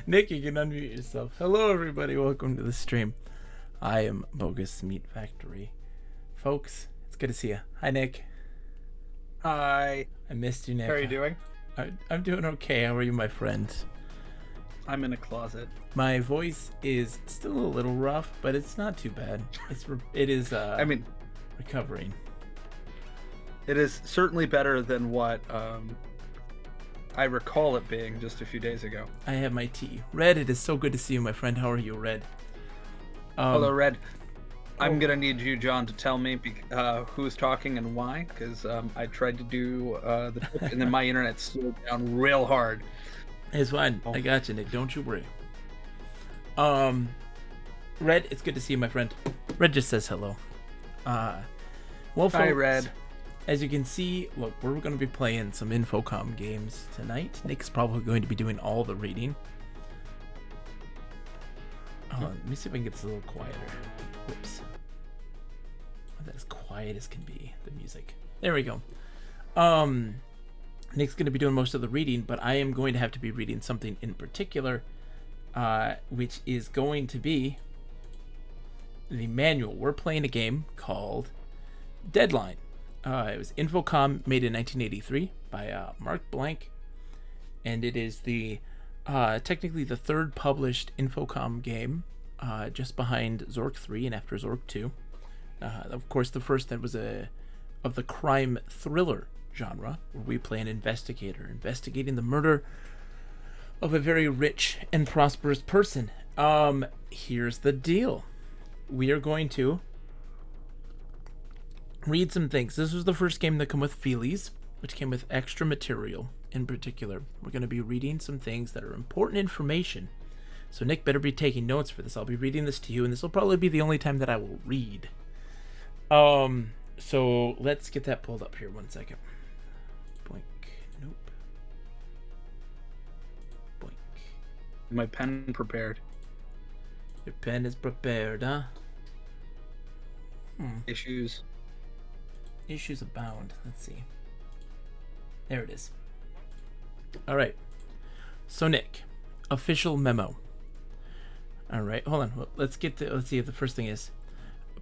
Nick, you can unmute yourself. Hello, everybody. Welcome to the stream. I am Bogus Meat Factory. Folks, it's good to see you. Hi, Nick. Hi. I missed you, Nick. How are you doing? I'm doing okay. How are you, my friend? I'm in a closet. My voice is still a little rough, but it's not too bad. It is recovering. It is certainly better than what I recall it being just a few days ago. I have my tea. Red, it is so good to see you, my friend. How are you, Red? Hello, Red. I'm going to need you, John, to tell me who's talking and why, because I tried to do the tip, and then my internet slowed down real hard. It's fine. I got you, Nick. Don't you worry. Red, it's good to see you, my friend. Red just says hello. Well, folks, hi, Red. As you can see, look, we're going to be playing some Infocom games tonight. Nick's probably going to be doing all the reading. Hold on, let me see if I can get this a little quieter. Whoops. Oh, that is quiet as can be, the music. There we go. Nick's going to be doing most of the reading, but I am going to have to be reading something in particular, which is going to be the manual. We're playing a game called Deadline. It was Infocom, made in 1983 by Mark Blank, and it is the technically the third published Infocom game, just behind Zork 3 and after Zork 2. Of course, the first that was of the crime thriller genre, where we play an investigator investigating the murder of a very rich and prosperous person. Here's the deal. We are going to read some things. This was the first game that came with feelies, which came with extra material. In particular, we're going to be reading some things that are important information. So Nick better be taking notes for this. I'll be reading this to you, and this will probably be the only time that I will read. So let's get that pulled up here. 1 second. Boink. Nope. Boink. My pen prepared. Your pen is prepared, huh? Issues abound. Let's see. There it is. All right. So Nick, official memo. All right, hold on. Let's see if the first thing is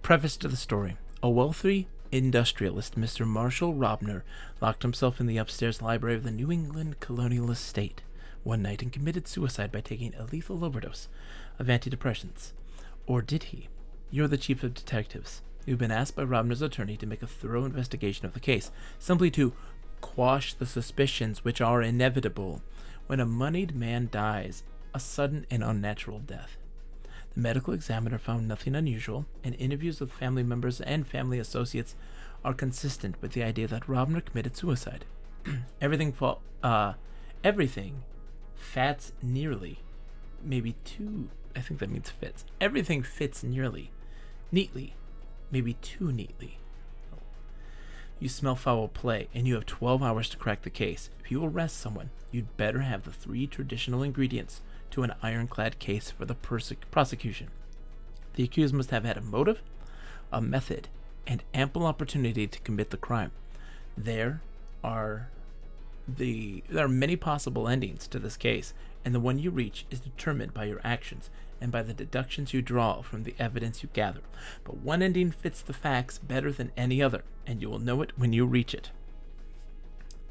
preface to the story. A wealthy industrialist, Mr. Marshall Robner, locked himself in the upstairs library of the New England colonial estate one night and committed suicide by taking a lethal overdose of antidepressants. Or did he? You're the chief of detectives. You've been asked by Robner's attorney to make a thorough investigation of the case, simply to quash the suspicions which are inevitable when a moneyed man dies a sudden and unnatural death. The medical examiner found nothing unusual, and interviews with family members and family associates are consistent with the idea that Robner committed suicide. Everything fats nearly, maybe too, I think that means fits. Everything fits neatly, maybe too neatly. You smell foul play, and you have 12 hours to crack the case. If you arrest someone, you'd better have the 3 traditional ingredients to an ironclad case for the prosecution. The accused must have had a motive, a method, and ample opportunity to commit the crime. There are many possible endings to this case, and the one you reach is determined by your actions and by the deductions you draw from the evidence you gather. But one ending fits the facts better than any other, and you will know it when you reach it.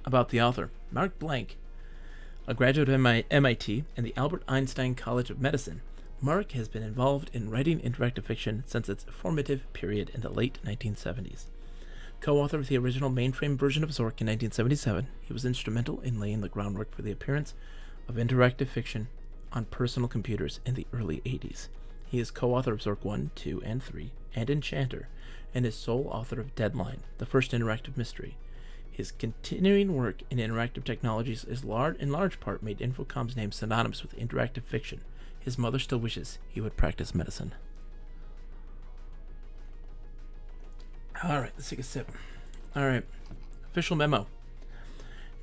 About the author, Mark Blank, a graduate of MIT and the Albert Einstein College of Medicine, Mark has been involved in writing interactive fiction since its formative period in the late 1970s. Co-author of the original mainframe version of Zork in 1977, he was instrumental in laying the groundwork for the appearance of interactive fiction on personal computers in the early 80s. He is co-author of Zork 1, 2, and 3, and Enchanter, and is sole author of Deadline, the first interactive mystery. His continuing work in interactive technologies is in large part made Infocom's name synonymous with interactive fiction. His mother still wishes he would practice medicine. Alright, let's take a sip. Alright, official memo.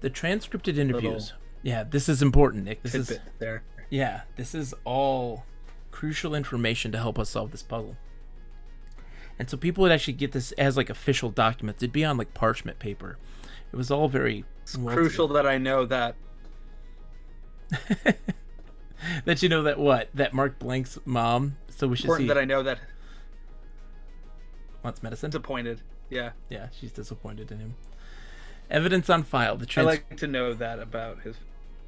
The transcripted interviews. Yeah, this is important, Nick. This is there. Yeah, this is all crucial information to help us solve this puzzle. And so people would actually get this as like official documents. It'd be on like parchment paper. It was all very It's crucial that I know that That you know that what? That Mark Blank's mom. So we should Important see. that I know that. Wants medicine? Disappointed. Yeah. Yeah, she's disappointed in him. Evidence on file. I like to know that about his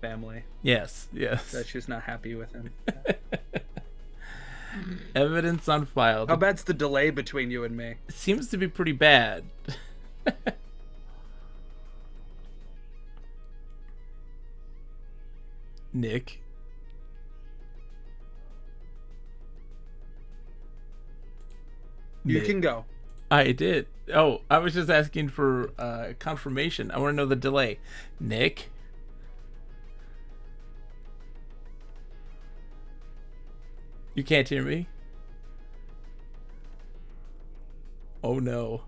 family. Yes. That she's not happy with him. Evidence on file. How bad's the delay between you and me? It seems to be pretty bad. Nick. You can go. I did. Oh, I was just asking for confirmation. I want to know the delay. Nick? You can't hear me? Oh no.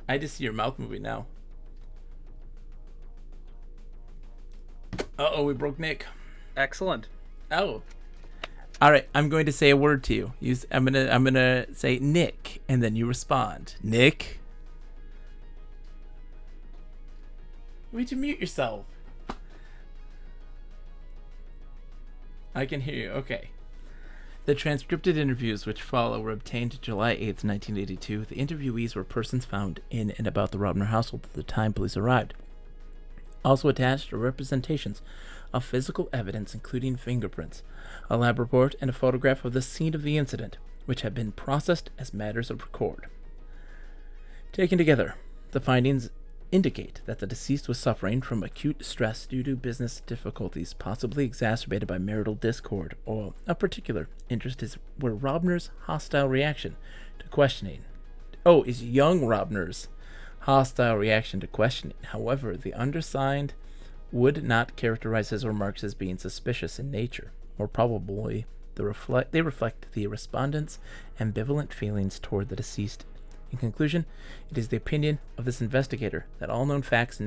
I just see your mouth moving now. Uh-oh, we broke Nick. Excellent. Oh. All right, I'm going to say a word to you. I'm gonna say Nick, and then you respond. Nick. Why'd you mute yourself? I can hear you. Okay. The transcripted interviews which follow were obtained July 8th, 1982. The interviewees were persons found in and about the Robner household at the time police arrived. Also attached are representations of physical evidence, including fingerprints, a lab report, and a photograph of the scene of the incident, which have been processed as matters of record. Taken together, the findings indicate that the deceased was suffering from acute stress due to business difficulties, possibly exacerbated by marital discord, or of particular interest were Robner's hostile reaction to questioning. Is young Robner's hostile reaction to questioning. However, the undersigned would not characterize his remarks as being suspicious in nature. More probably, they reflect the respondent's ambivalent feelings toward the deceased. In conclusion, it is the opinion of this investigator that all known facts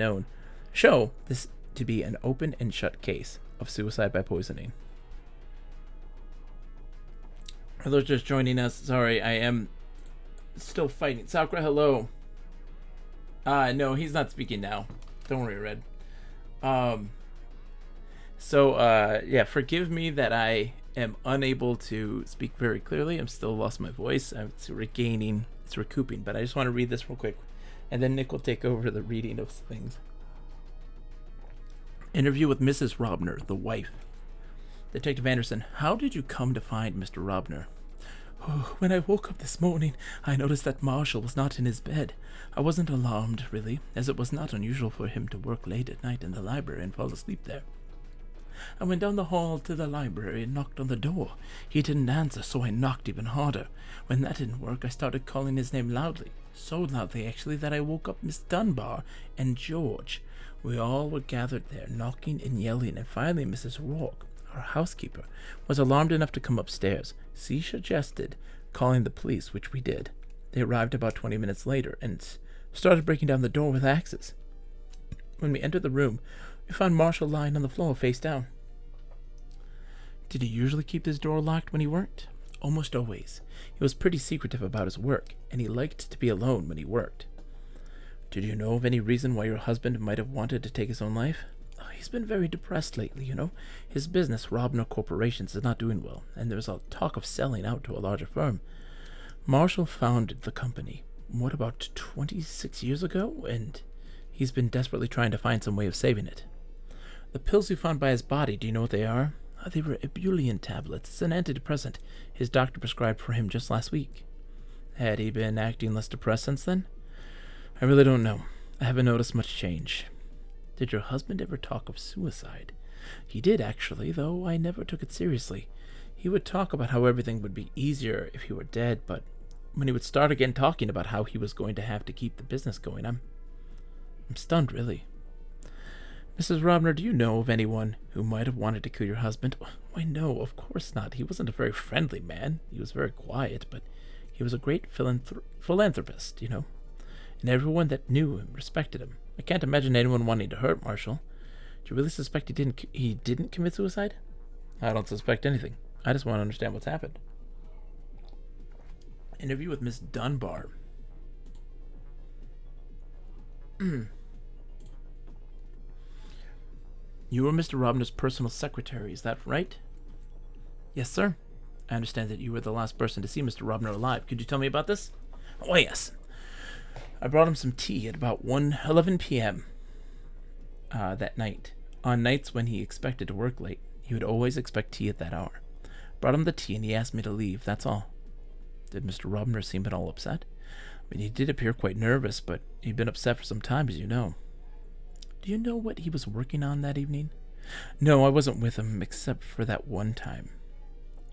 show this to be an open and shut case of suicide by poisoning. For those just joining us, sorry, I am still fighting. Sakura, hello. No, he's not speaking now. Don't worry, Red. Forgive me that I am unable to speak very clearly. I'm still lost my voice. It's recouping, but I just want to read this real quick. And then Nick will take over the reading of things. Interview with Mrs. Robner, the wife. Detective Anderson, how did you come to find Mr. Robner? When I woke up this morning, I noticed that Marshall was not in his bed. I wasn't alarmed, really, as it was not unusual for him to work late at night in the library and fall asleep there. I went down the hall to the library and knocked on the door. He didn't answer, so I knocked even harder. When that didn't work, I started calling his name loudly. So loudly, actually, that I woke up Miss Dunbar and George. We all were gathered there, knocking and yelling, and finally Mrs. Rourke, our housekeeper, was alarmed enough to come upstairs. She suggested calling the police, which we did. They arrived about 20 minutes later and started breaking down the door with axes. When we entered the room, we found Marshall lying on the floor face down. Did he usually keep his door locked when he worked? Almost always. He was pretty secretive about his work, and he liked to be alone when he worked. Did you know of any reason why your husband might have wanted to take his own life? He's been very depressed lately, you know. His business, Robner Corporations, is not doing well, and there's a talk of selling out to a larger firm. Marshall founded the company, about 26 years ago, and he's been desperately trying to find some way of saving it. The pills you found by his body, do you know what they are? They were ebullient tablets. It's an antidepressant his doctor prescribed for him just last week. Had he been acting less depressed since then? I really don't know. I haven't noticed much change. Did your husband ever talk of suicide? He did, actually, though I never took it seriously. He would talk about how everything would be easier if he were dead, but when he would start again talking about how he was going to have to keep the business going, I'm stunned, really. Mrs. Robner, do you know of anyone who might have wanted to kill your husband? Why, no, of course not. He wasn't a very friendly man. He was very quiet, but he was a great philanthropist, you know. And everyone that knew him respected him. I can't imagine anyone wanting to hurt Marshall. Do you really suspect he didn't commit suicide? I don't suspect anything. I just want to understand what's happened. Interview with Miss Dunbar. You were Mr. Robner's personal secretary, is that right? Yes, sir. I understand that you were the last person to see Mr. Robner alive. Could you tell me about this? Oh, yes. I brought him some tea at about 11 p.m. That night. On nights when he expected to work late, he would always expect tea at that hour. Brought him the tea and he asked me to leave, that's all. Did Mr. Robner seem at all upset? I mean, he did appear quite nervous, but he'd been upset for some time, as you know. Do you know what he was working on that evening? No, I wasn't with him, except for that one time.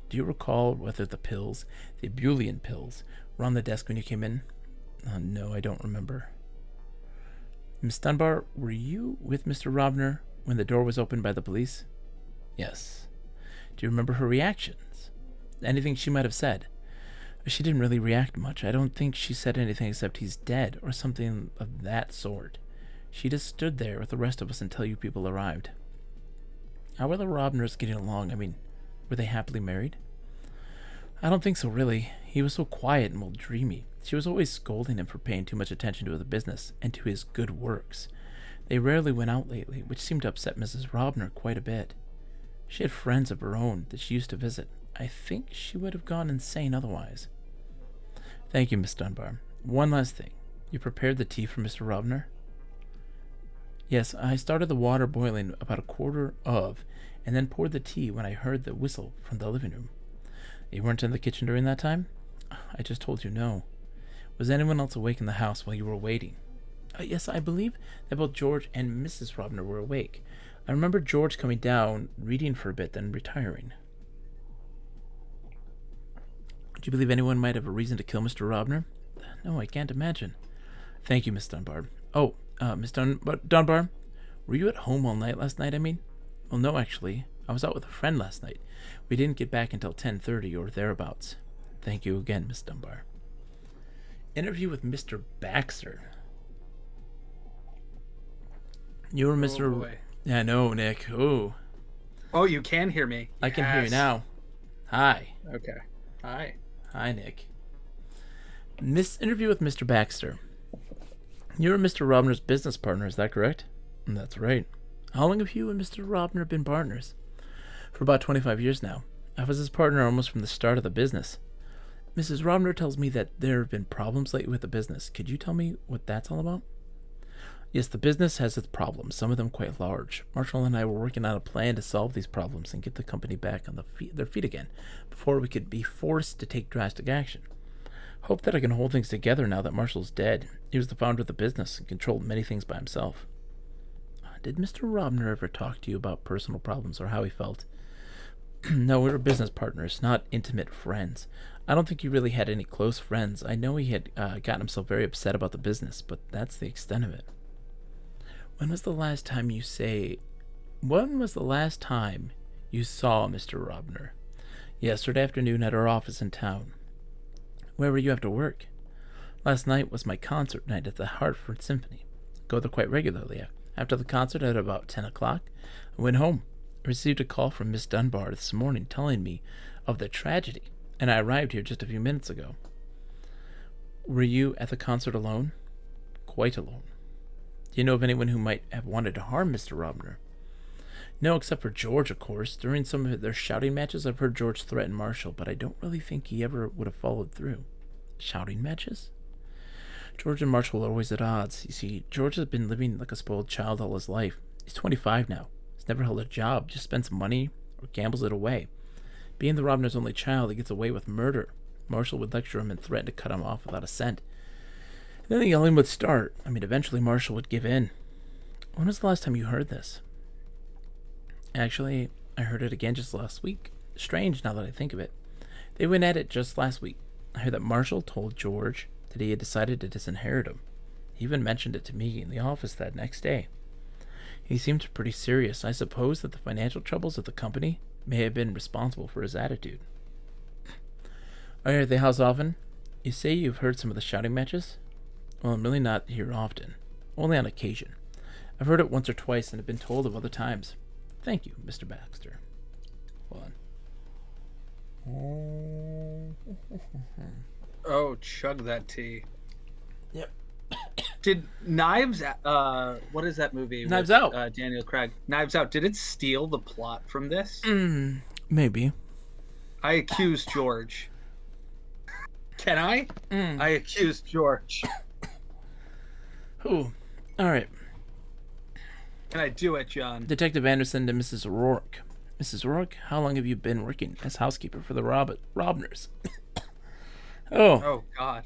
Do you recall whether the pills, the ebullient pills, were on the desk when you came in? No, I don't remember. Miss Dunbar, were you with Mr. Robner when the door was opened by the police? Yes. Do you remember her reactions? Anything she might have said? She didn't really react much. I don't think she said anything except he's dead or something of that sort. She just stood there with the rest of us until you people arrived. How were the Robners getting along? I mean, were they happily married? I don't think so, really. He was so quiet and well dreamy. She was always scolding him for paying too much attention to the business and to his good works. They rarely went out lately, which seemed to upset Mrs. Robner quite a bit. She had friends of her own that she used to visit. I think she would have gone insane otherwise. Thank you, Miss Dunbar. One last thing. You prepared the tea for Mr. Robner? Yes, I started the water boiling about a quarter of, and then poured the tea when I heard the whistle from the living room. You weren't in the kitchen during that time? I just told you no. Was anyone else awake in the house while you were waiting? Yes, I believe that both George and Mrs. Robner were awake. I remember George coming down, reading for a bit, then retiring. Do you believe anyone might have a reason to kill Mr. Robner? No, I can't imagine. Thank you, Miss Dunbar. Oh, Miss Dunbar, were you at home all night last night, I mean? Well, no, actually. I was out with a friend last night. We didn't get back until 10:30 or thereabouts. Thank you again, Miss Dunbar. Interview with Mr. Baxter. You were Mr. Oh, boy. Yeah, no, Nick. Oh, You can hear me. I can hear you now. Hi. Okay. Hi. Hi, Nick. Interview with Mr. Baxter. You're Mr. Robner's business partner, is that correct? That's right. How long have you and Mr. Robner been partners? For about 25 years now. I was his partner almost from the start of the business. Mrs. Robner tells me that there have been problems lately with the business. Could you tell me what that's all about? Yes, the business has its problems, some of them quite large. Marshall and I were working on a plan to solve these problems and get the company back on their feet again before we could be forced to take drastic action. Hope that I can hold things together now that Marshall's dead. He was the founder of the business and controlled many things by himself. Did Mr. Robner ever talk to you about personal problems or how he felt? No, we were business partners, not intimate friends. I don't think he really had any close friends. I know he had gotten himself very upset about the business, but that's the extent of it. When was the last time you saw Mr. Robner? Yesterday afternoon at our office in town. Where were you after work? Last night was my concert night at the Hartford Symphony. Go there quite regularly. After the concert at about 10 o'clock, I went home. I received a call from Miss Dunbar this morning telling me of the tragedy, and I arrived here just a few minutes ago. Were you at the concert alone? Quite alone. Do you know of anyone who might have wanted to harm Mr. Robner? No, except for George, of course. During some of their shouting matches, I've heard George threaten Marshall, but I don't really think he ever would have followed through. Shouting matches? George and Marshall are always at odds. You see, George has been living like a spoiled child all his life. He's 25 now. He's never held a job, just spends money or gambles it away. Being the Robner's only child, he gets away with murder. Marshall would lecture him and threaten to cut him off without a cent. And then the yelling would start. Eventually Marshall would give in. When was the last time you heard this? Actually, I heard it again just last week. Strange now that I think of it. They went at it just last week. I heard that Marshall told George that he had decided to disinherit him. He even mentioned it to me in the office that next day. He seemed pretty serious. I suppose that the financial troubles of the company may have been responsible for his attitude. Are you at the house often? You say you've heard some of the shouting matches? Well, I'm really not here often. Only on occasion. I've heard it once or twice and have been told of other times. Thank you, Mr. Baxter. Hold on. Oh, chug that tea. Yep. Did Knives what is that movie Knives with Out. Daniel Craig? Knives Out. Did it steal the plot from this? Maybe. I accuse George. Can I? I accuse George. Ooh. All right. Can I do it, John? Detective Anderson to Mrs. Rourke. Mrs. Rourke, how long have you been working as housekeeper for the Robners? Oh, God.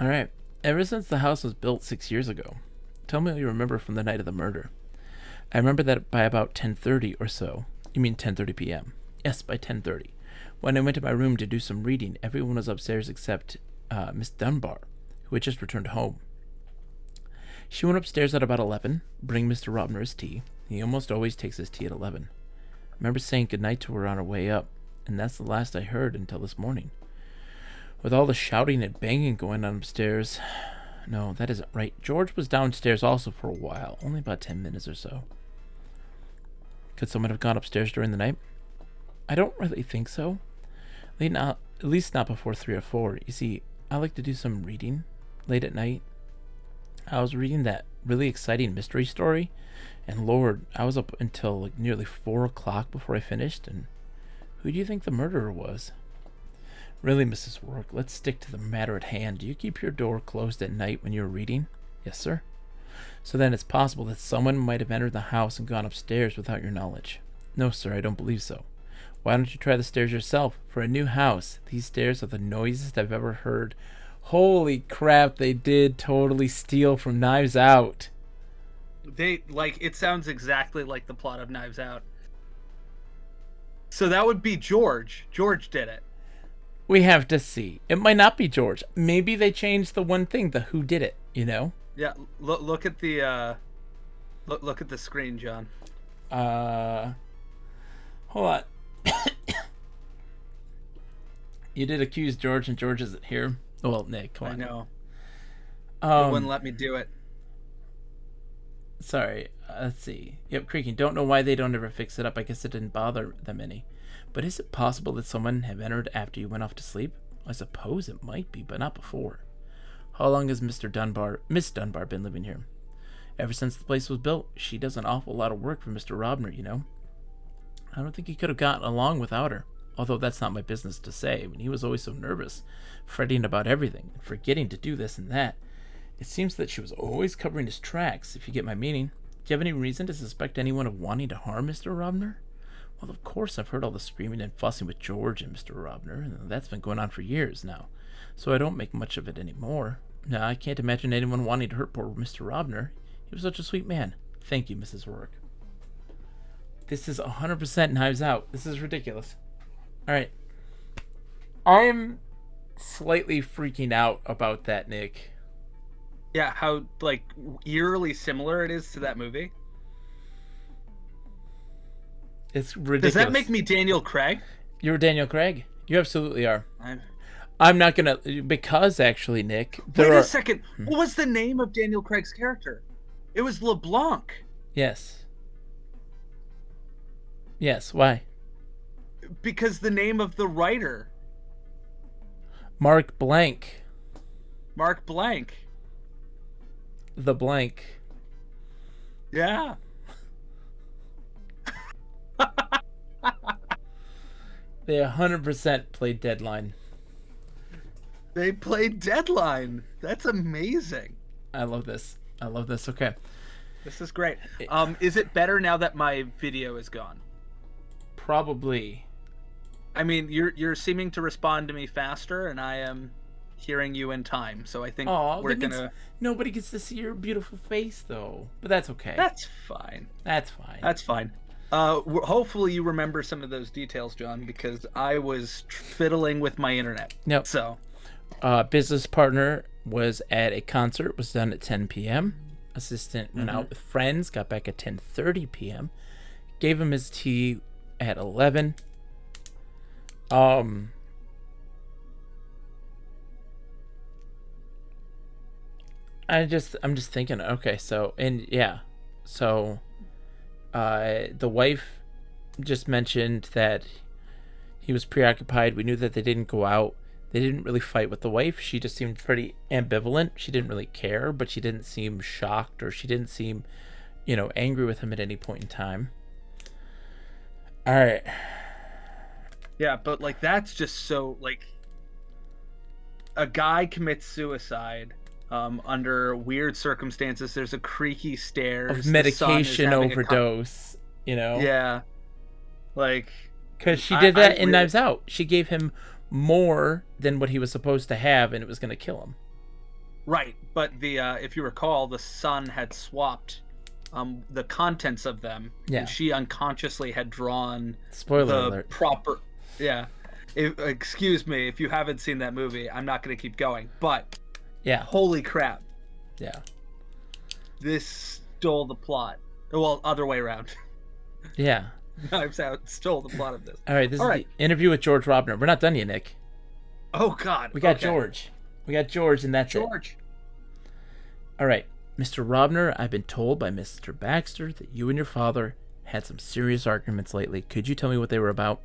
All right. Ever since the house was built 6 years ago. Tell me what you remember from the night of the murder. I remember that by about 10:30 or so. You mean 10:30 p.m.? Yes, by 10:30. When I went to my room to do some reading, everyone was upstairs except Miss Dunbar, who had just returned home. She went upstairs at about 11, bring Mr. Robner his tea. He almost always takes his tea at 11. I remember saying goodnight to her on her way up, and that's the last I heard until this morning. With all the shouting and banging going on upstairs... No, that isn't right. George was downstairs also for a while, only about 10 minutes or so. Could someone have gone upstairs during the night? I don't really think so. At least not before 3 or 4. You see, I like to do some reading late at night. I was reading that really exciting mystery story, and Lord, I was up until like nearly 4 o'clock before I finished, and who do you think the murderer was? Really, Mrs. Rourke, let's stick to the matter at hand. Do you keep your door closed at night when you're reading? Yes, sir. So then it's possible that someone might have entered the house and gone upstairs without your knowledge. No, sir, I don't believe so. Why don't you try the stairs yourself? For a new house, these stairs are the noisiest I've ever heard. Holy crap, they did totally steal from Knives Out. It sounds exactly like the plot of Knives Out. So that would be George. George did it. We have to see. It might not be George. Maybe they changed the one thing, the who did it, you know? Yeah, look at the look at the screen, John. Hold on. You did accuse George, and George isn't here. Well, Nick, come on. I know. They wouldn't let me do it. Sorry. Let's see. Yep, creaking. Don't know why they don't ever fix it up. I guess it didn't bother them any. But is it possible that someone have entered after you went off to sleep? I suppose it might be, but not before. How long has Miss Dunbar been living here? Ever since the place was built. She does an awful lot of work for Mr. Robner, you know. I don't think he could have gotten along without her. Although that's not my business to say. I mean, he was always so nervous, fretting about everything, and forgetting to do this and that. It seems that she was always covering his tracks, if you get my meaning. Do you have any reason to suspect anyone of wanting to harm Mr. Robner? Well, of course, I've heard all the screaming and fussing with George and Mr. Robner, and that's been going on for years now, so I don't make much of it anymore. Now, I can't imagine anyone wanting to hurt poor Mr. Robner. He was such a sweet man. Thank you, Mrs. Rourke. This is 100% Knives Out. This is ridiculous. Alright. I'm slightly freaking out about that, Nick. Yeah, how, eerily similar it is to that movie. It's ridiculous. Does that make me Daniel Craig? You're Daniel Craig. You absolutely are. I'm not gonna... Because, actually, Nick... Wait a second. What was the name of Daniel Craig's character? It was LeBlanc. Yes. Yes, why? Because the name of the writer. Mark Blank. Mark Blank. The blank. Yeah. They 100% played Deadline. They played Deadline. That's amazing. I love this. Okay. This is great. Is it better now that my video is gone? Probably. I mean, you're seeming to respond to me faster, and I am hearing you in time. So I think we're gonna. Nobody gets to see your beautiful face, though. But that's okay. That's fine. That's fine. That's fine. Hopefully you remember some of those details, John, because I was fiddling with my internet. Nope. So, business partner was at a concert. Was done at 10 p.m. Assistant went out with friends. Got back at 10:30 p.m. Gave him his tea at 11. I'm just thinking. Okay, so the wife just mentioned that he was preoccupied. We knew that they didn't go out. They didn't really fight with the wife. She just seemed pretty ambivalent. She didn't really care, but she didn't seem shocked, or she didn't seem, angry with him at any point in time. All right. Yeah, but like that's just so like a guy commits suicide under weird circumstances. There's a creaky stairs. Of medication overdose, Yeah. Like, because she did that in Knives Out. She gave him more than what he was supposed to have, and it was going to kill him. Right, but the if you recall, the son had swapped the contents of them. Yeah. And she unconsciously had drawn Spoiler alert. Proper. Yeah. Excuse me, if you haven't seen that movie, I'm not going to keep going. But yeah, holy crap. Yeah. This stole the plot. Well, other way around. Yeah. Knives Out stole the plot of this. All right, this is the interview with George Robner. We're not done yet, Nick. Oh, God. We got George. We got George, and that's it. All right. Mr. Robner, I've been told by Mr. Baxter that you and your father had some serious arguments lately. Could you tell me what they were about?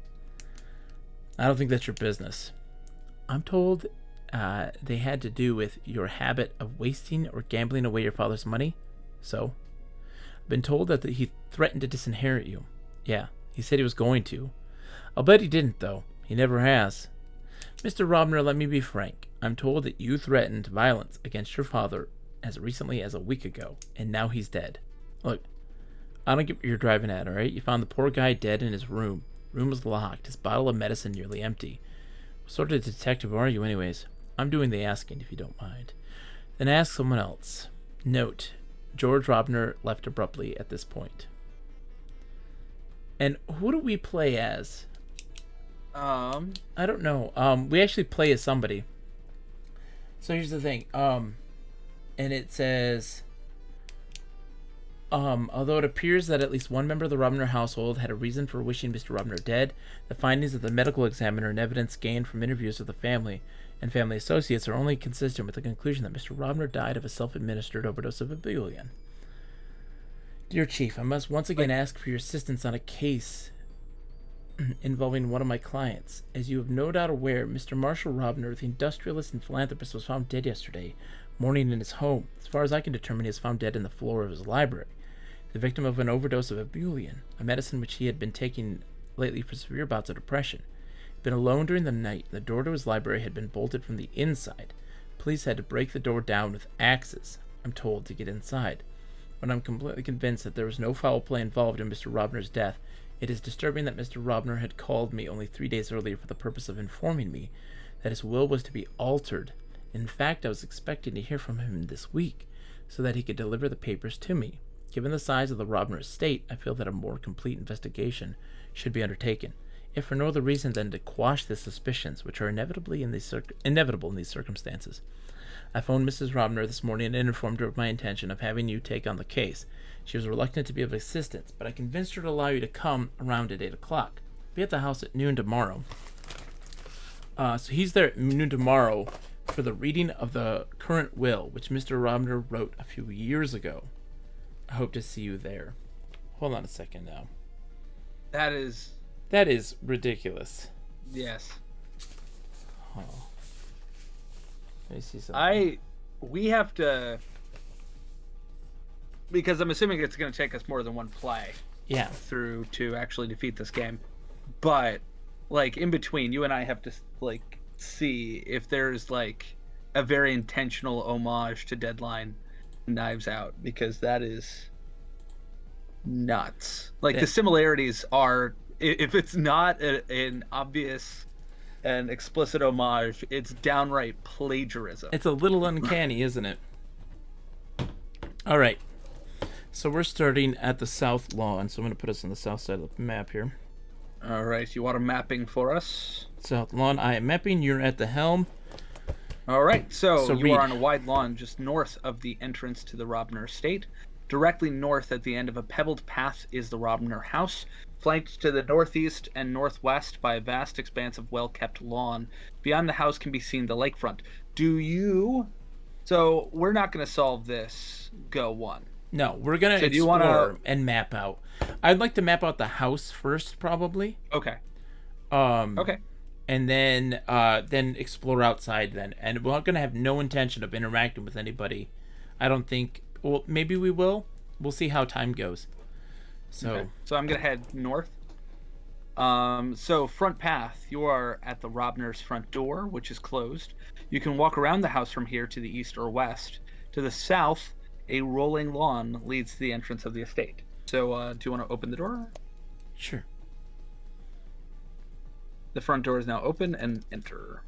I don't think that's your business. I'm told they had to do with your habit of wasting or gambling away your father's money. So, I've been told that he threatened to disinherit you. Yeah, he said he was going to. I'll bet he didn't, though. He never has. Mr. Robner, let me be frank. I'm told that you threatened violence against your father as recently as a week ago, and now he's dead. Look, I don't get what you're driving at, alright? You found the poor guy dead in his room. Room was locked, his bottle of medicine nearly empty. What sort of detective are you anyways? I'm doing the asking, if you don't mind. Then ask someone else. Note, George Robner left abruptly at this point. And who do we play as? I don't know. We actually play as somebody. So here's the thing. And it says, although it appears that at least one member of the Robner household had a reason for wishing Mr. Robner dead, the findings of the medical examiner and evidence gained from interviews with the family and family associates are only consistent with the conclusion that Mr. Robner died of a self-administered overdose of Abulian. Dear Chief, I must once again ask for your assistance on a case involving one of my clients. As you have no doubt aware, Mr. Marshall Robner, the industrialist and philanthropist, was found dead yesterday morning in his home. As far as I can determine, he was found dead in the floor of his library, the victim of an overdose of Abulian, a medicine which he had been taking lately for severe bouts of depression. He'd been alone during the night. The door to his library had been bolted from the inside. Police had to break the door down with axes, I'm told, to get inside. But I'm completely convinced that there was no foul play involved in Mr. Robner's death. It is disturbing that Mr. Robner had called me only 3 days earlier for the purpose of informing me that his will was to be altered. In fact, I was expecting to hear from him this week, so that he could deliver the papers to me. Given the size of the Robner estate, I feel that a more complete investigation should be undertaken, if for no other reason than to quash the suspicions which are inevitable in these circumstances. I phoned Mrs. Robner this morning and informed her of my intention of having you take on the case. She was reluctant to be of assistance, but I convinced her to allow you to come around at 8 o'clock. Be at the house at noon tomorrow. So he's there at noon tomorrow for the reading of the current will, which Mr. Robner wrote a few years ago. I hope to see you there. Hold on a second now. That is ridiculous. Yes. Oh. Let me see something. We have to, because I'm assuming it's going to take us more than one play. Yeah. Through to actually defeat this game. But like in between, you and I have to like see if there's like a very intentional homage to Deadline Knives Out, because that is nuts. Like the similarities are, if it's not an obvious and explicit homage, it's downright plagiarism. It's a little uncanny, isn't it? All right. So we're starting at the south lawn. So I'm going to put us on the south side of the map here. All right. You want a mapping for us? South lawn. I am mapping. You're at the helm. All right. So you read. are on a wide lawn just north of the entrance to the Robner estate. Directly north at the end of a pebbled path is the Robner house, flanked to the northeast and northwest by a vast expanse of well-kept lawn. Beyond the house can be seen the lakefront. So we're not going to solve this go one. No, we're going to explore and map out. I'd like to map out the house first, probably. Okay. Okay. and then explore outside then. And we're going to have no intention of interacting with anybody. I don't think. Well, maybe we will. We'll see how time goes. So, okay. So I'm gonna head north. So front path, you are at the Robner's front door, which is closed. You can walk around the house from here to the east or west. To the south, a rolling lawn leads to the entrance of the estate. So, do you want to open the door? sure. The front door is now open, and enter.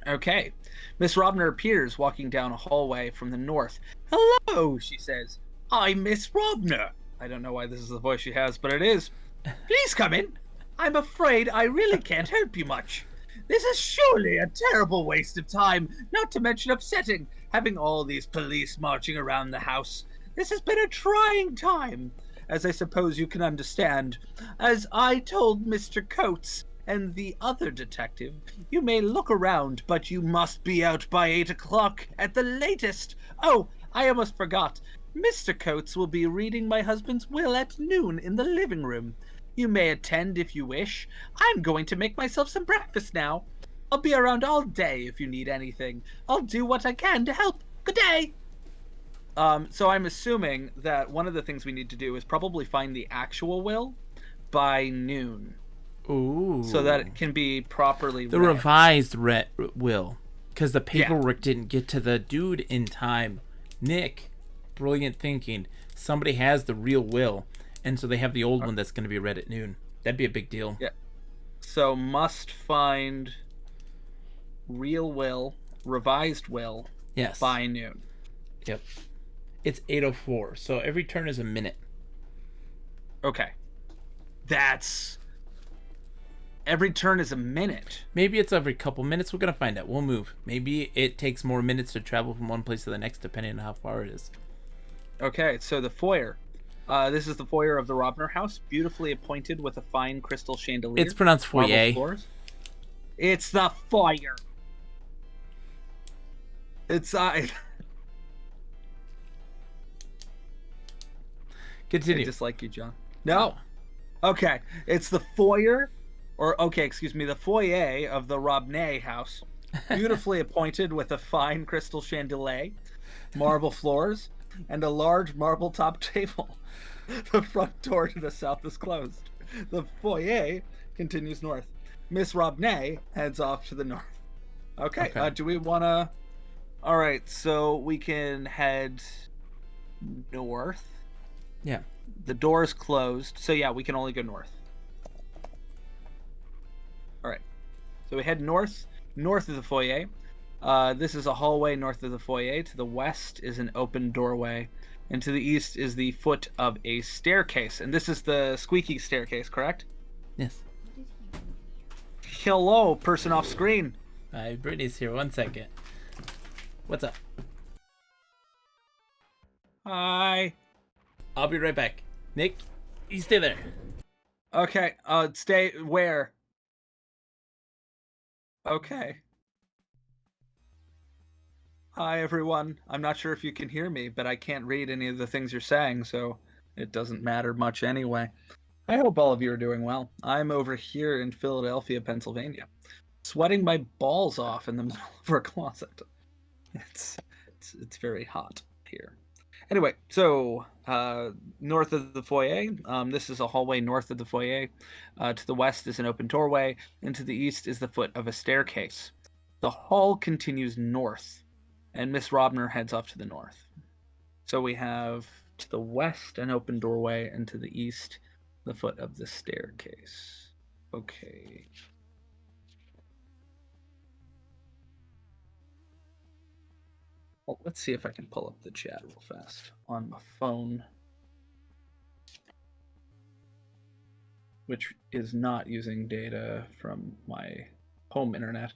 Okay. Miss Robner appears walking down a hallway from the north. Hello, she says. I'm Miss Robner. I don't know why this is the voice she has, but it is. Please come in. I'm afraid I really can't help you much. This is surely a terrible waste of time, not to mention upsetting, having all these police marching around the house. This has been a trying time, as I suppose you can understand. As I told Mr. Coates and the other detective, you may look around, but you must be out by 8 o'clock at the latest. Oh, I almost forgot. Mr. Coates will be reading my husband's will at noon in the living room. You may attend if you wish. I'm going to make myself some breakfast now. I'll be around all day if you need anything. I'll do what I can to help. Good day. So I'm assuming that one of the things we need to do is probably find the actual will by noon. Ooh. So that it can be properly the read. revised will, because the paperwork didn't get to the dude in time. Nick, brilliant thinking. Somebody has the real will, and so they have the old one that's going to be read at noon. That'd be a big deal. Yeah. So must find real will, revised will, Yes. by noon. Yep. It's 8:04, so every turn is a minute. Okay. That's... Every turn is a minute. Maybe it's every couple minutes. We're going to find out. We'll move. Maybe it takes more minutes to travel from one place to the next, depending on how far it is. Okay, so the foyer. This is the foyer of the Robner house, beautifully appointed with a fine crystal chandelier. It's pronounced foyer. It's the foyer. It's Continue. I dislike you, John. No. Okay, it's the foyer, the foyer of the Robner house, beautifully appointed with a fine crystal chandelier, marble floors, and a large marble top table. The front door to the south is closed. The foyer continues north. Miss Robner heads off to the north. Okay. Do we want to... All right, so we can head north. Yeah. The door is closed, so yeah, we can only go north. All right. So we head north of the foyer. This is a hallway north of the foyer. To the west is an open doorway. And to the east is the foot of a staircase. And this is the squeaky staircase, correct? Yes. Hello, person off screen. Hi, Brittany's here. 1 second. What's up? Hi. I'll be right back. Nick, you stay there. Okay, stay where? Okay. Hi, everyone. I'm not sure if you can hear me, but I can't read any of the things you're saying, so it doesn't matter much anyway. I hope all of you are doing well. I'm over here in Philadelphia, Pennsylvania, sweating my balls off in the middle of our closet. It's very hot here. Anyway, so north of the foyer, this is a hallway north of the foyer. To the west is an open doorway, and to the east is the foot of a staircase. The hall continues north, and Miss Robner heads off to the north. So we have to the west an open doorway, and to the east the foot of the staircase. Okay. Well, let's see if I can pull up the chat real fast on my phone, which is not using data from my home internet.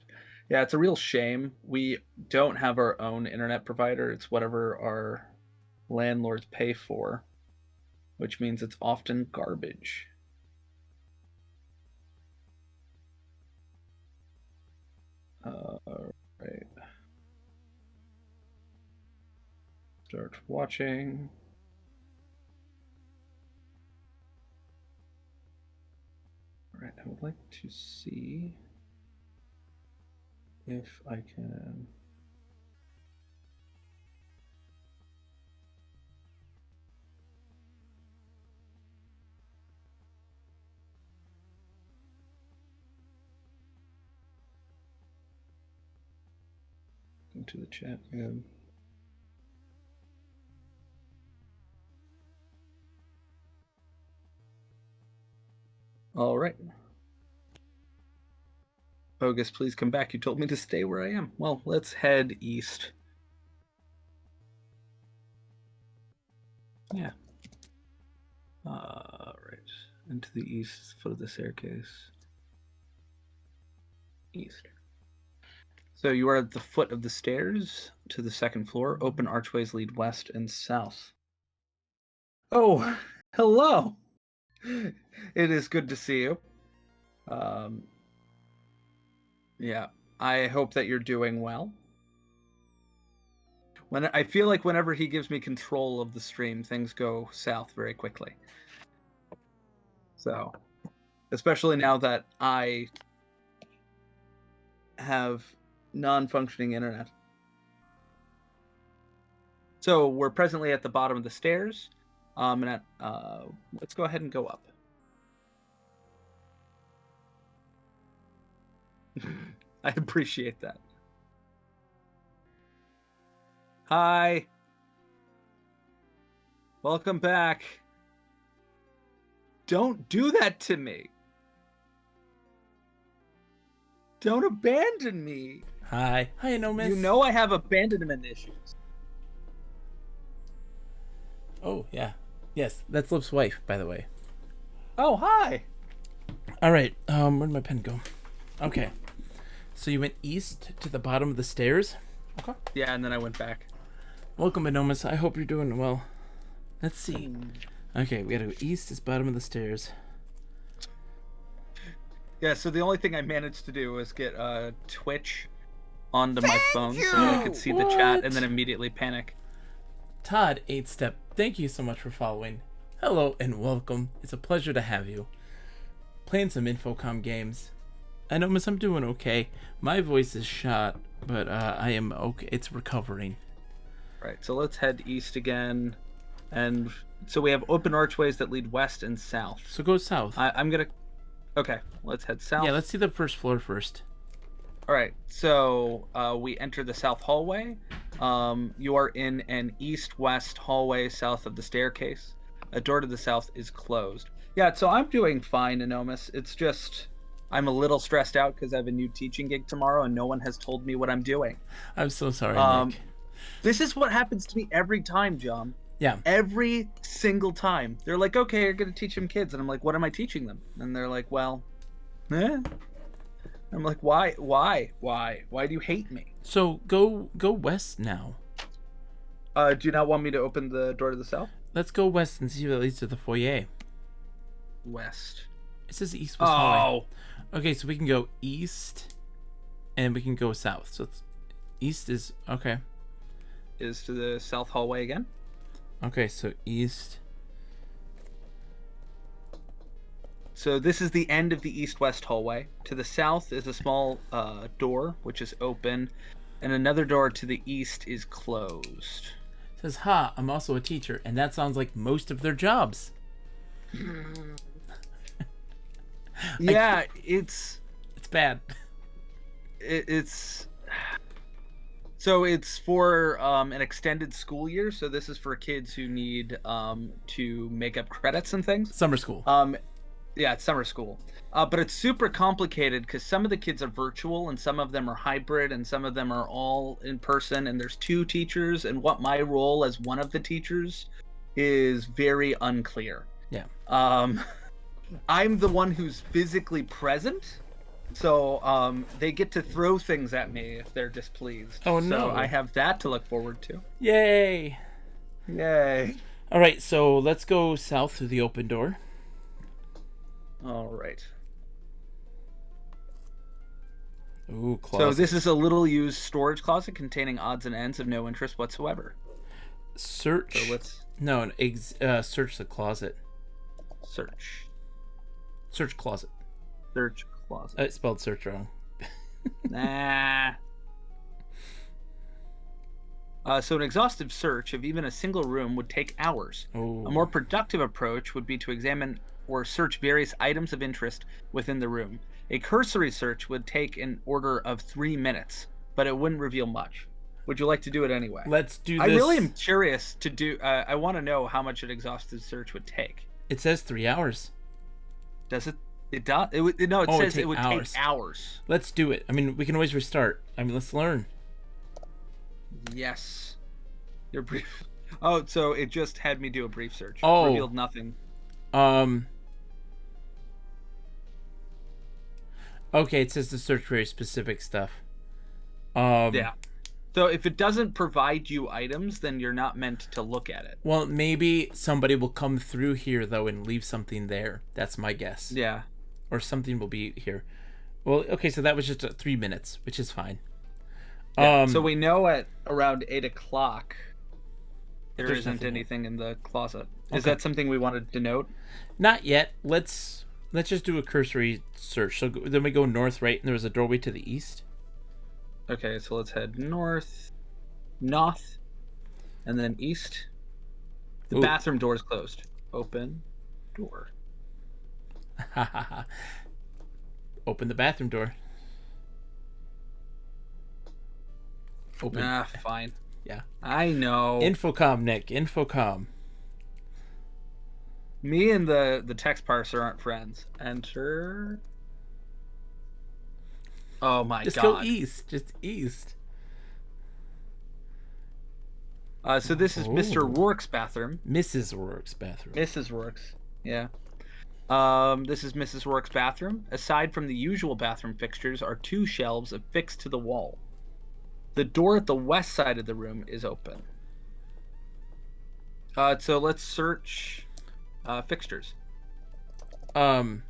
Yeah, it's a real shame. We don't have our own internet provider. It's whatever our landlords pay for, which means it's often garbage. Right. Start watching. All right, I would like to see if I can... Into the chat again. All right. Bogus, please come back. You told me to stay where I am. Well, let's head east. Yeah. Right. Into the east, foot of the staircase. East. So you are at the foot of the stairs to the second floor. Open archways lead west and south. Oh, hello. It is good to see you. Yeah, I hope that you're doing well. I feel like whenever he gives me control of the stream, things go south very quickly. So, especially now that I have non-functioning internet. So we're presently at the bottom of the stairs. Let's go ahead and go up. I appreciate that. Hi. Welcome back. Don't do that to me. Don't abandon me. Hi. Hi, no miss. You know I have abandonment issues. Oh, yeah. Yes, that's Lip's wife, by the way. Oh, hi. All right. Where'd my pen go? Okay. So you went east to the bottom of the stairs? Okay. Yeah, and then I went back. Welcome, Anomus. I hope you're doing well. Let's see. Okay, we gotta go east is bottom of the stairs. Yeah, so the only thing I managed to do was get Twitch onto my phone so that I could see the chat and then immediately panic. Todd 8-Step, thank you so much for following. Hello and welcome. It's a pleasure to have you. Playing some Infocom games. Anomus, I'm doing okay. My voice is shot, but I am okay. It's recovering. Right, so let's head east again. And so we have open archways that lead west and south. So go south. I'm gonna... Okay, let's head south. Yeah, let's see the first floor first. All right, so we enter the south hallway. You are in an east-west hallway south of the staircase. A door to the south is closed. Yeah, so I'm doing fine, Anomus. It's just I'm a little stressed out because I have a new teaching gig tomorrow and no one has told me what I'm doing. I'm so sorry, Nick. This is what happens to me every time, John. Yeah. Every single time. They're like, okay, you're going to teach them kids. And I'm like, what am I teaching them? And they're like, well, I'm like, why? Why do you hate me? So go west now. Do you not want me to open the door to the south? Let's go west and see what leads to the foyer. West. It says east-west hallway. Okay, so we can go east and we can go south. So it's, east is okay. Is to the south hallway again? Okay, so east. So this is the end of the east-west hallway. To the south is a small door, which is open, and another door to the east is closed. It says, ha, I'm also a teacher, and that sounds like most of their jobs. Yeah, it's bad. It's... So it's for an extended school year. So this is for kids who need to make up credits and things. Summer school. Yeah, it's summer school. But it's super complicated because some of the kids are virtual and some of them are hybrid and some of them are all in person. And there's 2 teachers. And what my role as one of the teachers is very unclear. Yeah. I'm the one who's physically present. So they get to throw things at me if they're displeased. Oh, no. So I have that to look forward to. Yay. Yay. All right, so let's go south through the open door. All right. Ooh, closet. So this is a little used storage closet containing odds and ends of no interest whatsoever. Search. So let's... No, search the closet. Search. Search closet. Search closet. I spelled search wrong. Nah. So an exhaustive search of even a single room would take hours. Oh. A more productive approach would be to examine or search various items of interest within the room. A cursory search would take an order of 3 minutes, but it wouldn't reveal much. Would you like to do it anyway? Let's do this. I really am curious to do. I want to know how much an exhaustive search would take. It says 3 hours. Does it? It does. It says it would take hours. Let's do it. I mean, we can always restart. I mean, let's learn. Yes. Your brief. Oh, so it just had me do a brief search. Oh. Revealed nothing. Okay, it says to search very specific stuff. Yeah. So if it doesn't provide you items, then you're not meant to look at it. Well, maybe somebody will come through here though and leave something there. That's my guess. Yeah. Or something will be here. Well, okay, so that was just 3 minutes, which is fine. Yeah, so we know at around 8 o'clock there There's isn't nothing anything in the closet. Okay. Is that something we wanted to note? Not yet. Let's just do a cursory search. So then we go north, right? And there was a doorway to the east. Okay, so let's head north, and then east. The bathroom door is closed. Open door. Open the bathroom door. Open. Ah, fine. Yeah. I know. Infocom, Nick. Infocom. Me and the text parser aren't friends. Enter. Oh my Just god. go east. Just east. So this is Mr. Rourke's bathroom. Mrs. Rourke's bathroom. Mrs. Rourke's. Yeah. This is Mrs. Rourke's bathroom. Aside from the usual bathroom fixtures are 2 shelves affixed to the wall. The door at the west side of the room is open. So let's search fixtures. No,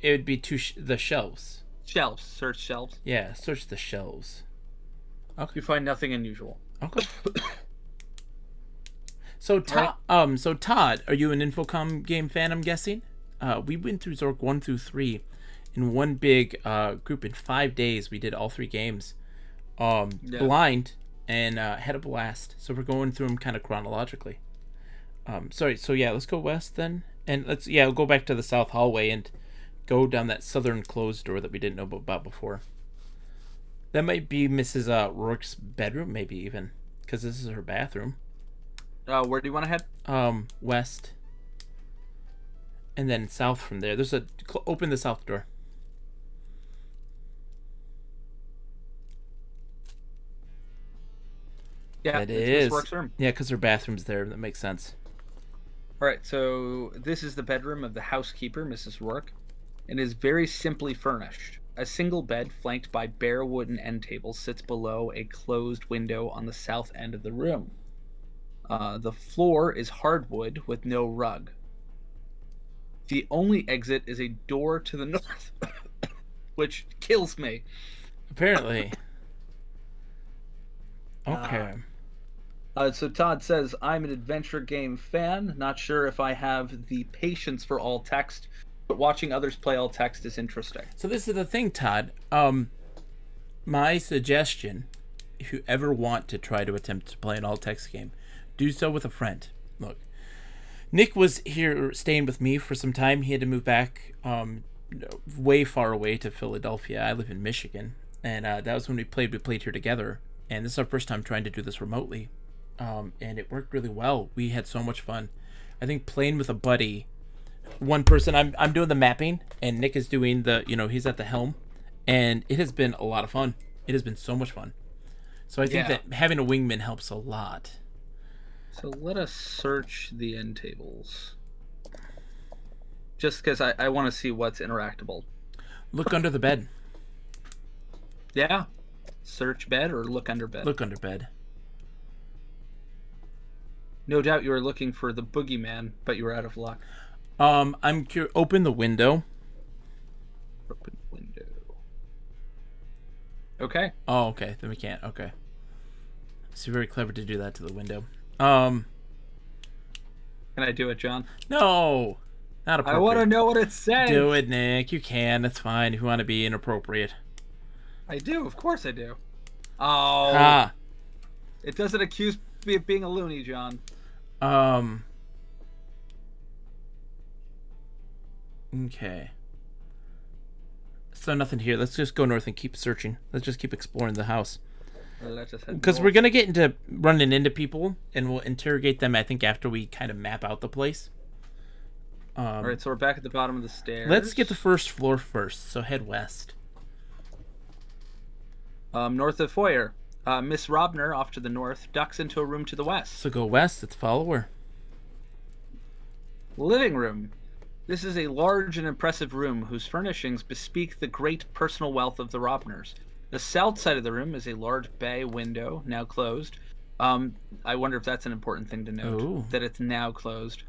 it would be the shelves. Shelves. Search shelves. Yeah, search the shelves. Okay. You find nothing unusual. Okay. So Todd, are you an Infocom game fan? I'm guessing. We went through Zork 1 through 3 in one big group in 5 days. We did all 3 games, blind, and had a blast. So we're going through them kind of chronologically. So yeah, let's go west then, and we'll go back to the south hallway and go down that southern closed door that we didn't know about before. That might be Mrs. Rourke's bedroom, maybe even, because this is her bathroom. Where do you want to head? West. And then south from there. There's open the south door. Yeah, it it's is. Miss Rourke's room. Yeah, because her bathroom's there. That makes sense. All right, so this is the bedroom of the housekeeper, Mrs. Rourke. It is very simply furnished. A single bed flanked by bare wooden end tables sits below a closed window on the south end of the room. The floor is hardwood with no rug. The only exit is a door to the north, which kills me. Apparently. Okay. So Todd says, I'm an adventure game fan. Not sure if I have the patience for all text, but watching others play all text is interesting. So this is the thing, Todd. My suggestion, if you ever want to try to attempt to play an all text game, do so with a friend. Look, Nick was here staying with me for some time. He had to move back way far away to Philadelphia. I live in Michigan, and that was when we played here together. And this is our first time trying to do this remotely, and it worked really well. We had so much fun. I think playing with a buddy, one person, I'm doing the mapping, and Nick is doing he's at the helm, and it has been a lot of fun. It has been so much fun. So I think that having a wingman helps a lot. So let us search the end tables. Just because I want to see what's interactable. Look under the bed. Yeah. Search bed or look under bed? Look under bed. No doubt you were looking for the boogeyman, but you were out of luck. I'm curious. Open the window. Open window. Okay. Oh, okay. Then we can't. Okay. It's very clever to do that to the window. Can I do it, John? No. Not I want to appropriate. know what it says. Do it, Nick. You can. That's fine if you want to be inappropriate. I do. Of course I do. Oh. Ah. It doesn't accuse me of being a loony, John. Okay. So nothing here. Let's just go north and keep searching. Let's just keep exploring the house. Because we're going to get into running into people, and we'll interrogate them, I think, after we kind of map out the place. All right, so we're back at the bottom of the stairs. Let's get the first floor first, so head west. North of foyer. Miss Robner, off to the north, ducks into a room to the west. So go west. Let's follow her. Living room. This is a large and impressive room whose furnishings bespeak the great personal wealth of the Robners. The south side of the room is a large bay window, now closed. I wonder if that's an important thing to note, that it's now closed,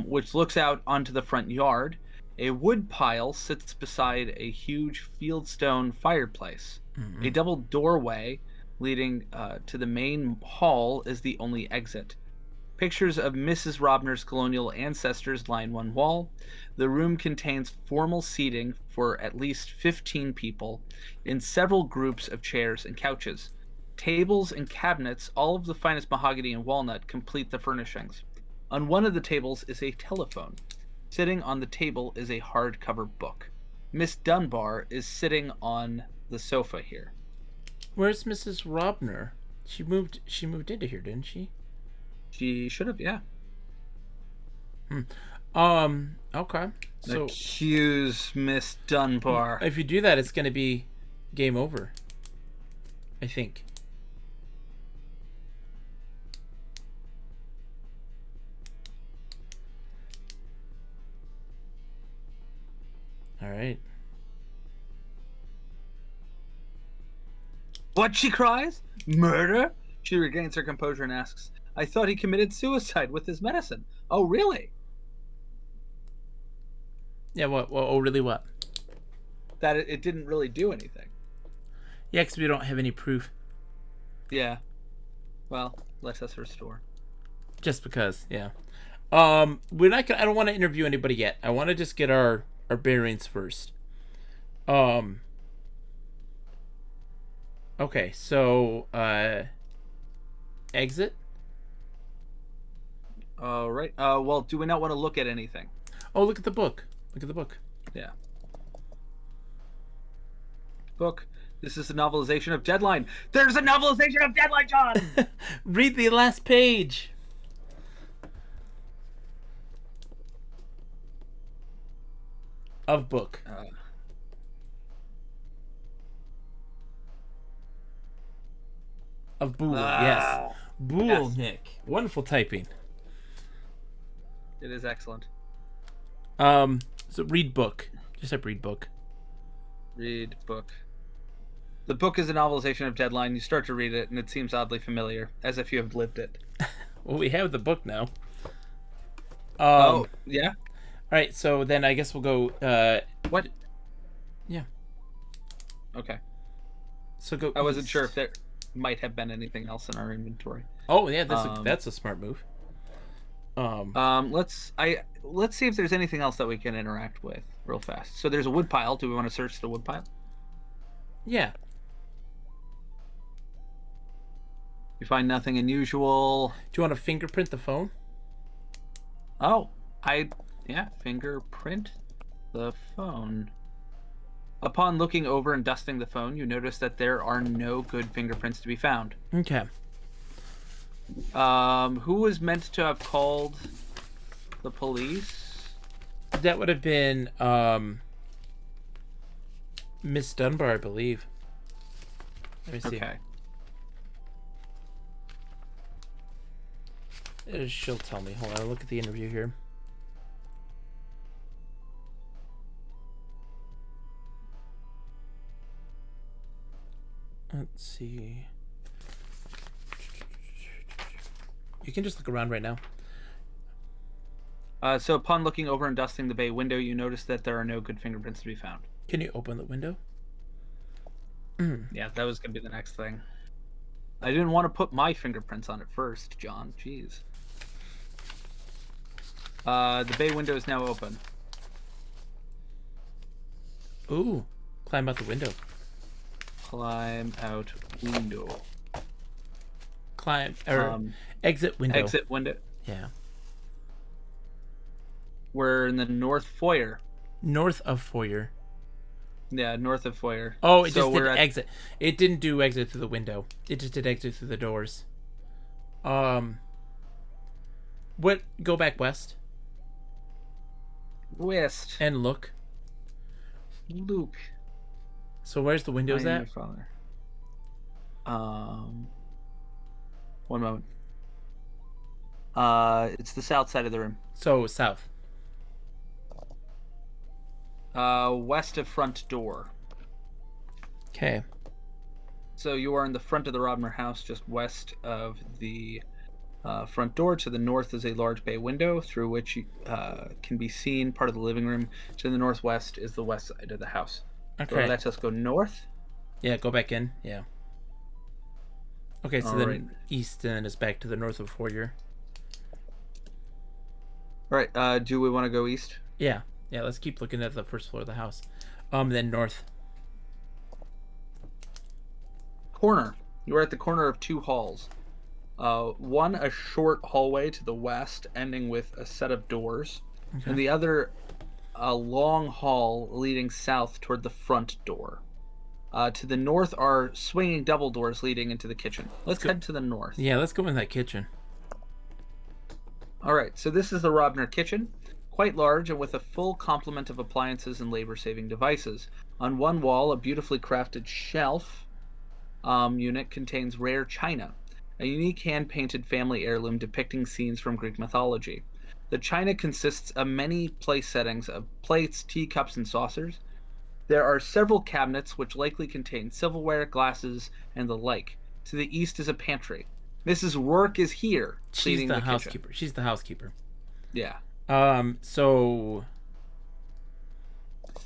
which looks out onto the front yard. A wood pile sits beside a huge fieldstone fireplace. Mm-hmm. A double doorway leading to the main hall is the only exit. Pictures of Mrs. Robner's colonial ancestors line one wall. The room contains formal seating for at least 15 people in several groups of chairs and couches. Tables and cabinets, all of the finest mahogany and walnut, complete the furnishings. On one of the tables is a telephone. Sitting on the table is a hardcover book. Miss Dunbar is sitting on the sofa here. Where's Mrs. Robner? She moved into here, didn't she? She should have, yeah. Okay. So accuse Miss Dunbar. If you do that, it's going to be game over, I think. All right. What, she cries? Murder? She regains her composure and asks, I thought he committed suicide with his medicine. Oh, really? Yeah, what? Oh, really what? That it didn't really do anything. Yeah, because we don't have any proof. Yeah. Well, let us restore. Just because, yeah. We're not gonna, I don't want to interview anybody yet. I want to just get our bearings first. Okay, so exit. All right. Well, do we not want to look at anything? Oh, look at the book. Look at the book. Yeah. Book. This is a novelization of Deadline. There's a novelization of Deadline, John! Read the last page. Of book. Of Boole, yes. Boole, yes. Nick. Wonderful typing. It is excellent. So read book. Just have read book. Read book. The book is a novelization of Deadline. You start to read it, and it seems oddly familiar, as if you have lived it. Well, we have the book now. Oh, yeah? All right, so then I guess we'll go... What? Yeah. Okay. So go... I wasn't sure if there might have been anything else in our inventory. Oh, yeah, that's a smart move. Let's see if there's anything else that we can interact with real fast. So there's a wood pile. Do we want to search the wood pile? Yeah. You find nothing unusual. Do you want to fingerprint the phone? Oh, fingerprint the phone. Upon looking over and dusting the phone, you notice that there are no good fingerprints to be found. Okay. Who was meant to have called the police? That would have been Miss Dunbar, I believe. Let me see. Okay. She'll tell me. Hold on, I'll look at the interview here. Let's see. You can just look around right now. So upon looking over and dusting the bay window, you notice that there are no good fingerprints to be found. Can you open the window? Yeah, that was going to be the next thing. I didn't want to put my fingerprints on it first, John. Jeez. The bay window is now open. Ooh, climb out the window. Climb out window. Climb or exit window. Exit window. Yeah. We're in the north foyer. North of foyer. Yeah, north of foyer. Oh, it just did exit. It didn't do exit through the window. It just did exit through the doors. What? Go back west. West. And look. Luke. So where's the windows I am at? your father. One moment. It's the south side of the room. So south. West of front door. Okay. So you are in the front of the Robner house, just west of the front door. To the north is a large bay window through which you can be seen part of the living room. To the northwest is the west side of the house. Okay. So let's just go north. Yeah, go back in. Yeah. Okay, so All then right. east then is back to the north of foyer. All right. Do we want to go east? Yeah. Yeah, let's keep looking at the first floor of the house. Then north. Corner. You are at the corner of two halls. One, a short hallway to the west, ending with a set of doors. Okay. And the other, a long hall leading south toward the front door. To the north are swinging double doors leading into the kitchen. Let's head to the north. Yeah, let's go in that kitchen. All right, so this is the Robner kitchen. Quite large and with a full complement of appliances and labor-saving devices. On one wall, a beautifully crafted shelf unit contains rare china, a unique hand-painted family heirloom depicting scenes from Greek mythology. The china consists of many place settings of plates, teacups, and saucers. There are several cabinets which likely contain silverware, glasses, and the like. To the east is a pantry. Mrs. Rourke is here. She's the housekeeper. Kitchen. She's the housekeeper. Yeah. So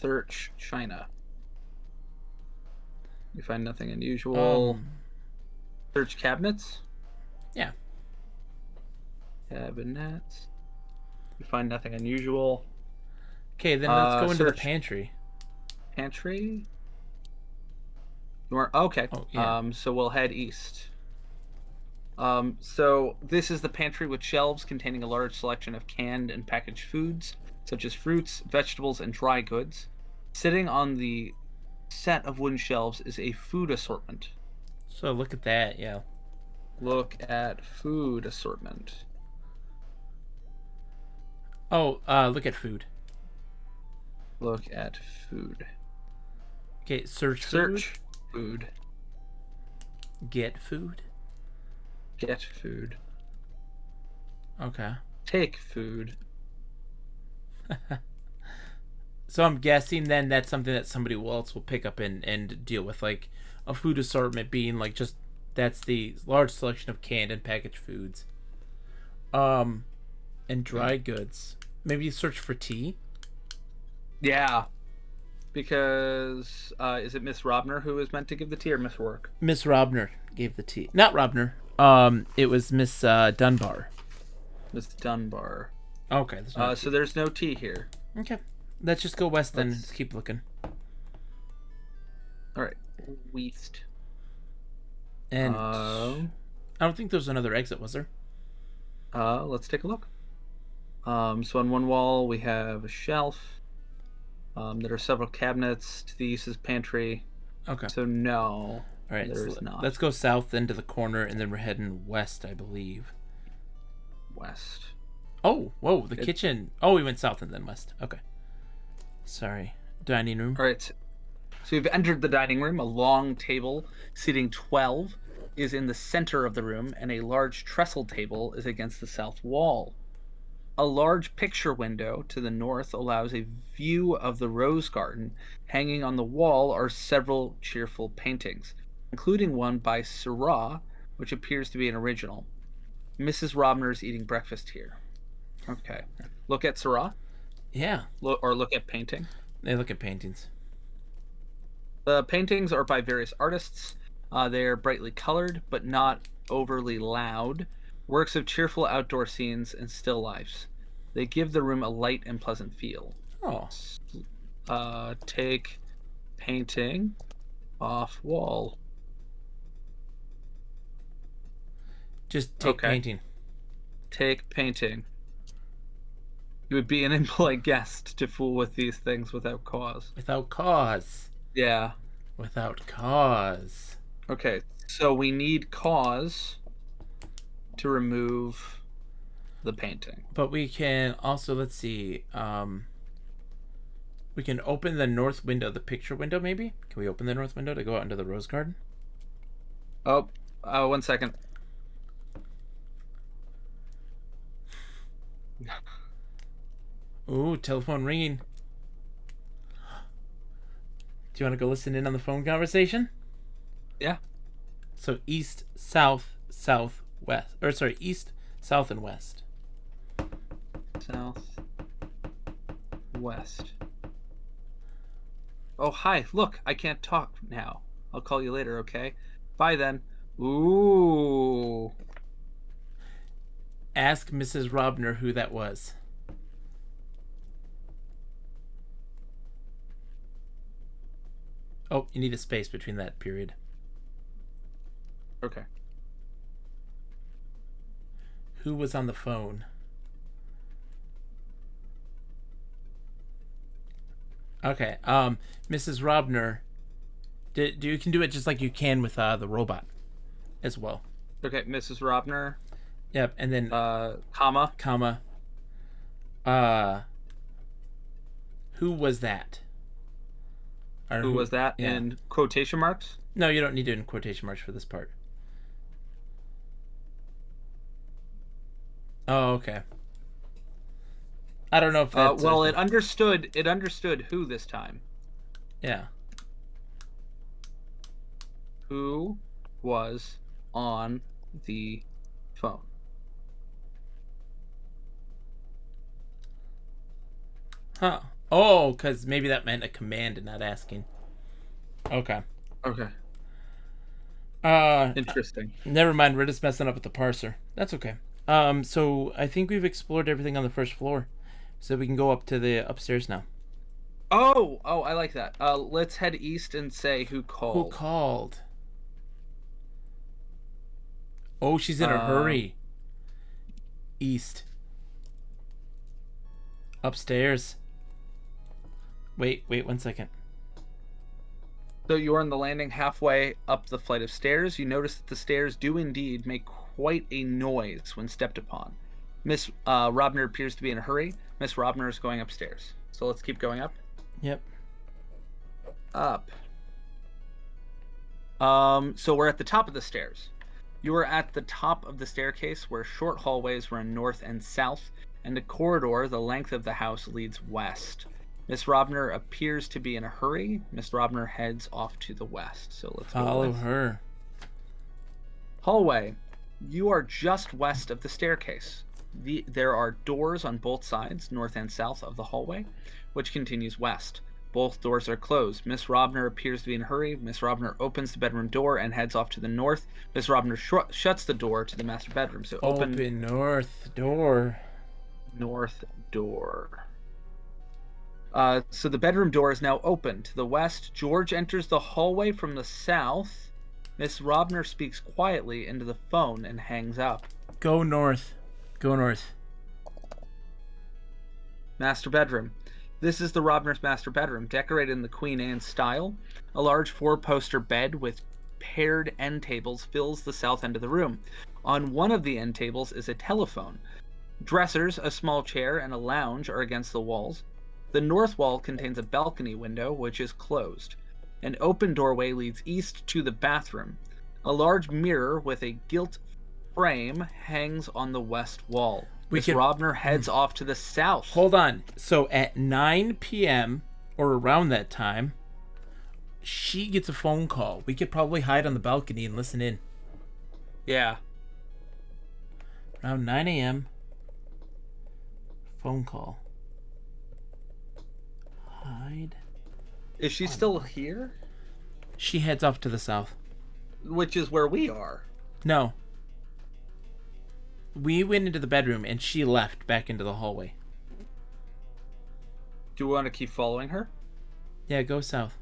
Search china. You find nothing unusual. Search cabinets. Yeah. Cabinets. You find nothing unusual. Okay, then let's go into the pantry. Pantry. You are okay. Oh, yeah. So we'll head east. So this is the pantry with shelves containing a large selection of canned and packaged foods, such as fruits, vegetables, and dry goods. Sitting on the set of wooden shelves is a food assortment. So look at that, yeah. Look at food assortment. Oh, look at food. Look at food. Okay, search food. Get food. Get food. Okay. Take food. So I'm guessing then that's something that somebody else will pick up and deal with, like a food assortment being like just that's the large selection of canned and packaged foods. And dry goods. Maybe you search for tea. Yeah. Because is it Miss Robner who is meant to give the tea or Miss Rourke? Miss Robner gave the tea. Not Robner. It was Miss Dunbar. Miss Dunbar. Okay. So there's no tea here. Okay. Let's just go west then and just keep looking. All right. West. And I don't think there's another exit, was there? Let's take a look. So on one wall we have a shelf. There are several cabinets. To the east is pantry. Okay. So no. All right. There's not. Let's go south into the corner, and then we're heading west, I believe. West. Oh, whoa! The kitchen. Oh, we went south and then west. Okay. Sorry. Dining room. All right. So you've entered the dining room. A long table seating 12 is in the center of the room, and a large trestle table is against the south wall. A large picture window to the north allows a view of the rose garden. Hanging on the wall are several cheerful paintings, including one by Seurat, which appears to be an original. Mrs. Robner is eating breakfast here. Okay. Look at Seurat? Yeah. Look at painting. They look at paintings. The paintings are by various artists. They are brightly colored, but not overly loud. Works of cheerful outdoor scenes and still lifes. They give the room a light and pleasant feel. Oh. Take painting off wall. Just take painting. Take painting. You would be an impolite guest to fool with these things without cause. Without cause. Yeah. Without cause. Okay, so we need cause to remove the painting. But we can also, let's see, we can open the north window, the picture window maybe? Can we open the north window to go out into the rose garden? Oh, 1 second. Ooh, telephone ringing. Do you want to go listen in on the phone conversation? Yeah. So east, south, south, west. Or sorry, east, south, and west. South, west. Oh, hi. Look, I can't talk now. I'll call you later, okay? Bye then. Ooh. Ask Mrs. Robner who that was. Oh, you need a space between that period. Okay. Who was on the phone? Okay. Mrs. Robner, you can do it just like you can with the robot as well. Okay, Mrs. Robner. Yep, and then comma. Who was that? Or Who was that? Yeah. In quotation marks? No, you don't need it in quotation marks for this part. Oh, okay. I don't know if that's... well, it understood who this time. Yeah. Who was on the phone? Huh. Oh, because maybe that meant a command and not asking. Okay. Okay. Interesting. Never mind. We're just messing up with the parser. That's okay. So I think we've explored everything on the first floor, so we can go up to the upstairs now. Oh, I like that. Let's head east and say who called. Who called? Oh, she's in a hurry. East. Upstairs. Wait 1 second. So you're on the landing halfway up the flight of stairs. You notice that the stairs do indeed make quite a noise when stepped upon. Miss Robner appears to be in a hurry. Miss Robner is going upstairs. So let's keep going up. Yep. Up. So we're at the top of the stairs. You are at the top of the staircase where short hallways run north and south, and the corridor, the length of the house, leads west. Miss Robner appears to be in a hurry. Miss Robner heads off to the west. So let's follow her. Hallway. You are just west of the staircase. There are doors on both sides, north and south of the hallway, which continues west. Both doors are closed. Miss Robner appears to be in a hurry. Miss Robner opens the bedroom door and heads off to the north. Miss Robner shuts the door to the master bedroom. So open north door. North door. So the bedroom door is now open. To the west, George enters the hallway from the south. Miss Robner speaks quietly into the phone and hangs up. Go north. Go north. Master bedroom. This is the Robner's master bedroom, decorated in the Queen Anne style. A large four-poster bed with paired end tables fills the south end of the room. On one of the end tables is a telephone. Dressers, a small chair, and a lounge are against the walls. The north wall contains a balcony window, which is closed. An open doorway leads east to the bathroom. A large mirror with a gilt frame hangs on the west wall. Miss Robner heads off to the south. Hold on. So at 9 p.m. or around that time, she gets a phone call. We could probably hide on the balcony and listen in. Yeah. Around 9 a.m. Phone call. Hide. Is she still here? She heads off to the south. Which is where we are. No. We went into the bedroom and she left back into the hallway. Do we want to keep following her? Yeah, go south.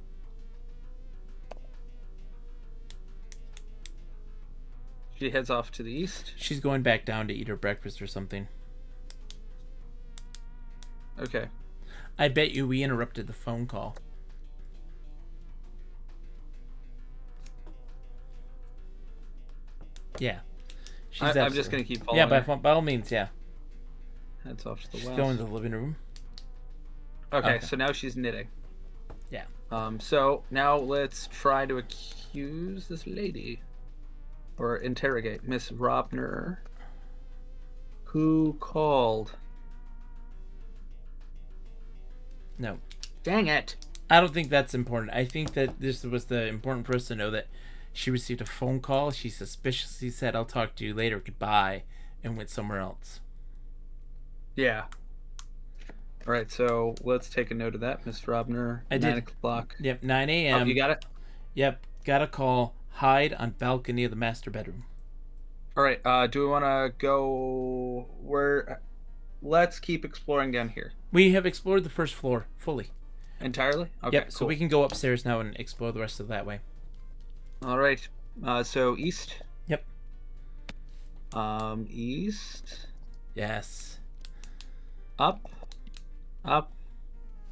She heads off to the east. She's going back down to eat her breakfast or something. Okay. I bet you we interrupted the phone call. Yeah. I'm just going to keep following her. her. By all means, yeah. Heads off to the She's west. going to the living room. Okay, so now she's knitting. Yeah. So now let's try to accuse this lady. Or interrogate Miss Robner. Who called? No. Dang it. I don't think that's important. I think that this was the important for us to know that she received a phone call. She suspiciously said, "I'll talk to you later, goodbye," and went somewhere else. Yeah. All right, so let's take a note of that, Miss Robner. I 9 did. o'clock. Yep, 9 a.m. Oh, you got it? Yep, got a call. Hide on balcony of the master bedroom. All right, do we want to go where? Let's keep exploring down here. We have explored the first floor fully. Entirely? Okay, Yep, cool. so we can go upstairs now and explore the rest of that way. All right, so east? Yep. East? Yes. Up?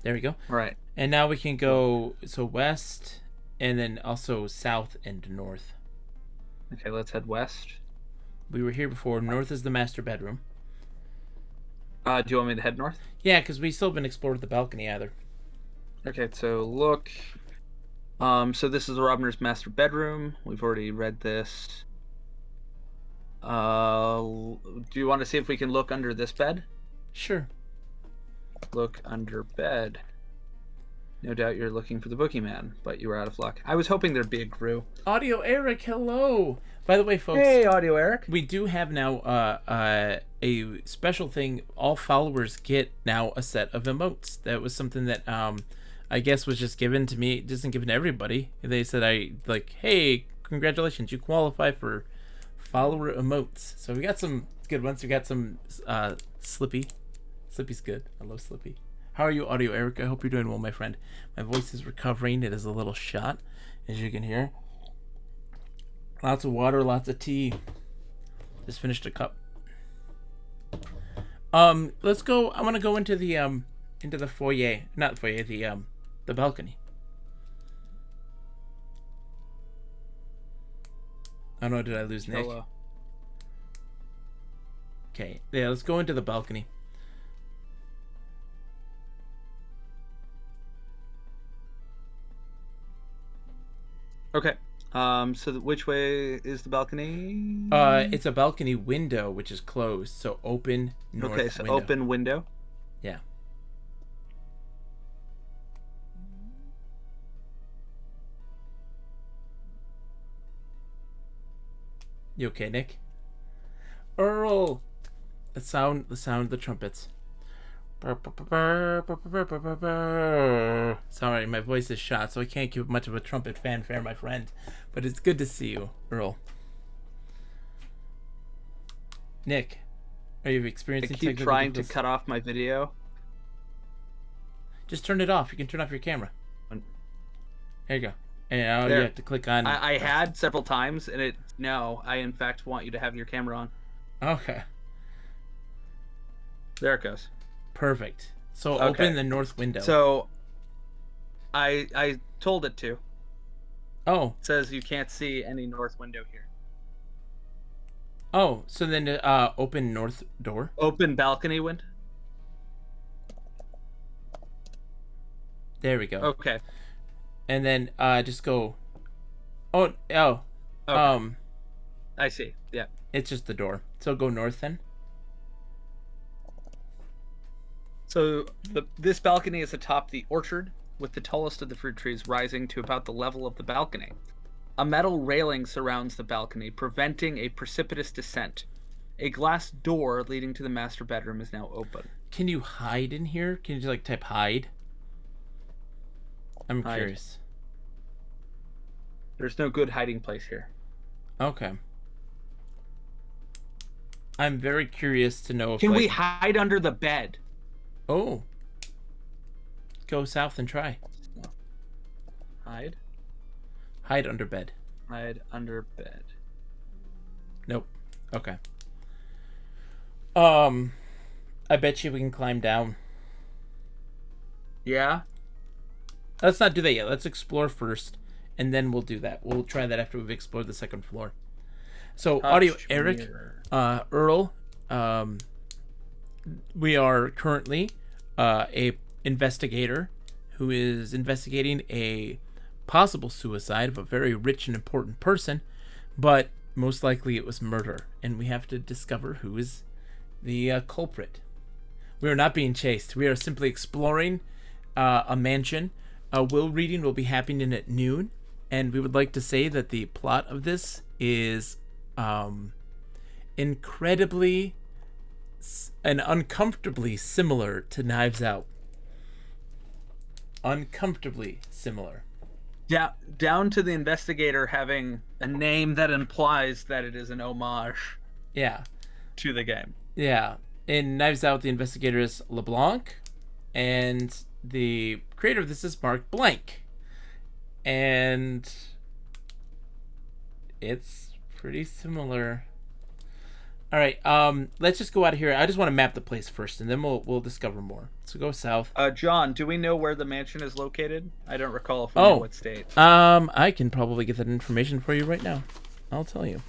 There we go. All right. And now we can go, so west, and then also south and north. Okay, let's head west. We were here before. North is the master bedroom. Do you want me to head north? Yeah, because we still haven't explored the balcony either. Okay, so look. So this is the Robner's master bedroom. We've already read this. Do you want to see if we can look under this bed? Sure. Look under bed. No doubt you're looking for the boogeyman, but you were out of luck. I was hoping there'd be a Gru. Audio Eric, hello. By the way, folks. Hey, Audio Eric. We do have now a special thing. All followers get now a set of emotes. That was something that I guess was just given to me. It isn't given to everybody. They said hey, congratulations, you qualify for follower emotes. So we got some good ones. We got some Slippy. Slippy's good. I love Slippy. How are you, Audio Eric? I hope you're doing well, my friend. My voice is recovering. It is a little shot, as you can hear. Lots of water, lots of tea. Just finished a cup. Let's go. I want to go into the foyer. Not the foyer, the balcony. Oh no, did I lose Nick? Hello. Okay, yeah, let's go into the balcony. Okay. So which way is the balcony? It's a balcony window which is closed, so open north window. Okay, so open window. Yeah. You okay, Nick? Earl! The sound of the trumpets. Sorry, my voice is shot, so I can't give much of a trumpet fanfare, my friend. But it's good to see you, Earl. Nick, are you experiencing I keep trying to cut off my video. Just turn it off. You can turn off your camera. There you go. And now you have to click on... I had several times, and I in fact want you to have your camera on. Okay. There it goes. Perfect. So open the north window. So I told it to. Oh. It says you can't see any north window here. Oh, so then open north door. Open balcony window. There we go. Okay. And then just go. Oh. Okay. I see. Yeah. It's just the door. So go north then. So this balcony is atop the orchard, with the tallest of the fruit trees rising to about the level of the balcony. A metal railing surrounds the balcony, preventing a precipitous descent. A glass door leading to the master bedroom is now open. Can you hide in here? Can you just type hide? I'm curious. There's no good hiding place here. Okay. I'm very curious to know if Can we hide under the bed? Oh. go south and try. Hide. Hide under bed. Hide under bed. Nope. Okay. I bet you we can climb down. Yeah. Let's not do that yet. Let's explore first, and then we'll do that. We'll try that after we've explored the second floor. So, audio, Eric, Earl, we are currently a investigator who is investigating a possible suicide of a very rich and important person, but most likely it was murder, and we have to discover who is the culprit. We are not being chased. We are simply exploring a mansion. Will reading will be happening at noon, and we would like to say that the plot of this is incredibly and uncomfortably similar to Knives Out. Uncomfortably similar. Yeah, down to the investigator having a name that implies that it is an homage. Yeah. To the game. Yeah. In Knives Out, the investigator is LeBlanc, and the creator of this is Mark Blank. And it's pretty similar. All right, let's just go out of here. I just want to map the place first, and then we'll discover more. So go south. John, do we know where the mansion is located? I don't recall if we know what state. I can probably get that information for you right now. I'll tell you.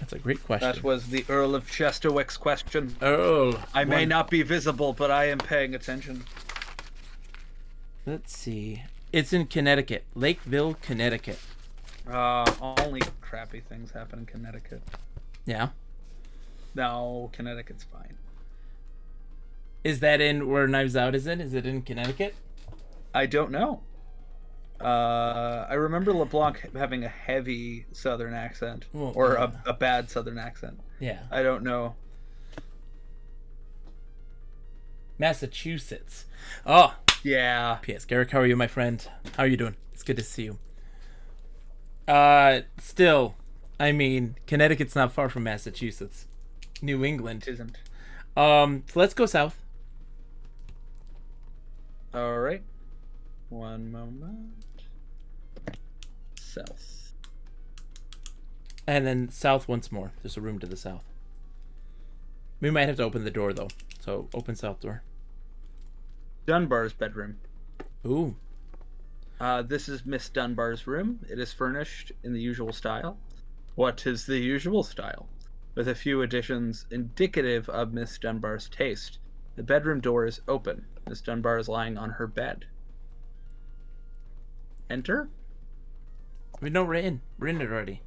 That's a great question. That was the Earl of Chesterwick's question. Earl. I may not be visible, but I am paying attention. Let's see. It's in Connecticut. Lakeville, Connecticut. Only crappy things happen in Connecticut. Yeah. No, Connecticut's fine. Is that in where Knives Out is in? Is it in Connecticut? I don't know. I remember LeBlanc having a heavy Southern accent. Or a bad Southern accent. Yeah. I don't know. Massachusetts. Oh. Yeah. P.S. Garrick, how are you, my friend? How are you doing? It's good to see you. Still, I mean, Connecticut's not far from Massachusetts. New England. It isn't. So let's go south. All right. One moment. South. And then south once more. There's a room to the south. We might have to open the door, though. So open south door. Dunbar's bedroom. Ooh. This is Miss Dunbar's room. It is furnished in the usual style. What is the usual style? With a few additions indicative of Miss Dunbar's taste. The bedroom door is open. Miss Dunbar is lying on her bed. Enter? No, we're in. We're in it already.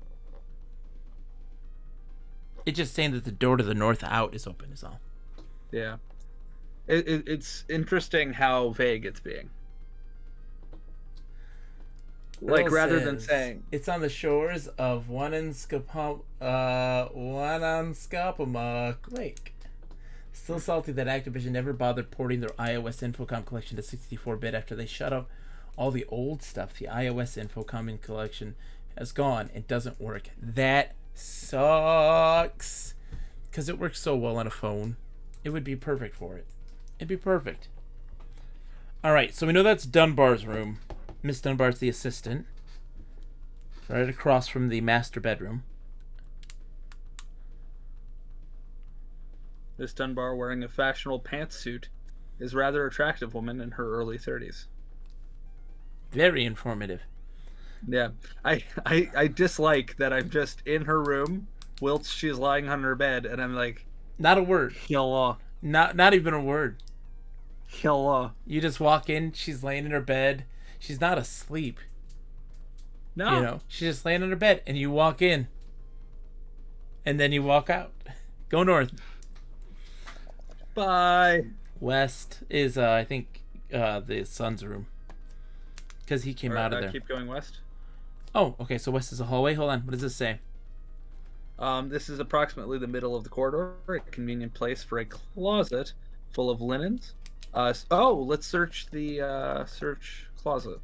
It's just saying that the door to the north out is open is all. Yeah. It's interesting how vague it's being. Like, rather than saying... It's on the shores of Wananskapamuk Lake. Still salty that Activision never bothered porting their iOS Infocom collection to 64-bit after they shut up all the old stuff. The iOS Infocom collection has gone. It doesn't work. That sucks. Because it works so well on a phone. It would be perfect for it. It'd be perfect. Alright, so we know that's Dunbar's room. Miss Dunbar's the assistant. Right across from the master bedroom. Miss Dunbar, wearing a fashionable pantsuit, is a rather attractive woman in her early 30s. Very informative. Yeah. I dislike that I'm just in her room whilst she's lying on her bed, and I'm like... Not a word. Hello. Not even a word. Hello. You just walk in, she's laying in her bed. She's not asleep. No. You know, she's just laying on her bed, and you walk in. And then you walk out. Go north. Bye. West is, I think, the son's room. Because he came out of there. Keep going west. Oh, okay, so west is a hallway. Hold on, what does this say? This is approximately the middle of the corridor, a convenient place for a closet full of linens. Let's search the search closet.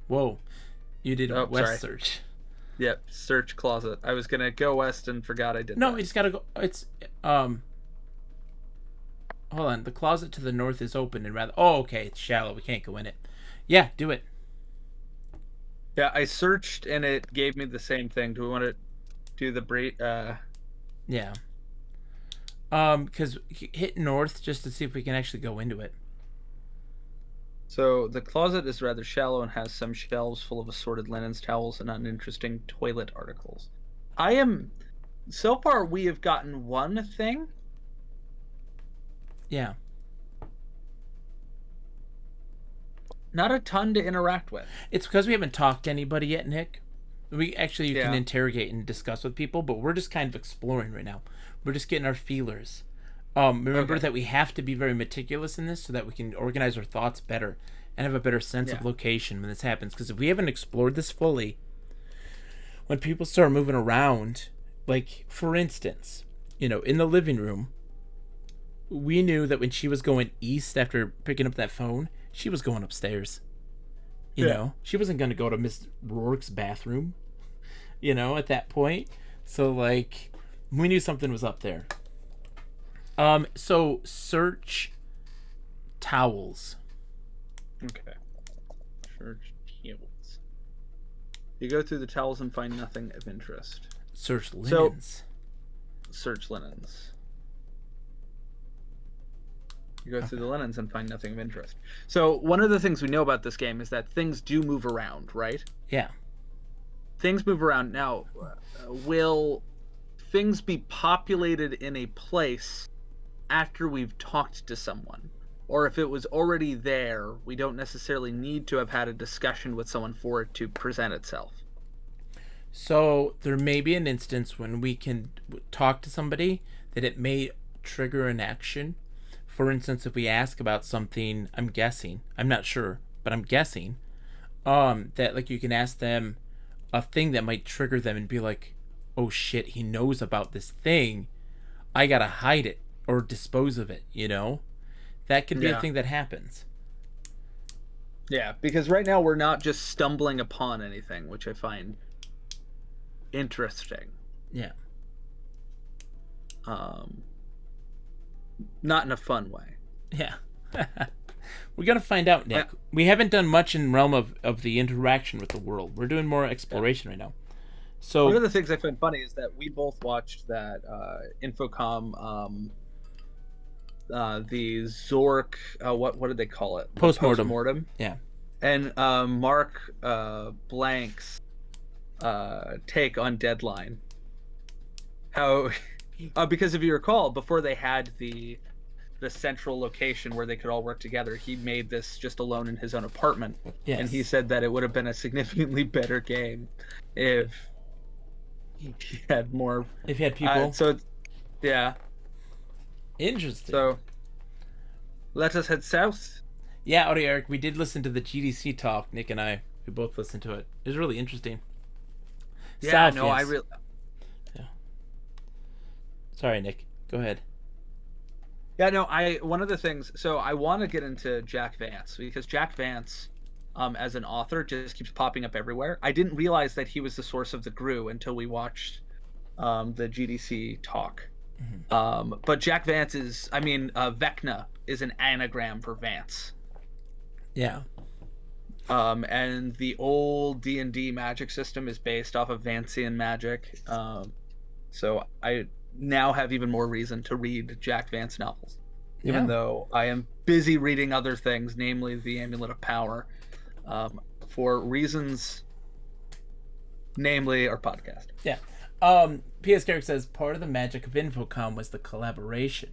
Whoa, you did a west sorry. search. Yep, search closet. I was gonna go west and forgot I did. No, that. you just gotta go. It's oh hold on. The closet to the north is open and rather. Oh, okay. It's shallow. We can't go in it. Yeah, do it. Yeah, I searched and it gave me the same thing. Do we want to do the Yeah. Because hit north just to see if we can actually go into it. So the closet is rather shallow and has some shelves full of assorted linens, towels, and uninteresting toilet articles. So far we have gotten one thing. Yeah. Not a ton to interact with. It's because we haven't talked to anybody yet, Nick. You can Yeah. interrogate and discuss with people, but we're just kind of exploring right now. We're just getting our feelers. Remember that we have to be very meticulous in this so that we can organize our thoughts better and have a better sense of location when this happens. Because if we haven't explored this fully, when people start moving around, like for instance, in the living room, we knew that when she was going east after picking up that phone, she was going upstairs. You know, she wasn't going to go to Miss Rourke's bathroom, at that point. So, like, we knew something was up there. So search towels. Okay. Search towels. You go through the towels and find nothing of interest. Search linens. Search linens. You go through the linens and find nothing of interest. So one of the things we know about this game is that things do move around, right? Yeah. Things move around. Now, will things be populated in a place after we've talked to someone? Or if it was already there, we don't necessarily need to have had a discussion with someone for it to present itself. So there may be an instance when we can talk to somebody that it may trigger an action. For instance, if we ask about something, I'm not sure, but I'm guessing, that like you can ask them a thing that might trigger them and be like, oh shit, he knows about this thing. I gotta hide it or dispose of it, That could be a thing that happens. Yeah, because right now we're not just stumbling upon anything, which I find interesting. Yeah. Not in a fun way. Yeah. We're going to find out, Nick. We haven't done much in realm of the interaction with the world. We're doing more exploration right now. So one of the things I find funny is that we both watched that Infocom, the Zork, what did they call it? Postmortem. Yeah. And Mark Blank's take on Deadline. How, because if you recall, before they had the central location where they could all work together, he made this just alone in his own apartment. Yes. And he said that it would have been a significantly better game if he had more. If he had people. Yeah. Interesting. So let us head south. Yeah, Audie Eric, we did listen to the GDC talk. Nick and I, we both listened to it. It was really interesting. Yeah, south, no, yes. I really. Yeah. Sorry, Nick. Go ahead. Yeah, no, one of the things, so I want to get into Jack Vance because Jack Vance, as an author, just keeps popping up everywhere. I didn't realize that he was the source of the GRU until we watched the GDC talk. Mm-hmm. But Jack Vance is, Vecna is an anagram for Vance. Yeah. And the old D&D magic system is based off of Vancian magic. So I now have even more reason to read Jack Vance novels, even though I am busy reading other things, namely the Amulet of Power, for reasons, namely our podcast. Yeah. P.S. Garrick says part of the magic of Infocom was the collaboration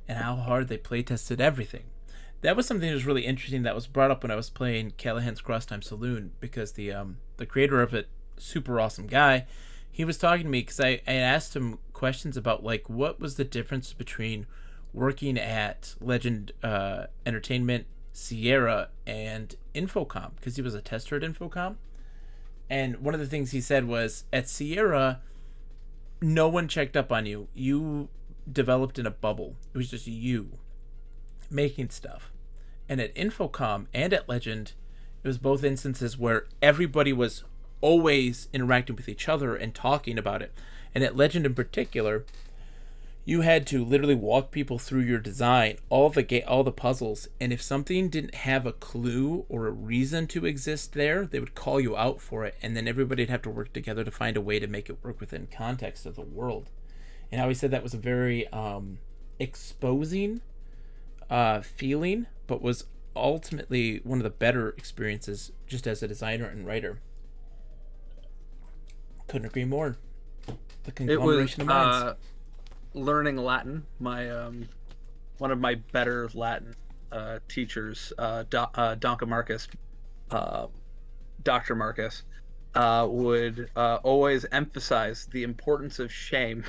and how hard they play tested everything. That was something that was really interesting that was brought up when I was playing Callahan's Crosstime Saloon, because the creator of it, super awesome guy, he was talking to me because I asked him questions about like what was the difference between working at Legend Entertainment, Sierra, and Infocom, because he was a tester at Infocom. And one of the things he said was, at Sierra, no one checked up on you. You developed in a bubble. It was just you making stuff. And at Infocom and at Legend, it was both instances where everybody was always interacting with each other and talking about it. And at Legend in particular, You had to literally walk people through your design, all the puzzles, and if something didn't have a clue or a reason to exist there, they would call you out for it, and then everybody'd have to work together to find a way to make it work within context of the world. And I always said that was a very exposing feeling, but was ultimately one of the better experiences just as a designer and writer. Couldn't agree more. The conglomeration of minds. Learning Latin. My one of my better Latin teachers, Dr. Marcus, would always emphasize the importance of shame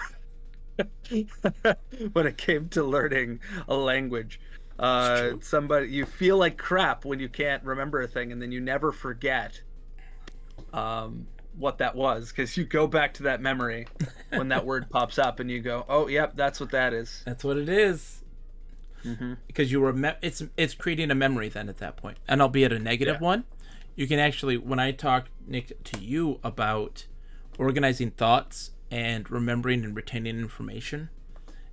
when it came to learning a language. You feel like crap when you can't remember a thing, and then you never forget what that was, because you go back to that memory when that word pops up and you go, oh yep, that's what that is. That's what it is. Mm-hmm. Because it's creating a memory then at that point, and albeit a negative one. You can actually, when I talk, Nick, to you about organizing thoughts and remembering and retaining information,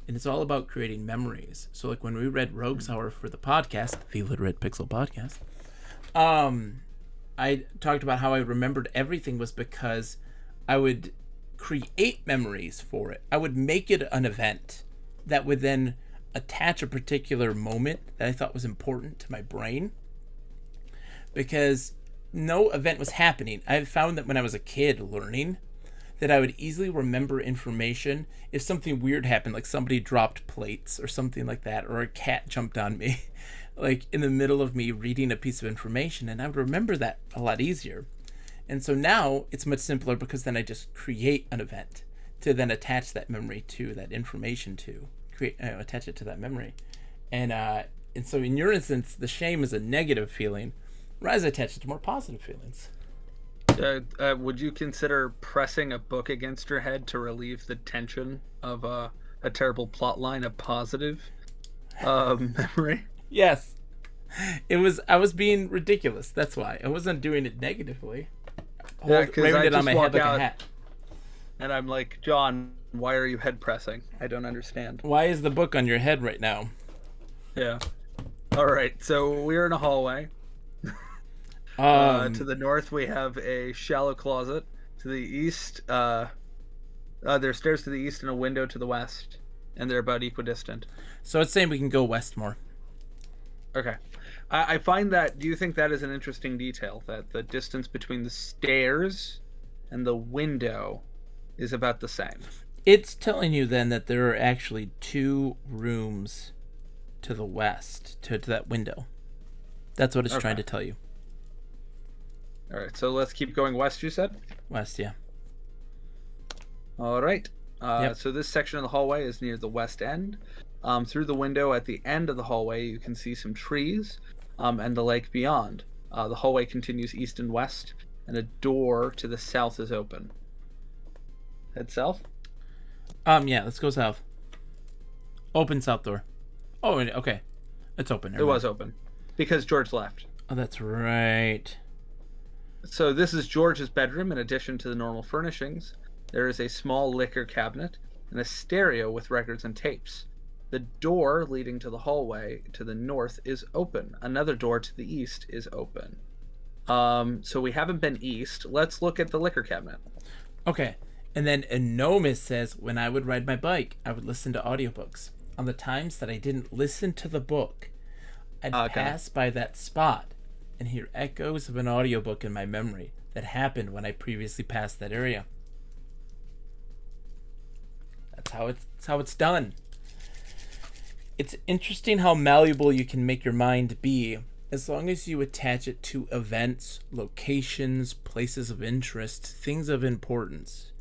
and it's all about creating memories. So like when we read Rogue's Hour for the podcast, the Literate Pixel podcast, I talked about how I remembered everything was because I would create memories for it. I would make it an event that would then attach a particular moment that I thought was important to my brain, because no event was happening. I found that when I was a kid learning, that I would easily remember information if something weird happened, like somebody dropped plates or something like that, or a cat jumped on me like in the middle of me reading a piece of information, and I would remember that a lot easier. And so now it's much simpler, because then I just create an event to then attach that memory to that information, to attach it to that memory. And so in your instance, the shame is a negative feeling, whereas I attach it to more positive feelings. Would you consider pressing a book against your head to relieve the tension of a terrible plot line a positive memory? Yes. I was being ridiculous. That's why. I wasn't doing it negatively. Because I it on just my walk head like out, a hat. and I'm like, John, why are you head pressing? I don't understand. Why is the book on your head right now? Yeah. All right. So we're in a hallway. To the north, we have a shallow closet. To the east, there's stairs to the east and a window to the west, and they're about equidistant. So it's saying we can go west more. Okay. I find that, do you think that is an interesting detail, that the distance between the stairs and the window is about the same? It's telling you then that there are actually 2 rooms to the west, to that window. That's what it's trying to tell you. All right, so let's keep going west, you said? West, yeah. All right. Yep. So this section of the hallway is near the west end. Through the window at the end of the hallway, you can see some trees and the lake beyond. The hallway continues east and west, and a door to the south is open. Head south? Yeah, let's go south. Open south door. Oh, okay. It's open. It was open, because George left. Oh, that's right. So this is George's bedroom. In addition to the normal furnishings, there is a small liquor cabinet and a stereo with records and tapes. The door leading to the hallway to the north is open. Another door to the east is open. So we haven't been east. Let's look at the liquor cabinet. Okay. And then Anomis says, when I would ride my bike, I would listen to audiobooks. On the times that I didn't listen to the book, I'd pass by that spot and hear echoes of an audiobook in my memory that happened when I previously passed that area. That's how it's done. It's interesting how malleable you can make your mind be, as long as you attach it to events, locations, places of interest, things of importance.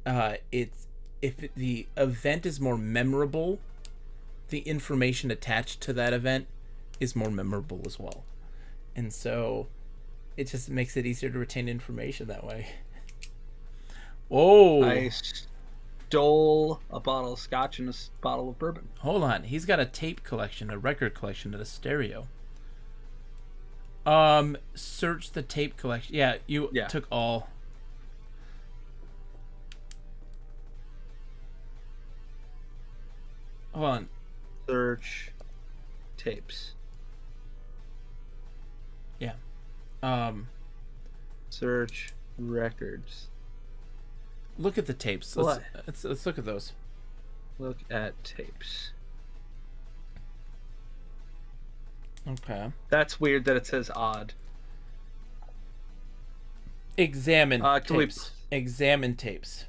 If the event is more memorable, the information attached to that event is more memorable as well. And so it just makes it easier to retain information that way. Whoa! I stole a bottle of scotch and a bottle of bourbon. Hold on. He's got a tape collection, a record collection, and a stereo. Search the tape collection. Yeah, you took all. Hold on. Search tapes. Yeah. Search records. Look at the tapes. Let's look at those. Look at tapes. Okay. That's weird that it says odd. Examine Can we tapes. Examine tapes.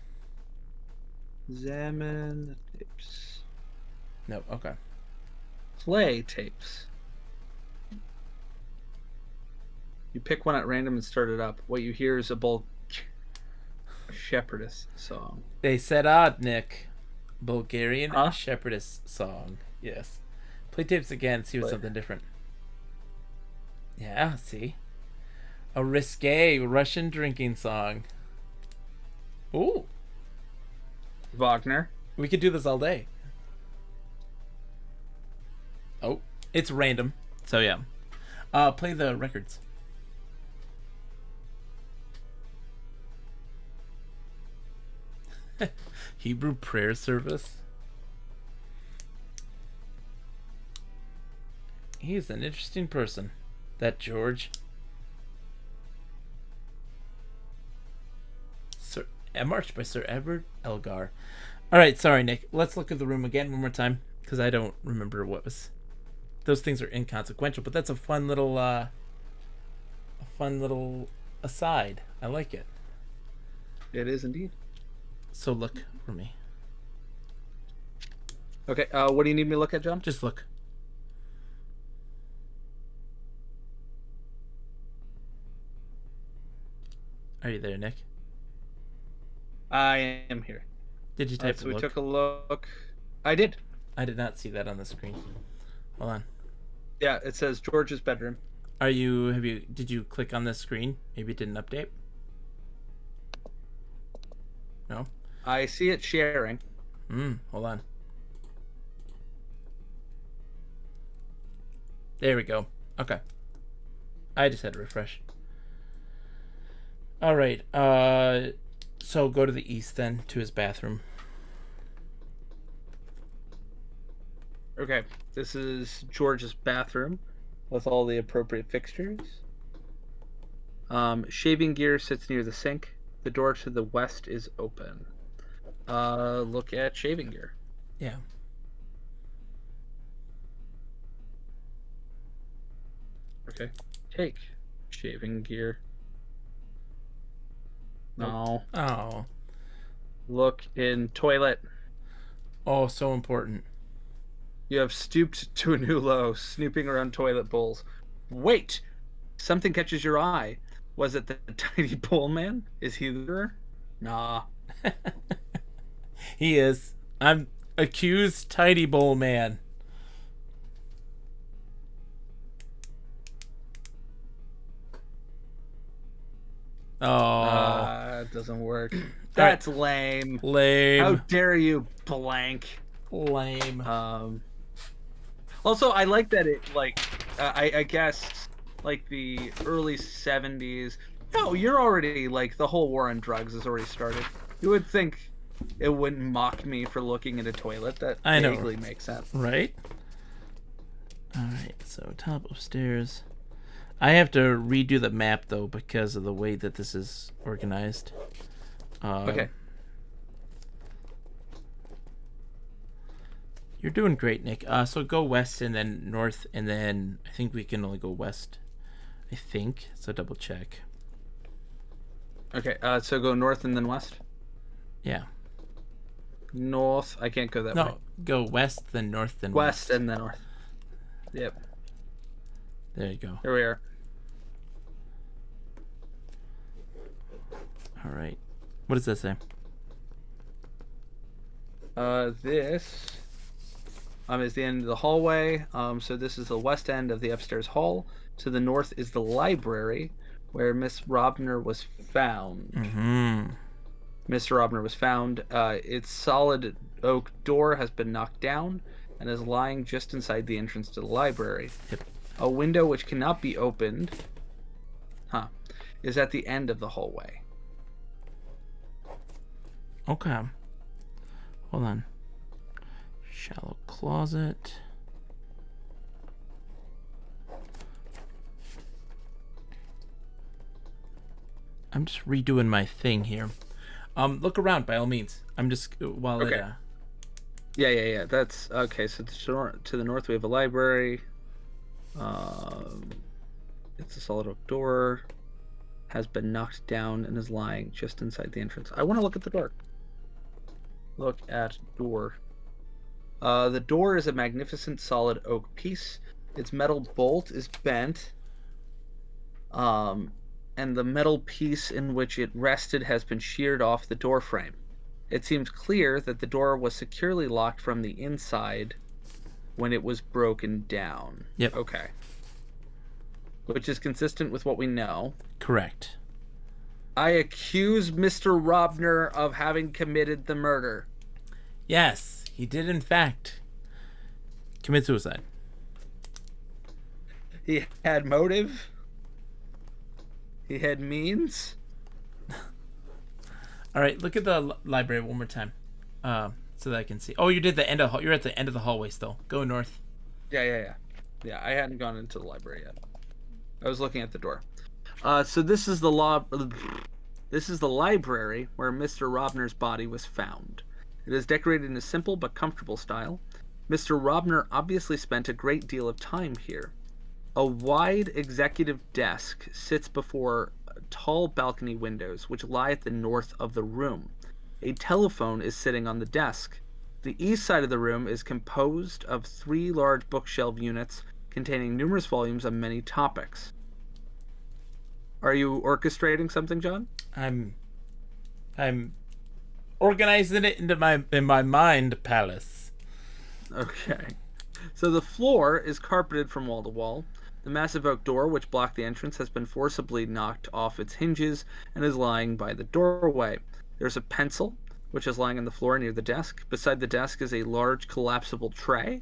examine tapes? No. Okay. Play tapes. You pick one at random and start it up. What you hear is a shepherdess song. They said odd, Nick. Bulgarian Huh? shepherdess song. Yes. Play tapes again. See what's something different. Yeah. See. A risque Russian drinking song. Ooh. Wagner. We could do this all day. Oh, it's random. So yeah. Play the records. Hebrew prayer service. He's an interesting person. That George. A march by Sir Edward Elgar. All right, sorry, Nick. Let's look at the room again one more time because I don't remember what was. Those things are inconsequential, but that's a fun little aside. I like it. It is indeed. So look for me. Okay. What do you need me to look at, John? Just look. Are you there, Nick? I am here. Did you type So we look? took a look. I did. I did not see that on the screen. Hold on. Yeah, it says George's bedroom. Did you click on this screen? Maybe it didn't update? No? I see it sharing. Hold on. There we go. Okay. I just had to refresh. All right. So go to the east then, to his bathroom. Okay, this is George's bathroom with all the appropriate fixtures. Shaving gear sits near the sink. The door to the west is open. Look at shaving gear. Yeah. Okay. Take shaving gear. No. Oh. Look in toilet. Oh, so important. You have stooped to a new low, snooping around toilet bowls. Wait! Something catches your eye. Was it the tiny bowl man? Is he there? Nah. He is. I'm accused tidy bowl man. Oh. It doesn't work. That's lame. Lame. How dare you, blank. Lame. Also, I like that it, like, I guess, like, the early 70s. No, you're already, like, the whole war on drugs has already started. You would think it wouldn't mock me for looking at a toilet. That vaguely makes sense. Right? Alright, so top upstairs. I have to redo the map, though, because of the way that this is organized. Okay. You're doing great, Nick. So go west and then north, and then I think we can only go west. I think. So double check. Okay, so go north and then west? Yeah. North. I can't go that way. No, go west, then north, then West and then north. Yep. There you go. Here we are. All right. What does that say? This is the end of the hallway. So this is the west end of the upstairs hall. To the north is the library, where Miss Robner was found. Mm-hmm. Mr. Robner was found. Its solid oak door has been knocked down and is lying just inside the entrance to the library. Yep. A window which cannot be opened, is at the end of the hallway. Okay. Hold on. Shallow closet. I'm just redoing my thing here. Look around by all means. I'm just while Okay. it. Yeah. That's okay. So to the north we have a library. It's a solid oak door. Has been knocked down and is lying just inside the entrance. I want to look at the door. Look at door. The door is a magnificent solid oak piece. Its metal bolt is bent. And the metal piece in which it rested has been sheared off the door frame. It seems clear that the door was securely locked from the inside when it was broken down. Yep. Okay. Which is consistent with what we know. Correct. I accuse Mr. Robner of having committed the murder. Yes, he did in fact commit suicide. He had motive. He had means. All right, look at the library one more time, so that I can see. Oh, you did the end of. You're at the end of the hallway still. Go north. Yeah. Yeah, I hadn't gone into the library yet. I was looking at the door. So this is the This is the library where Mr. Robner's body was found. It is decorated in a simple but comfortable style. Mr. Robner obviously spent a great deal of time here. A wide executive desk sits before tall balcony windows, which lie at the north of the room. A telephone is sitting on the desk. The east side of the room is composed of 3 large bookshelf units containing numerous volumes on many topics. Are you orchestrating something, John? I'm organizing it in my mind palace. Okay. So the floor is carpeted from wall to wall. The massive oak door, which blocked the entrance, has been forcibly knocked off its hinges and is lying by the doorway. There's a pencil, which is lying on the floor near the desk. Beside the desk is a large collapsible tray.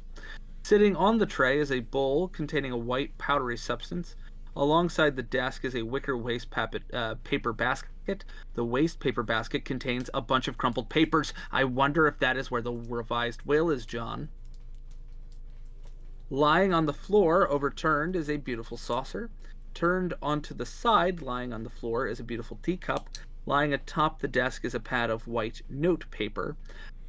Sitting on the tray is a bowl containing a white powdery substance. Alongside the desk is a wicker waste paper basket. The waste paper basket contains a bunch of crumpled papers. I wonder if that is where the revised will is, John. Lying on the floor, overturned, is a beautiful saucer. Turned onto the side, lying on the floor, is a beautiful teacup. Lying atop the desk is a pad of white note paper.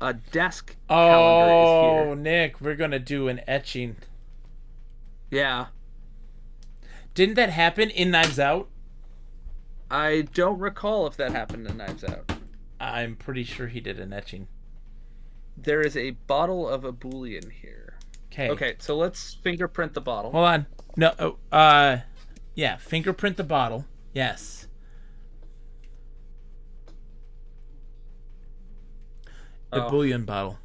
A desk calendar is here. Oh, Nick, we're gonna do an etching. Yeah. Didn't that happen in Knives Out? I don't recall if that happened in Knives Out. I'm pretty sure he did an etching. There is a bottle of ebullient here. Okay, so let's fingerprint the bottle. Hold on. No, yeah, fingerprint the bottle. Yes. A bouillon bottle.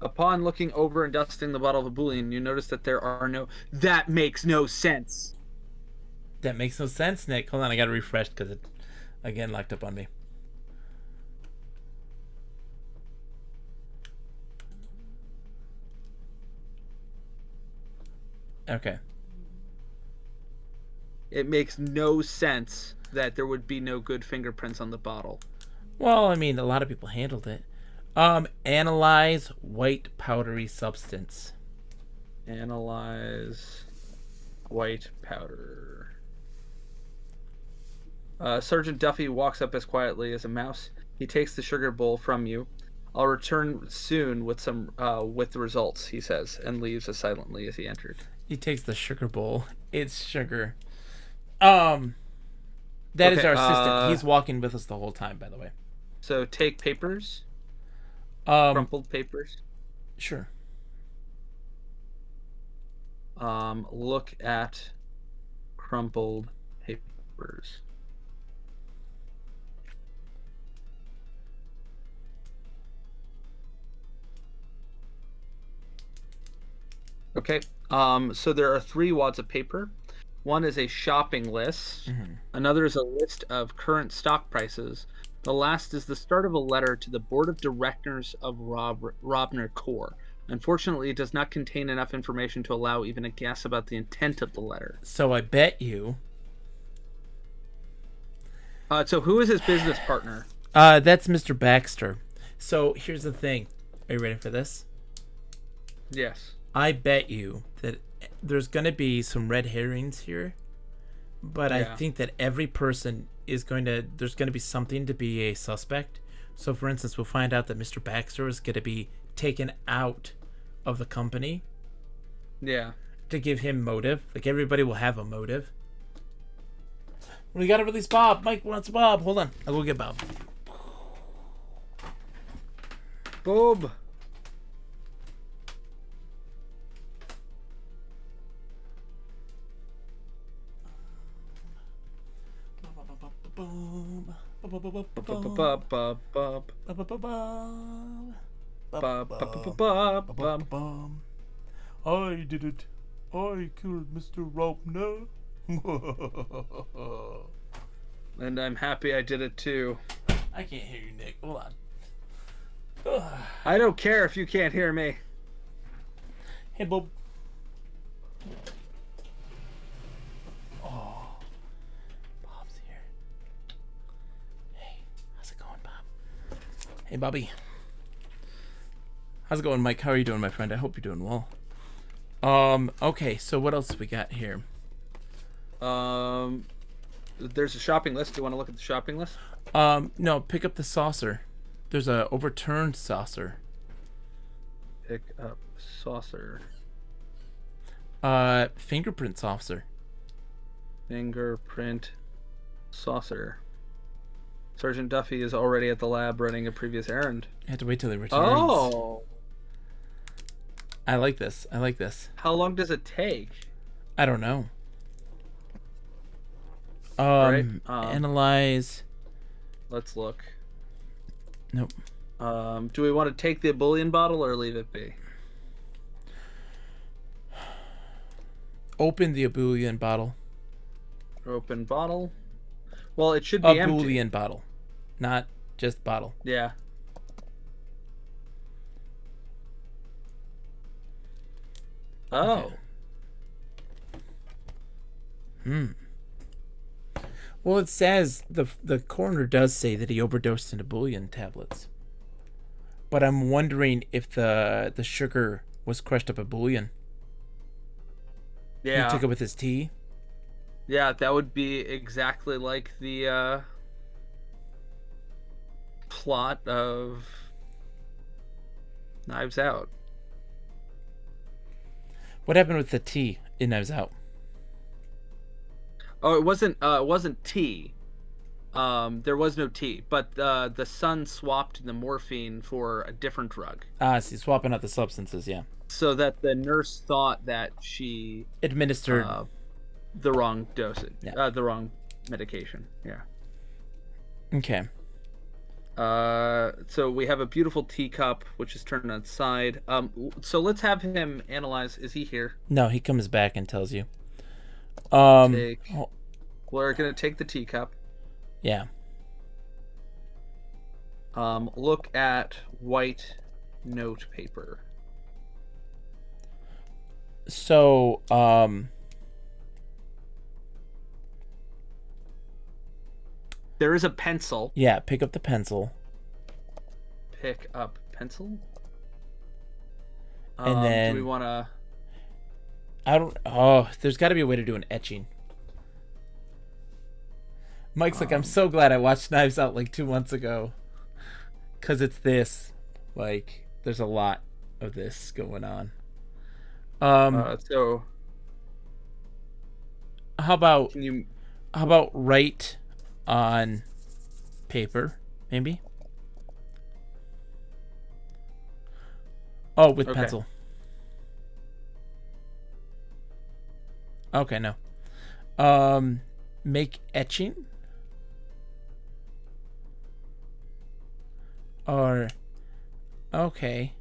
Upon looking over and dusting the bottle of ebullient, you notice that there are no... That makes no sense. That makes no sense, Nick. Hold on, I gotta refresh because it, again, locked up on me. Okay. It makes no sense that there would be no good fingerprints on the bottle. Well, I mean, a lot of people handled it. Analyze white powdery substance. Analyze white powder. Sergeant Duffy walks up as quietly as a mouse. He takes the sugar bowl from you. I'll return soon with the results, he says, and leaves as silently as he entered. He takes the sugar bowl. It's sugar. That is our assistant. He's walking with us the whole time, by the way. So take papers. Crumpled papers. Sure. Look at crumpled papers. Okay. So there are 3 wads of paper. One is a shopping list. Mm-hmm. Another is a list of current stock prices. The last is the start of a letter to the board of directors of Robner Corps. Unfortunately, it does not contain enough information to allow even a guess about the intent of the letter. So I bet you So who is his business partner? That's Mr. Baxter. So here's the thing. Are you ready for this? Yes. I bet you that there's going to be some red herrings here, but I think that every person there's going to be something to be a suspect. So for instance, we'll find out that Mr. Baxter is going to be taken out of the company. Yeah. To give him motive. Like, everybody will have a motive. We gotta release Bob. Mike wants Bob. Hold on. I'll go get Bob. Bob. I did it. I killed Mr. Robner. And I'm happy I did it too. I can't hear you, Nick. Hold on. I don't care if you can't hear me. Hey, Bob. Oh, Bob's here. Hey, how's it going, Bob? Hey, Bobby. How's it going, Mike? How are you doing, my friend? I hope you're doing well. Okay, so what else we got here? There's a shopping list. Do you want to look at the shopping list? No, pick up the saucer. There's a overturned saucer. Pick up saucer. Fingerprint saucer. Fingerprint saucer. Sergeant Duffy is already at the lab running a previous errand. You have to wait till he returns. Oh! I like this. I like this. How long does it take? I don't know. Right? Analyze. Let's look. Nope. Do we want to take the ebullient bottle or leave it be? Open the ebullient bottle. Open bottle. Well, it should be empty. Ebullient bottle, not just bottle. Yeah. Oh. Okay. Well, it says the coroner does say that he overdosed in ebullient tablets. But I'm wondering if the sugar was crushed up ebullient. Yeah. He took it with his tea. Yeah, that would be exactly like the plot of Knives Out. What happened with the tea in Knives Out? Oh, it wasn't tea. There was no tea, but the son swapped the morphine for a different drug. So he's swapping out the substances, yeah. So that the nurse thought that she administered the wrong dosage, yeah. The wrong medication. Yeah. Okay. So we have a beautiful teacup which is turned on its side. So let's have him analyze. Is he here? No, he comes back and tells you. We're gonna take the teacup. Yeah. Look at white note paper. So, there is a pencil. Yeah, pick up the pencil. Pick up pencil. And then do we want to? There's got to be a way to do an etching. Mike's like, I'm so glad I watched Knives Out like 2 months ago. Because it's this. Like, there's a lot of this going on. So how about write on paper, maybe? Oh, with pencil. Okay, no. Make etching? Or okay.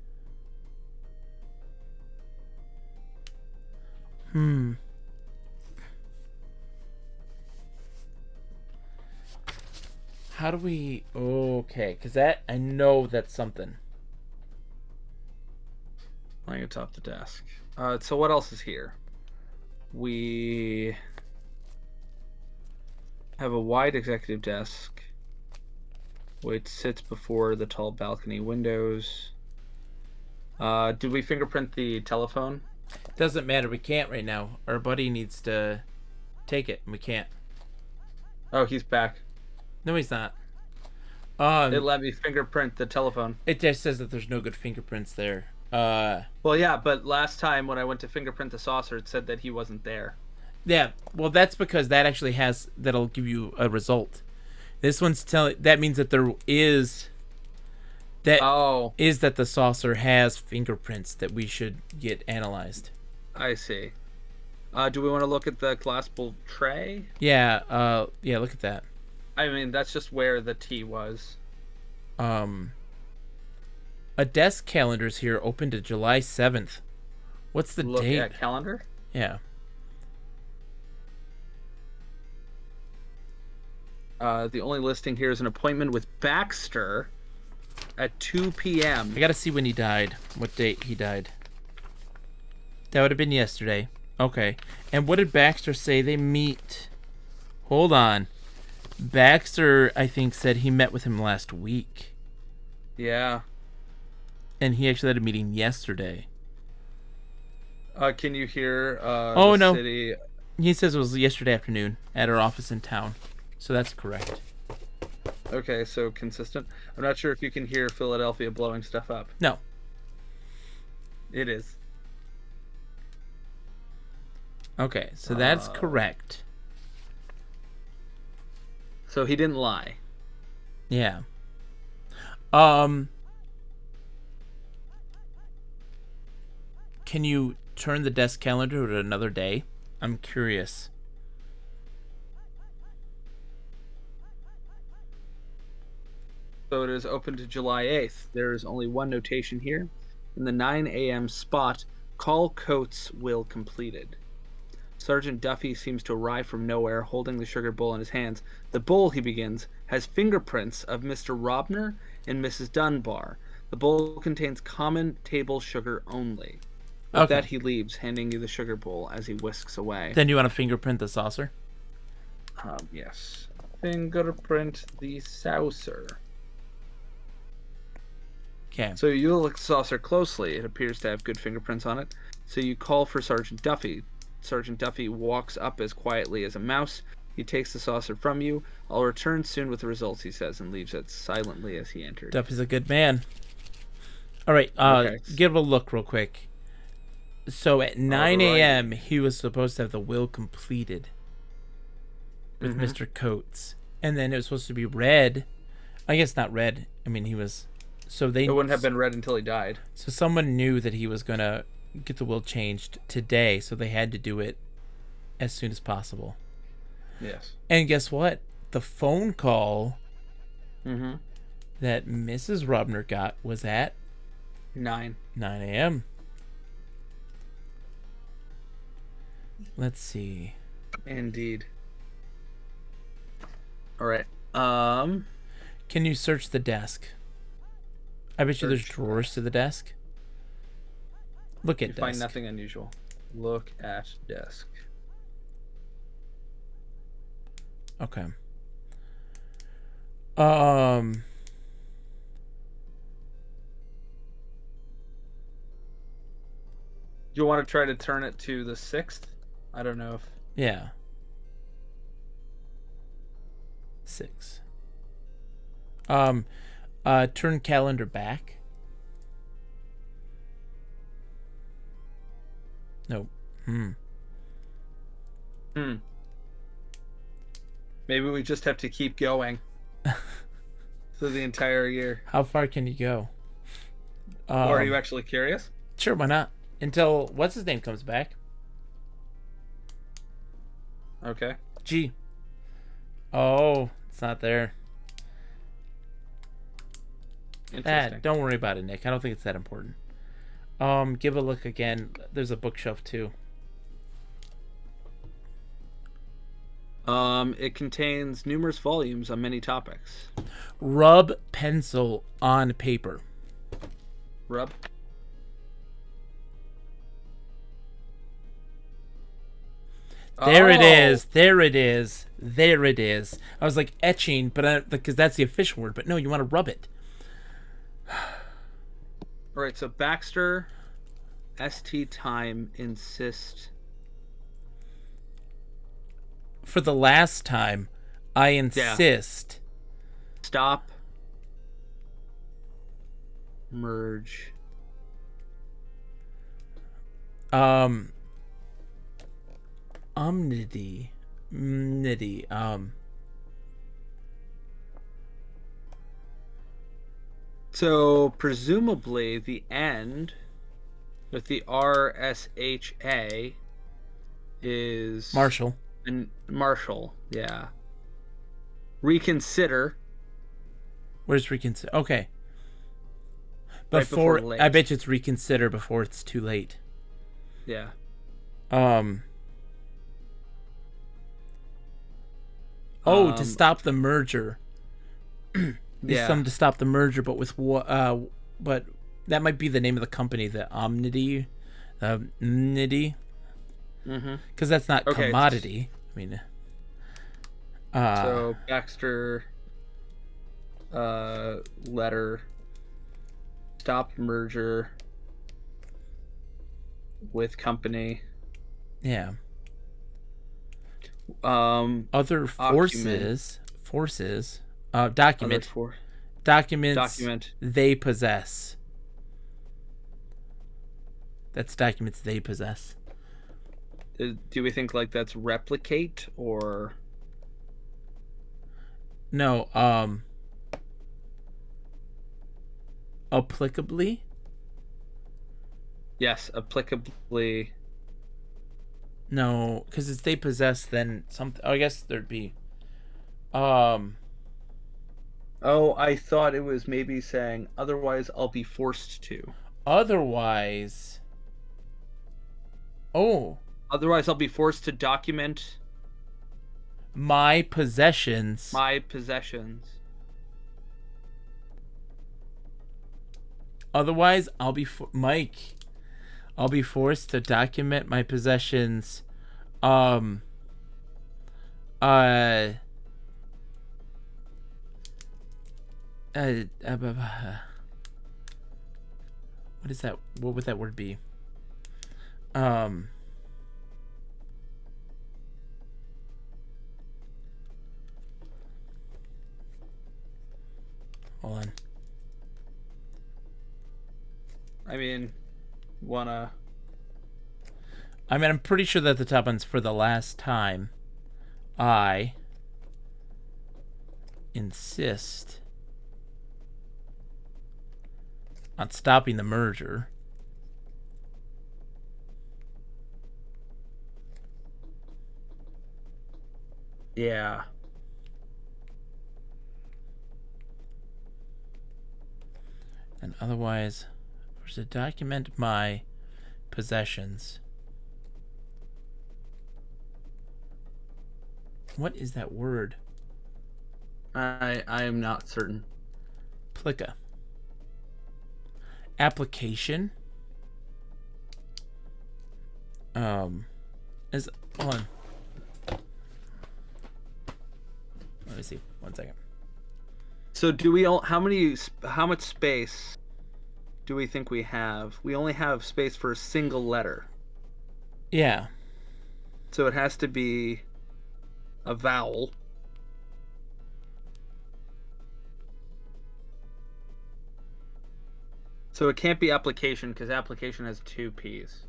How do we... Okay, because that... I know that's something. Lying atop the desk. So what else is here? We... have a wide executive desk, which sits before the tall balcony windows. Did we fingerprint the telephone? Doesn't matter. We can't right now. Our buddy needs to take it, and we can't. Oh, he's back. No, he's not. It let me fingerprint the telephone. It just says that there's no good fingerprints there. Well, yeah, but last time when I went to fingerprint the saucer, it said that he wasn't there. Yeah, well, that's because that actually that'll give you a result. This one's that means that there is that the saucer has fingerprints that we should get analyzed. I see. Do we want to look at the collapsible tray? Yeah, look at that. I mean, that's just where the tea was. A desk calendar's here, open to July 7th. What's the date? Look at calendar? Yeah. The only listing here is an appointment with Baxter at 2 p.m. I gotta see when he died. What date he died. That would have been yesterday. Okay. And what did Baxter say they meet? Hold on. Baxter, I think, said he met with him last week. Yeah. And he actually had a meeting yesterday. Can you hear no. city? He says it was yesterday afternoon at our office in town. So that's correct. Okay, so consistent. I'm not sure if you can hear Philadelphia blowing stuff up. No. It is. Okay, so that's correct. So he didn't lie. Yeah. Can you turn the desk calendar to another day? I'm curious. So it is open to July 8th. There is only one notation here. In the 9 a.m. spot, call Coates will completed. Sergeant Duffy seems to arrive from nowhere, holding the sugar bowl in his hands. The bowl, he begins, has fingerprints of Mr. Robner and Mrs. Dunbar. The bowl contains common table sugar only. With that, he leaves, handing you the sugar bowl as he whisks away. Then you want to fingerprint the saucer? Yes. Fingerprint the saucer. Okay. So you look at the saucer closely. It appears to have good fingerprints on it. So you call for Sergeant Duffy. Sergeant Duffy walks up as quietly as a mouse. He takes the saucer from you. I'll return soon with the results, he says, and leaves it silently as he entered. Duffy's a good man. All right, Okay. Give a look real quick. So at 9 a.m., he was supposed to have the will completed with Mr. Coates. And then it was supposed to be read. I guess not read. I mean, he was... So they... It wouldn't have been read until he died. So someone knew that he was going to get the will changed today, so they had to do it as soon as possible. Yes. And guess what? The phone call that Mrs. Robner got was at 9 a.m. Let's see. Indeed. All right. Can you search the desk? I bet you there's drawers to the desk. Look at desk. Find nothing unusual. Look at desk. Okay. You want to try to turn it to the 6th? I don't know if... Yeah. 6. Turn calendar back. Nope. Maybe we just have to keep going through the entire year. How far can you go? Or are you actually curious? Sure, why not? Until what's his name comes back. Okay. G. Oh, it's not there. Interesting. Don't worry about it, Nick. I don't think it's that important. Give a look again. There's a bookshelf too. It contains numerous volumes on many topics. Rub pencil on paper. Rub. There it Oh. is. There it is. There it is. I was like etching, but because that's the official word. But no, you want to rub it. All right, so Baxter, ST time, insist. For the last time, I insist. Stop. Merge. Omnity. So presumably the end with the RSHA is Marshall. And Marshall, yeah. Reconsider. Where's reconsider? Okay. Right before I bet you it's reconsider before it's too late. Yeah. To stop the merger. Yeah. Some to stop the merger, but with what? But that might be the name of the company, the Omnity, Omnity. Because that's not commodity. I mean. So Baxter. Letter. Stop merger. With company. Yeah. Other forces. Document. Documents. They possess. That's documents they possess. Do we think like that's replicate or? No. Applicably. Yes, applicably. No, because it's they possess. Then something. I guess there'd be. Oh, I thought it was maybe saying otherwise I'll be forced to. Otherwise. Oh. Otherwise I'll be forced to document my possessions. Otherwise I'll be Mike. I'll be forced to document my possessions. What is that? What would that word be? Hold on. I mean, I'm pretty sure that the top one's for the last time. I insist on stopping the merger. Yeah. And otherwise, to document my possessions. What is that word? I am not certain. Plica. Application. Hold on. Let me see. 1 second. So how much space do we think we have? We only have space for a single letter. Yeah. So it has to be a vowel. So it can't be application because application has 2 P's.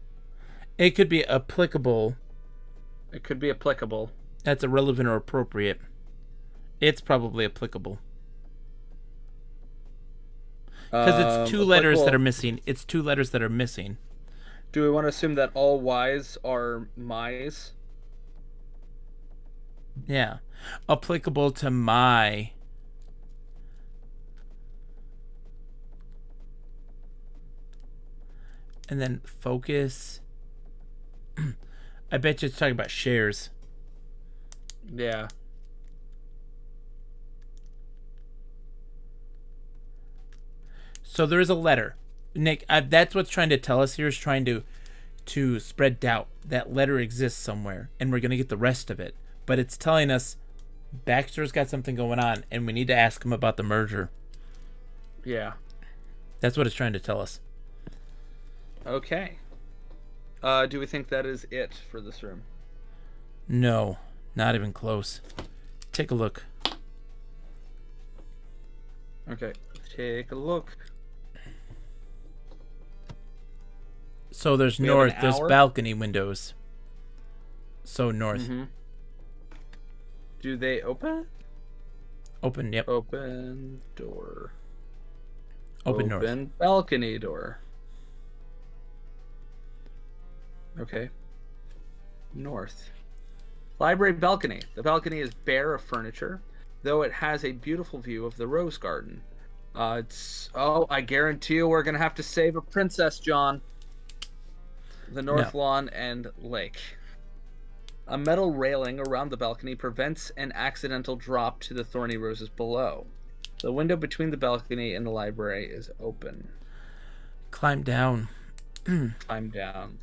It could be applicable. It could be applicable. That's irrelevant or appropriate. It's probably applicable. Because it's 2 letters that are missing. It's 2 letters that are missing. Do we want to assume that all Y's are my's? Yeah. Applicable to my. And then focus. I bet you it's talking about shares. Yeah. So there is a letter. Nick, that's what's trying to tell us here, is trying to to spread doubt. That letter exists somewhere, and we're going to get the rest of it. But it's telling us Baxter's got something going on, and we need to ask him about the merger. Yeah. That's what it's trying to tell us. Okay. Do we think that is it for this room? No, not even close. Take a look. Okay, take a look. So there's We north, have an there's hour. balcony windows. So north. Mm-hmm. Do they open? Open, yep. Open door. Open north. Open balcony door. Okay. North. Library balcony. The balcony is bare of furniture, though it has a beautiful view of the rose garden. I guarantee you we're going to have to save a princess, John. The north lawn and lake. A metal railing around the balcony prevents an accidental drop to the thorny roses below. The window between the balcony and the library is open. Climb down. Climb down.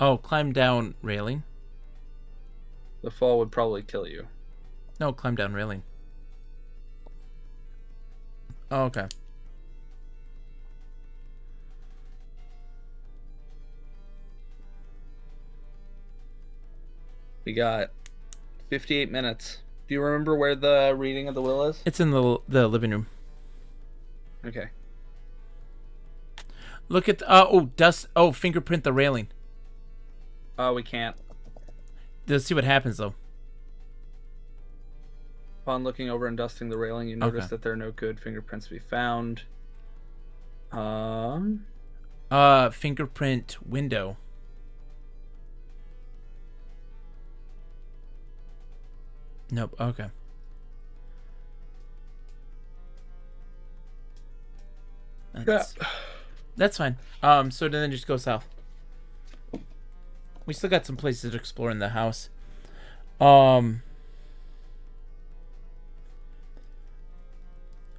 Oh, climb down railing. The fall would probably kill you. No, climb down railing. Oh, okay. We got 58 minutes. Do you remember where the reading of the will is? It's in the living room. Okay. Look at dust. Oh, fingerprint the railing. Oh, we can't. Let's see what happens though. Upon looking over and dusting the railing, you notice that there are no good fingerprints to be found. Fingerprint window. Nope. Okay. That's fine. So then just go south. We still got some places to explore in the house.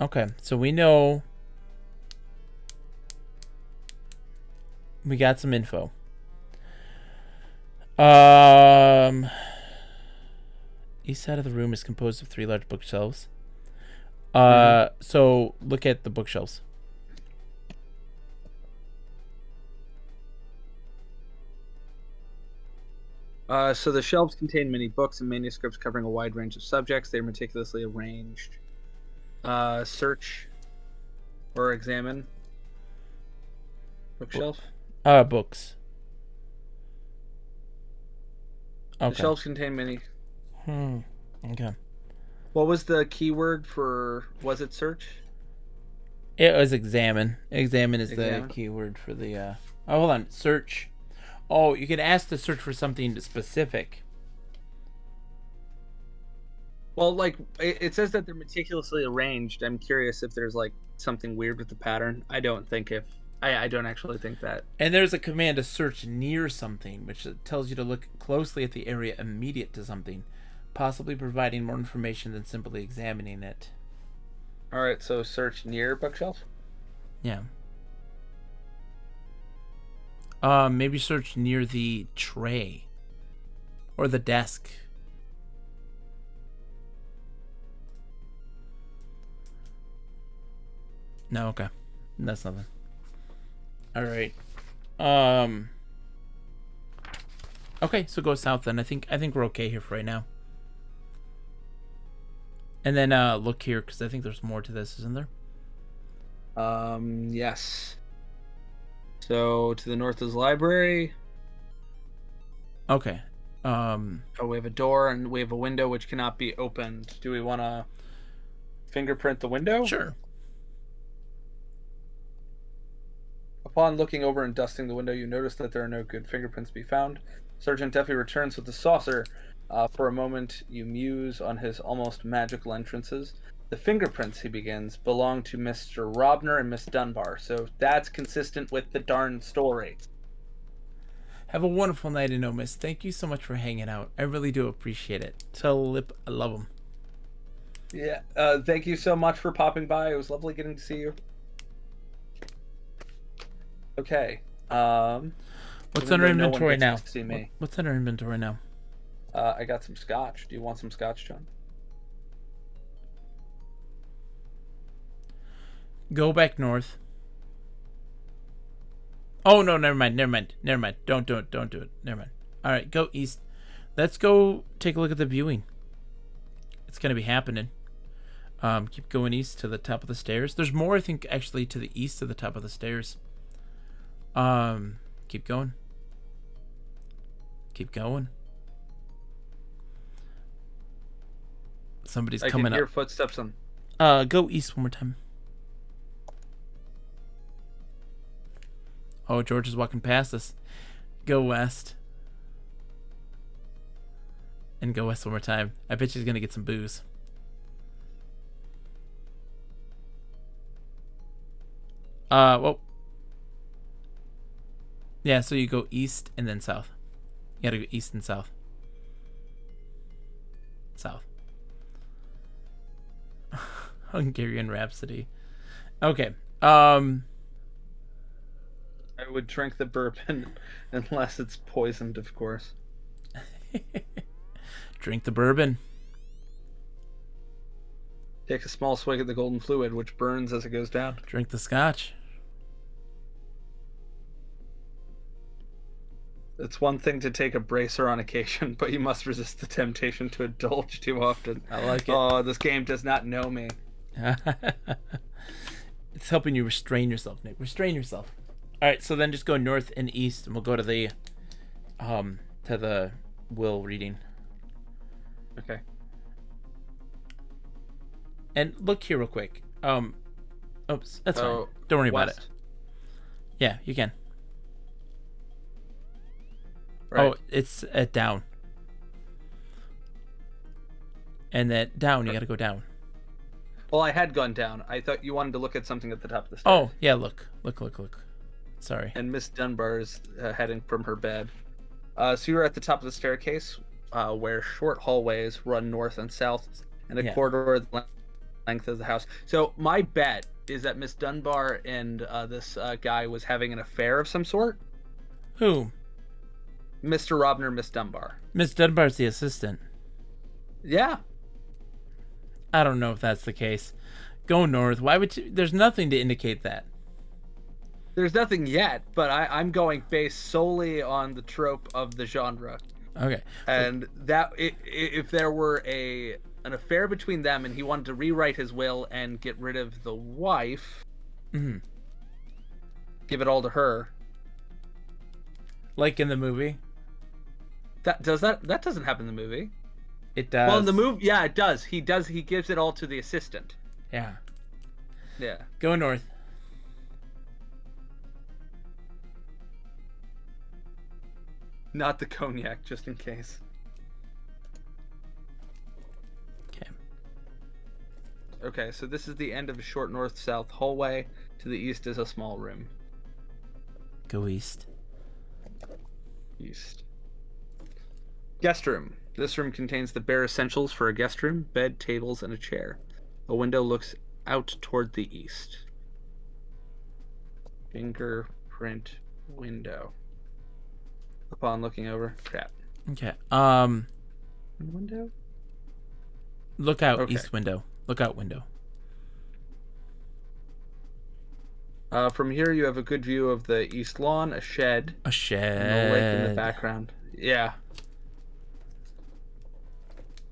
Okay, so we know we got some info. East side of the room is composed of 3 large bookshelves. So look at the bookshelves. So the shelves contain many books and manuscripts covering a wide range of subjects. They are meticulously arranged. Search or examine bookshelf. Books. Okay. The shelves contain many. Okay. What was the keyword for? Was it search? It was examine. Examine is Examine. the keyword for the. Oh, hold on. Search. Oh, you can ask to search for something specific. Well, like it says that they're meticulously arranged. I'm curious if there's like something weird with the pattern. I don't actually think that. And there's a command to search near something, which tells you to look closely at the area immediate to something, possibly providing more information than simply examining it. All right, so search near bookshelf. Yeah. Maybe search near the tray or the desk. No, okay. That's nothing. All right. Okay, so go south then. I think we're okay here for right now. And then look here, because I think there's more to this, isn't there? Yes. So to the north is the library. Okay. We have a door and we have a window which cannot be opened. Do we want to fingerprint the window? Sure. Upon looking over and dusting the window, you notice that there are no good fingerprints to be found. Sergeant Duffy returns with the saucer. For a moment, you muse on his almost magical entrances. The fingerprints, he begins, belong to Mr. Robner and Miss Dunbar, so that's consistent with the darn story. Have a wonderful night in Miss. Thank you so much for hanging out. I really do appreciate it. Tell Lip I love him. Yeah, thank you so much for popping by. It was lovely getting to see you. Okay. What's Even under though no one inventory gets now? to see me, What's under inventory now? I got some scotch. Do you want some scotch, John? Go back north. Oh no, never mind. Don't do it. Never mind. All right, go east. Let's go take a look at the viewing. It's gonna be happening. Keep going east to the top of the stairs. There's more, I think, actually to the east of the top of the stairs. Keep going. Keep going. Somebody's coming I can hear up. footsteps on. Go east one more time. Oh, George is walking past us. Go west. And go west one more time. I bet she's gonna get some booze. Well. Yeah, so you go east and then south. You gotta go east and south. South. Hungarian Rhapsody. Okay. I would drink the bourbon unless it's poisoned, of course. Drink the bourbon. Take a small swig of the golden fluid, which burns as it goes down. Drink the scotch. It's one thing to take a bracer on occasion, but you must resist the temptation to indulge too often. I like it. Oh, this game does not know me. It's helping you restrain yourself, Nick. Restrain yourself. All right, so then just go north and east, and we'll go to the will reading. Okay. And look here real quick. Oops, that's fine. Don't worry about it. Yeah, you can. Right. Oh, it's down. And that down, you got to go down. Well, I had gone down. I thought you wanted to look at something at the top of the stairs. Oh, yeah, look. Sorry. And Miss Dunbar is heading from her bed. So you're at the top of the staircase, where short hallways run north and south, and a corridor the length of the house. So my bet is that Miss Dunbar and this guy was having an affair of some sort. Who? Mr. Robner, Miss Dunbar. Miss Dunbar's the assistant. Yeah. I don't know if that's the case. Go north. Why would you? There's nothing to indicate that. There's nothing yet, but I'm going based solely on the trope of the genre. Okay. And that if there were an affair between them and he wanted to rewrite his will and get rid of the wife, give it all to her. Like in the movie? That doesn't happen in the movie. It does. Well, in the movie, yeah, it does. He gives it all to the assistant. Yeah. Yeah. Go north. Not the cognac, just in case. Okay. Okay, so this is the end of a short north-south hallway. To the east is a small room. Go east. East. Guest room. This room contains the bare essentials for a guest room: bed, tables, and a chair. A window looks out toward the east. Fingerprint window. Upon looking over, crap. Okay. Window. Look out, Okay. east window. Look out window. From here, you have a good view of the east lawn, a shed, A shed. and the lake in the background. Yeah.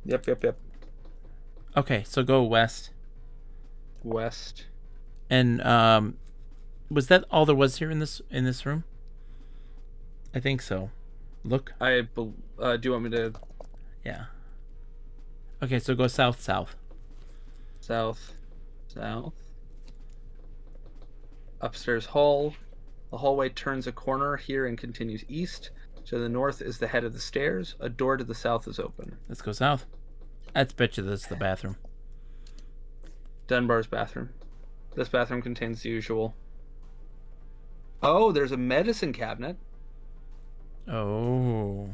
Yep. Okay, so go west. West. And was that all there was here in this room? I think so. Look. Do you want me to? Yeah. Okay, so go south. South. Upstairs hall. The hallway turns a corner here and continues east. To the north is the head of the stairs. A door to the south is open. Let's go south. I bet you this is the bathroom. Dunbar's bathroom. This bathroom contains the usual. Oh, there's a medicine cabinet. Oh.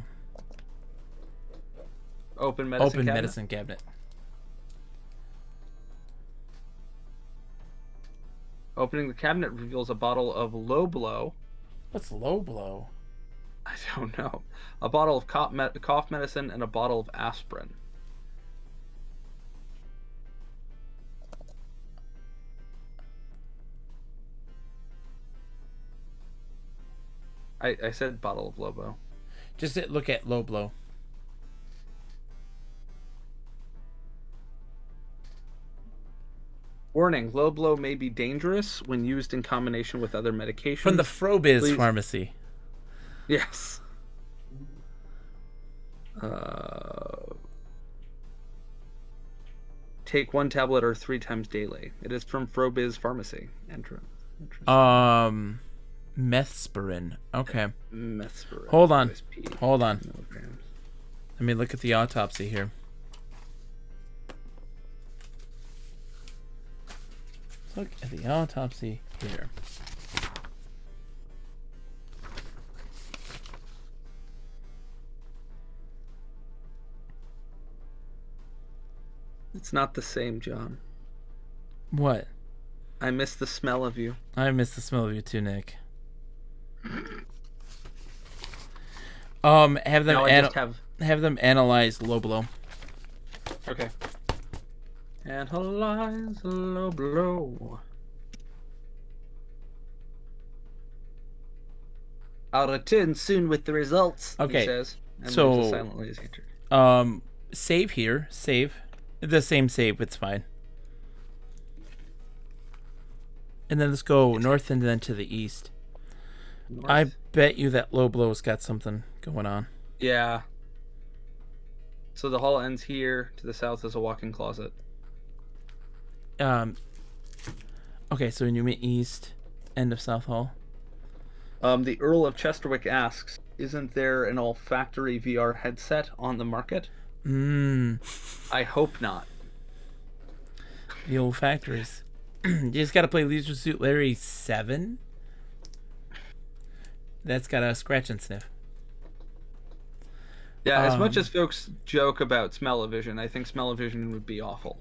Open medicine cabinet. Medicine cabinet. Opening the cabinet reveals a bottle of low blow, What's low blow? I don't know. A bottle of cough medicine and a bottle of aspirin. I said bottle of Lobo. Just look at low blow. Warning, low blow may be dangerous when used in combination with other medications. From the Frobiz Please. Pharmacy. Yes. Take 1 tablet or 3 times daily. It is from Frobiz Pharmacy. Methspirin. Okay. Methspirin. Hold on. USP, Hold on. milligrams. Let me look at the autopsy here. Let's look at the autopsy here. It's not the same, John. What? I miss the smell of you. I miss the smell of you too, Nick. Have them Now I just have... have them analyze low blow. Okay. Analyze low blow. I'll return soon with the results. Okay. He says, and So, moves silently as he enters. Save here. Save. The same save. It's fine. And then let's go north and then to the east. North. I bet you that low blow's got something going on. Yeah. So the hall ends here. To the south is a walk-in closet. Okay, so when you meet east, end of South Hall. The Earl of Chesterwick asks, isn't there an olfactory VR headset on the market? I hope not. The old factories. You just gotta play Leisure Suit Larry 7. That's got a scratch and sniff. Yeah, as much as folks joke about smell-o-vision, I think smell-o-vision would be awful.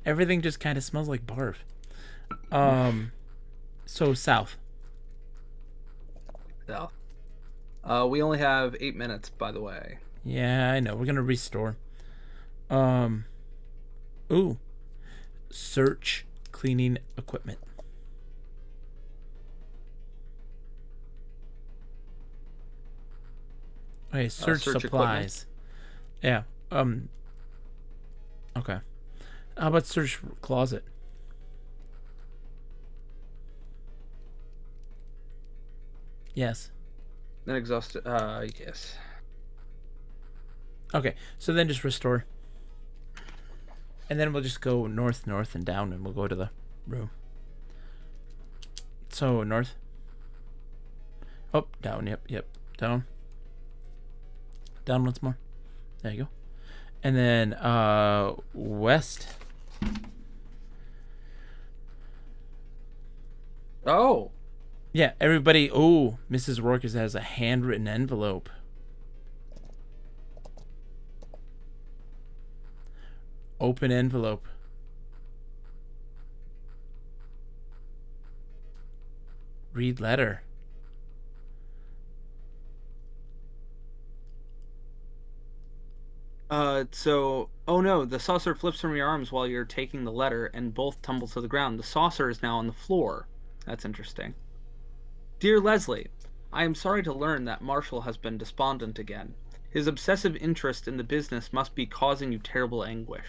Everything just kind of smells like barf. So south. South. We only have 8 minutes, by the way. Yeah, I know. We're gonna restore. Ooh. Search cleaning equipment. Okay, search supplies. Equipment. Yeah. Okay. How about search closet? Yes. Then exhaust. Yes. Okay, so then just restore. And then we'll just go north, and down, and we'll go to the room. So, north. Oh, down, yep. Down. Down once more. There you go. And then, west. Oh! Yeah, everybody. Oh, Mrs. Rourke has a handwritten envelope. Open envelope. Read letter. Oh no, the saucer flips from your arms while you're taking the letter and both tumble to the ground. The saucer is now on the floor. That's interesting. Dear Leslie, I am sorry to learn that Marshall has been despondent again. His obsessive interest in the business must be causing you terrible anguish.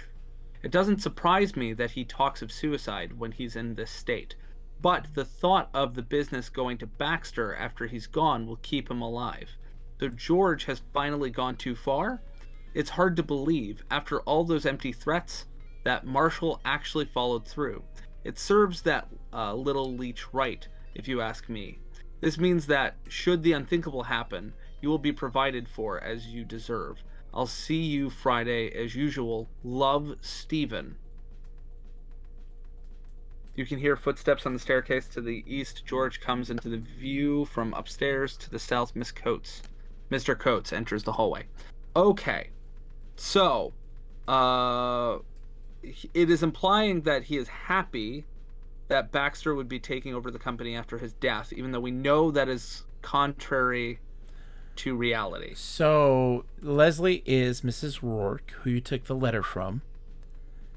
It doesn't surprise me that he talks of suicide when he's in this state, but the thought of the business going to Baxter after he's gone will keep him alive. So George has finally gone too far? It's hard to believe, after all those empty threats, that Marshall actually followed through. It serves that little leech right, if you ask me. This means that, should the unthinkable happen, you will be provided for as you deserve. I'll see you Friday as usual. Love, Stephen. You can hear footsteps on the staircase to the east. George comes into the view from upstairs. To the south, Mr. Coates enters the hallway. Okay. So, it is implying that he is happy that Baxter would be taking over the company after his death, even though we know that is contrary to reality. So Leslie is Mrs. Rourke, who you took the letter from.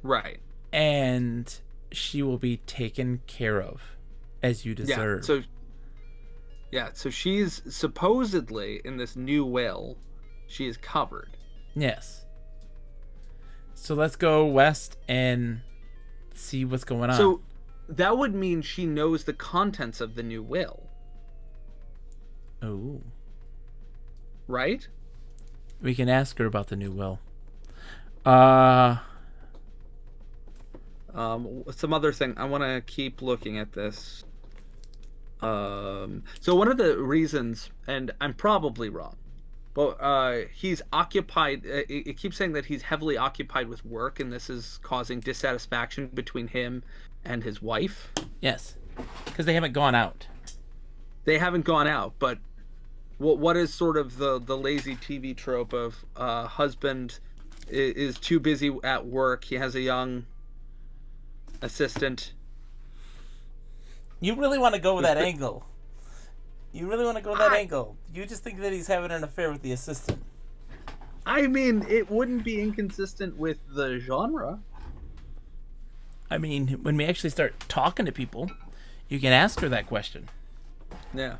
Right. And she will be taken care of as you deserve. So she's supposedly in this new will, she is covered. Yes. So let's go west and see what's going on. So that would mean she knows the contents of the new will. Oh. Right? We can ask her about the new will. Some other thing. I want to keep looking at this. So one of the reasons, and I'm probably wrong, but he's occupied. It keeps saying that he's heavily occupied with work, and this is causing dissatisfaction between him and his wife. Yes, because they haven't gone out. They haven't gone out, but what is sort of the lazy TV trope of husband is too busy at work. He has a young assistant. You really want to go with that angle. You really want to go with that angle. You just think that he's having an affair with the assistant. I mean, it wouldn't be inconsistent with the genre. I mean, when we actually start talking to people, you can ask her that question. Yeah.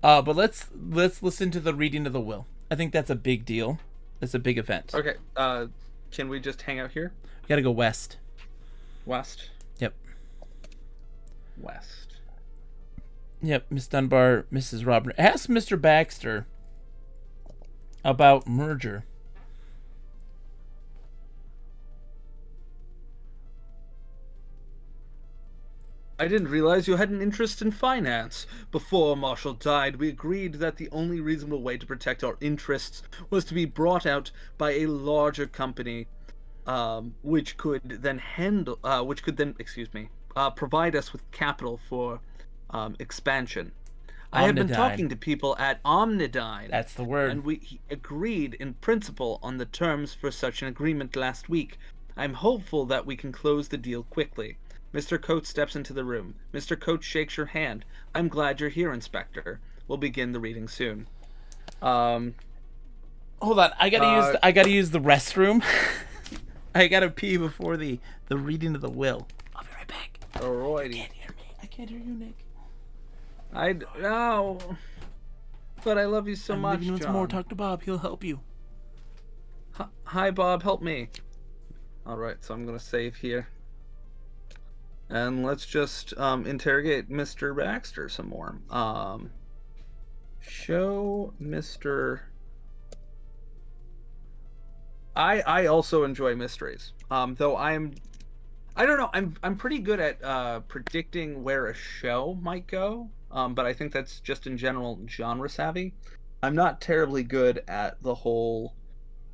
But let's listen to the reading of the will. I think that's a big deal. It's a big event. Okay. Can we just hang out here? We gotta go west. West. Yep. West. Yep. Miss Dunbar, Mrs. Robert. Ask Mr. Baxter about merger. I didn't realize you had an interest in finance. Before Marshall died, we agreed that the only reasonable way to protect our interests was to be brought out by a larger company, which could then provide us with capital for expansion. I have been talking to people at Omnidyne. That's the word. And we agreed in principle on the terms for such an agreement last week. I'm hopeful that we can close the deal quickly. Mr. Coates steps into the room. Mr. Coates shakes your hand. I'm glad you're here, Inspector. We'll begin the reading soon. Hold on, I gotta use the restroom. I gotta pee before the reading of the will. I'll be right back. Alrighty. You can't hear me. I can't hear you, Nick. I know, but I love you so much, Once John. more, talk to Bob. He'll help you. Hi, Bob. Help me. All right, so I'm gonna save here, and let's just interrogate Mr. Baxter some more. Show Mr. I also enjoy mysteries. Though I don't know. I'm pretty good at predicting where a show might go. But I think that's just in general genre savvy. I'm not terribly good at the whole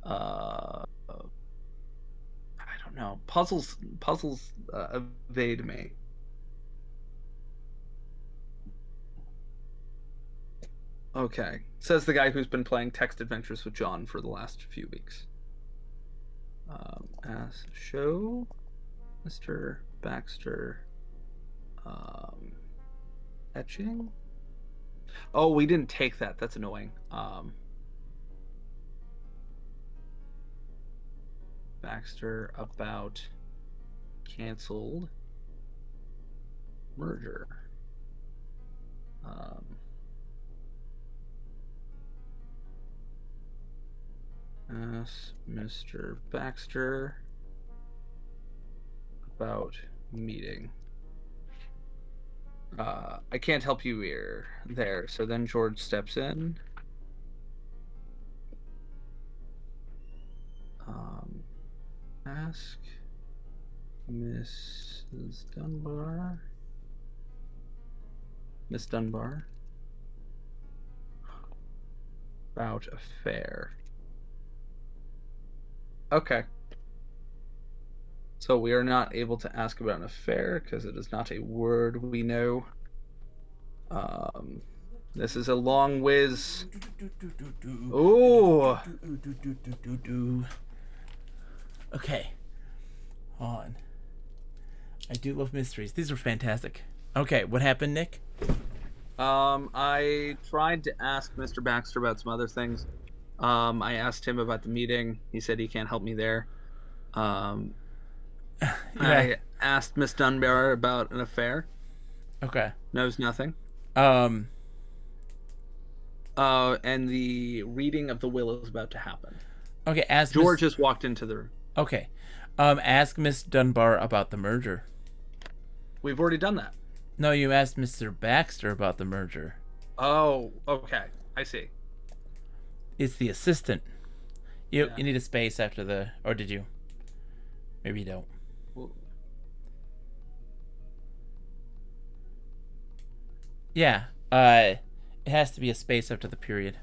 I don't know. Puzzles evade me. Okay. Says the guy who's been playing text adventures with John for the last few weeks. As show Mr. Baxter etching. Oh, we didn't take that. That's annoying. Baxter about canceled merger. Ask Mr. Baxter about meeting. I can't help you here. There. So then George steps in. Ask Mrs. Dunbar. Miss Dunbar. About affair. Okay. So we are not able to ask about an affair because it is not a word we know. This is a long whiz. Ooh. Okay. On. I do love mysteries. These are fantastic. Okay, what happened, Nick? I tried to ask Mr. Baxter about some other things. I asked him about the meeting. He said he can't help me there. Um, Yeah. I asked Miss Dunbar about an affair. Okay. Knows nothing. Um. And the reading of the will is about to happen. Okay. Ask George just walked into the room. Okay. Ask Miss Dunbar about the merger. We've already done that. No, you asked Mr. Baxter about the merger. Oh, okay. I see. It's the assistant. You Yeah. you need a space after the, or did you? Maybe you don't. Well, Yeah. It has to be a space after the period.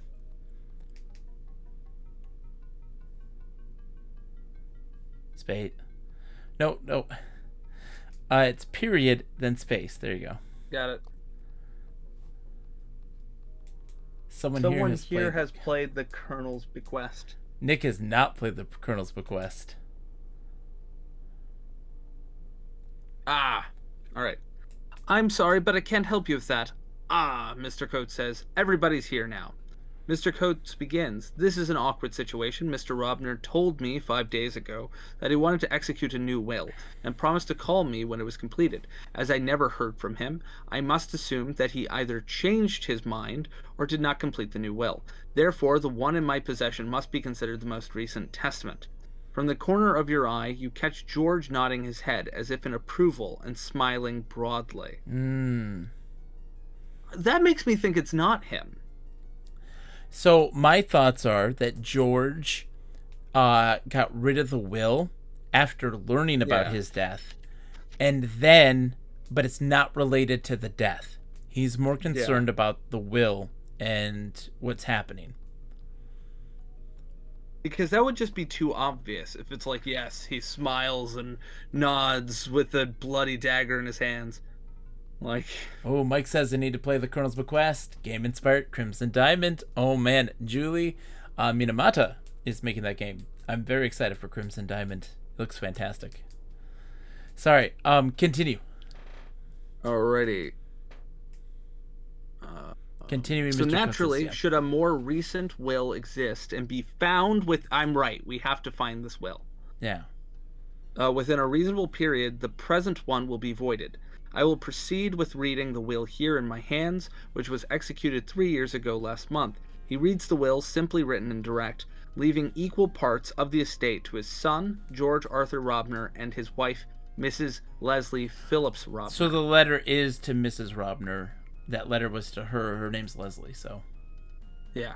Space. No, no. It's period, then space. There you go. got it. Someone here has played the Colonel's Bequest. Nick has not played the Colonel's Bequest. Ah, all right. I'm sorry, but I can't help you with that. Ah, Mr. Coates says. Everybody's here now. Mr. Coates begins. This is an awkward situation. Mr. Robner told me 5 days ago that he wanted to execute a new will and promised to call me when it was completed. As I never heard from him, I must assume that he either changed his mind or did not complete the new will. Therefore, the one in my possession must be considered the most recent testament. From the corner of your eye, you catch George nodding his head as if in approval and smiling broadly. That makes me think it's not him. So my thoughts are that George got rid of the will after learning about his death, and then, but it's not related to the death. He's more concerned about the will and what's happening. Because that would just be too obvious if it's like, yes, he smiles and nods with the bloody dagger in his hands. Like, oh, Mike says I need to play the Colonel's Bequest. Game inspired Crimson Diamond. Oh man, Julie Minamata is making that game. I'm very excited for Crimson Diamond. It looks fantastic. Sorry, continue. alrighty. Continuing. So Mr. naturally, Kunz's, should a more recent will exist and be found with, I'm right, we have to find this will. Yeah. Within a reasonable period, the present one will be voided. I will proceed with reading the will here in my hands, which was executed 3 years ago last month. He reads the will, simply written and direct, leaving equal parts of the estate to his son, George Arthur Robner, and his wife, Mrs. Leslie Phillips Robner. So the letter is to Mrs. Robner. That letter was to her. Her name's Leslie, so. Yeah.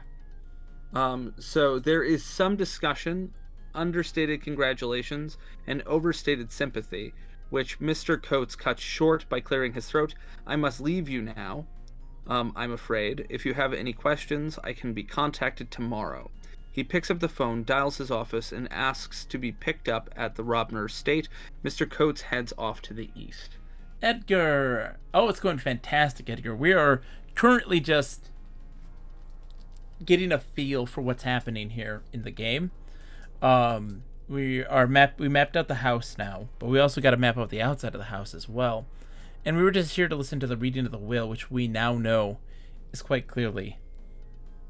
So there is some discussion, understated congratulations, and overstated sympathy, which Mr. Coates cuts short by clearing his throat. I must leave you now, I'm afraid. If you have any questions, I can be contacted tomorrow. He picks up the phone, dials his office, and asks to be picked up at the Robner estate. Mr. Coates heads off to the east. Edgar. Oh, it's going fantastic, Edgar. We are currently just getting a feel for what's happening here in the game. We mapped out the house now, but we also got to map out the outside of the house as well. And we were just here to listen to the reading of the will, which we now know is quite clearly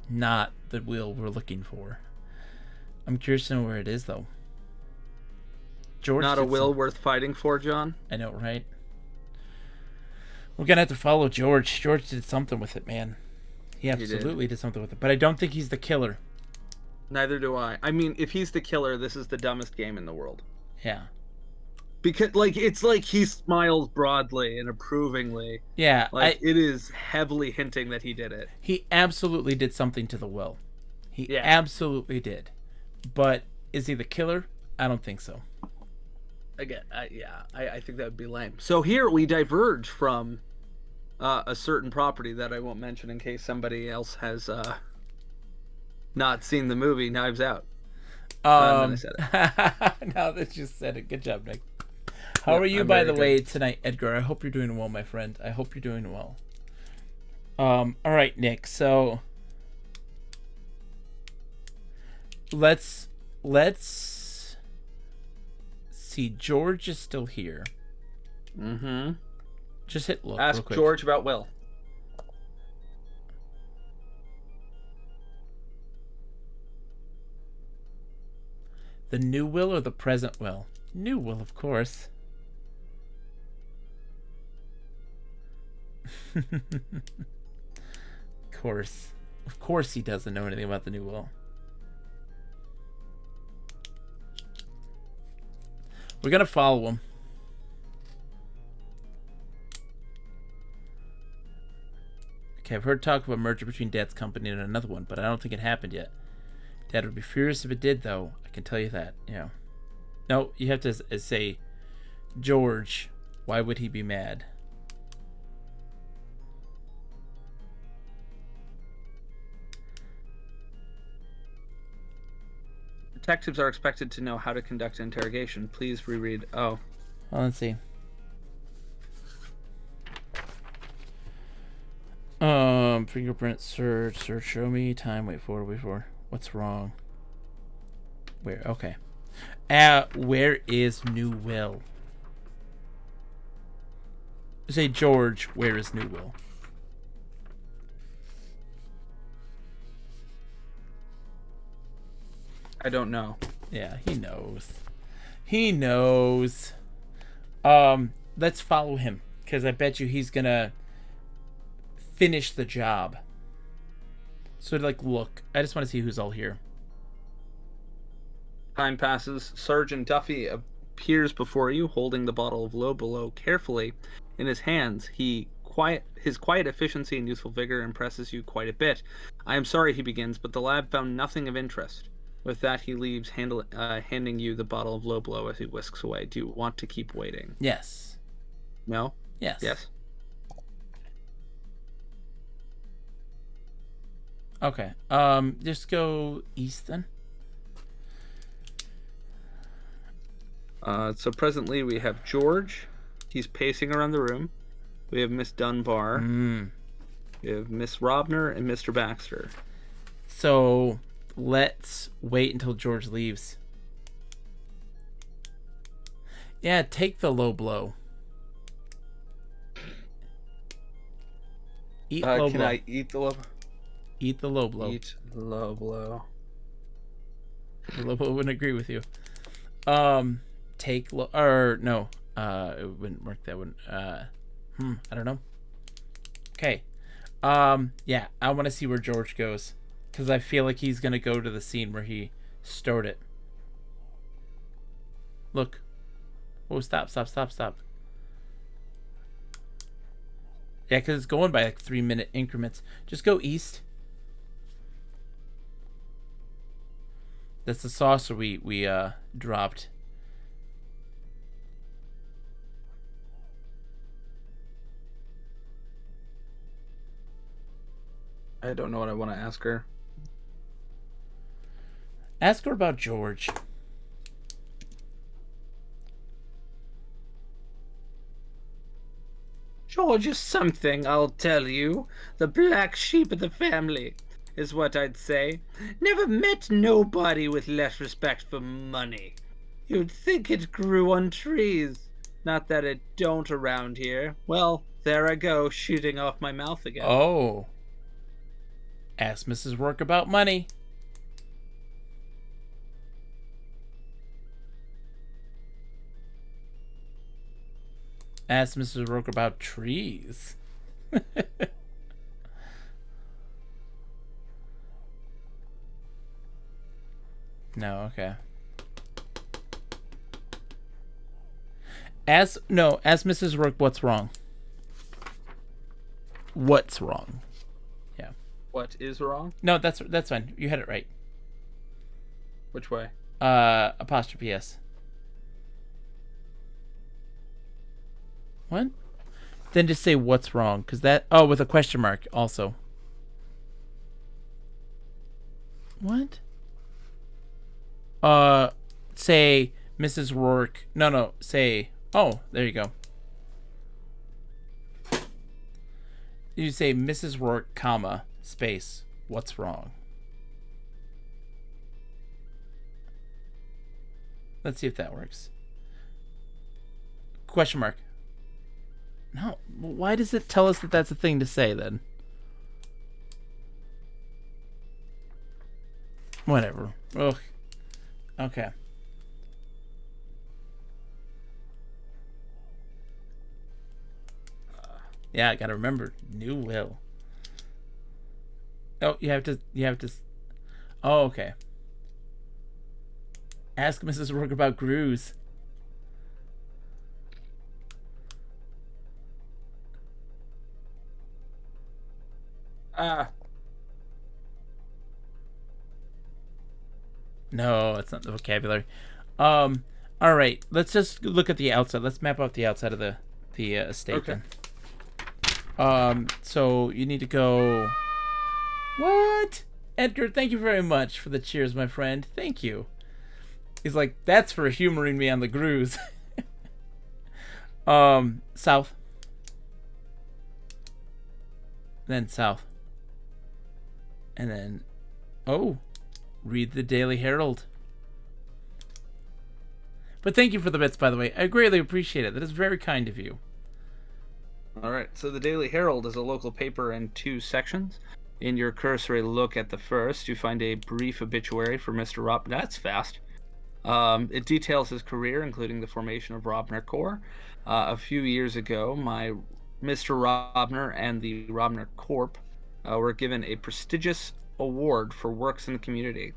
not the will we're looking for. I'm curious to know where it is, though. George, not a will worth fighting for, John? I know, right? We're gonna have to follow George. George did something with it, man. He absolutely did something with it. But I don't think he's the killer. Neither do I. I mean, if he's the killer, this is the dumbest game in the world. Yeah. Because, it's like he smiles broadly and approvingly. Yeah. It is heavily hinting that he did it. He absolutely did something to the will. He absolutely did. But is he the killer? I don't think so. Again, I think that would be lame. So here we diverge from a certain property that I won't mention in case somebody else has not seen the movie Knives Out. And then I said it. Now that you said it. Good job, Nick. How are you, by the way, tonight, Edgar? I hope you're doing well, my friend. I hope you're doing well. All right, Nick. So let's see. George is still here. Mm-hmm. Just hit look real Ask quick. George about Will. The new Will or the present Will? New Will, of course. Of course he doesn't know anything about the new Will. We're gonna follow him. Okay, I've heard talk of a merger between Dad's company and another one, but I don't think it happened yet. Dad would be furious if it did, though. I can tell you that. Yeah. No, you have to say, George, why would he be mad? Detectives are expected to know how to conduct an interrogation. Please reread. Oh. Well, let's see. Fingerprint search, show me, time, wait for. What's wrong? Where? Okay. Where is New Will? Say, George, where is New Will? I don't know. Yeah, he knows. He knows. Let's follow him, because I bet you he's gonna finish the job. So, like, look. I just want to see who's all here. Time passes. Sergeant Duffy appears before you, holding the bottle of Low Below carefully in his hands. His quiet efficiency and youthful vigor impresses you quite a bit. I am sorry, he begins, but the lab found nothing of interest. With that, he leaves, handing you the bottle of Low Blow as he whisks away. Do you want to keep waiting? Yes. No? Yes. Yes. Okay. Just go east then. So presently we have George. He's pacing around the room. We have Miss Dunbar. We have Miss Robner and Mr. Baxter. So let's wait until George leaves. Yeah, take the low blow. Eat low Can blow. I eat the low? Eat the low blow. Eat Low Blow. The low blow wouldn't agree with you. Take low, or no, it wouldn't work. That wouldn't. I don't know. Okay. Yeah, I want to see where George goes, because I feel like he's gonna go to the scene where he stored it. Look. Oh, stop. Yeah, because it's going by like 3-minute increments. Just go east. That's the saucer we dropped. I don't know what I want to ask her. Ask her about George. George is something, I'll tell you. The black sheep of the family, is what I'd say. Never met nobody with less respect for money. You'd think it grew on trees. Not that it don't around here. Well, there I go, shooting off my mouth again. Oh. Ask Mrs. Rourke about money. Ask Mrs. Rourke about trees. No, okay. Ask Mrs. Rourke what's wrong. What's wrong? Yeah. What is wrong? No, that's fine. You had it right. Which way? Apostrophe S. What? Then just say what's wrong, because that. Oh, with a question mark also. What? Say Mrs. Rourke. No. Say. Oh, there you go. You say Mrs. Rourke, comma, space. What's wrong? Let's see if that works. Question mark. No. Why does it tell us that that's a thing to say then? Whatever. Ugh. Okay. Yeah, I gotta remember. New will. Oh, you have to. Oh, okay. Ask Mrs. Rourke about Grooves. Ah, No, it's not the vocabulary. Um. All right. Let's just look at the outside. Let's map out the outside of the estate okay. then. So you need to go. What? Edgar, thank you very much for the cheers, my friend. Thank you. He's like, that's for humoring me on the grooves. South. Then south. And then, oh, read the Daily Herald. But thank you for the bits, by the way. I greatly appreciate it. That is very kind of you. All right. So the Daily Herald is a local paper in 2 sections. In your cursory look at the first, you find a brief obituary for Mr. Rob. That's fast. It details his career, including the formation of Robner Corps. A few years ago, Mr. Robner and the Robner Corp were given a prestigious award for works in the community.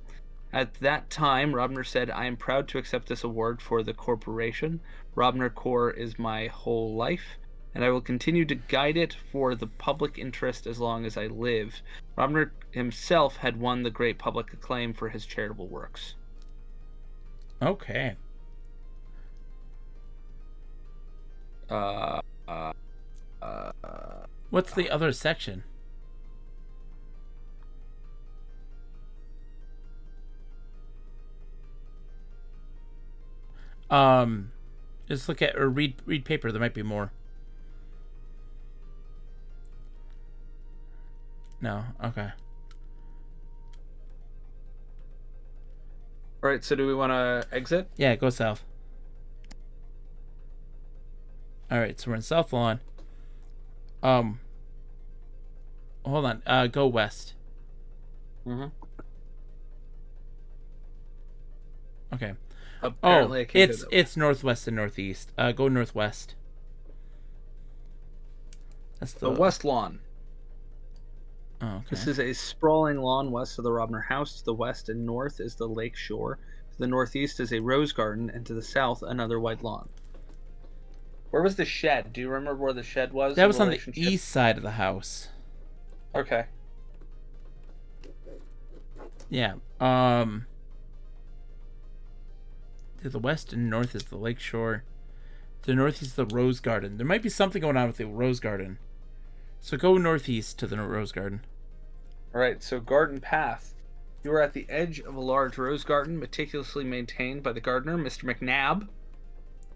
At that time, Robner said, "I am proud to accept this award for the corporation. Robner Corps is my whole life, and I will continue to guide it for the public interest as long as I live." Robner himself had won the great public acclaim for his charitable works. Okay. What's the other section? Just look at or read paper. There might be more. No. Okay. All right, so do we want to exit? Yeah, go south. All right, so we're in South Lawn. Hold on. Go west. Mm-hmm. Okay. Apparently, I can't go it's northwest and northeast. Go northwest. That's the West Lawn. Oh, okay. This is a sprawling lawn west of the Robner House. To the west and north is the lake shore. To the northeast is a rose garden, and to the south, another white lawn. Where was the shed? Do you remember where the shed was? That was on the east side of the house. Okay. Yeah. To the west and north is the lake shore. To the northeast is the rose garden. There might be something going on with the rose garden. So go northeast to the rose garden. All right, so garden path. You are at the edge of a large rose garden, meticulously maintained by the gardener, Mr. McNabb.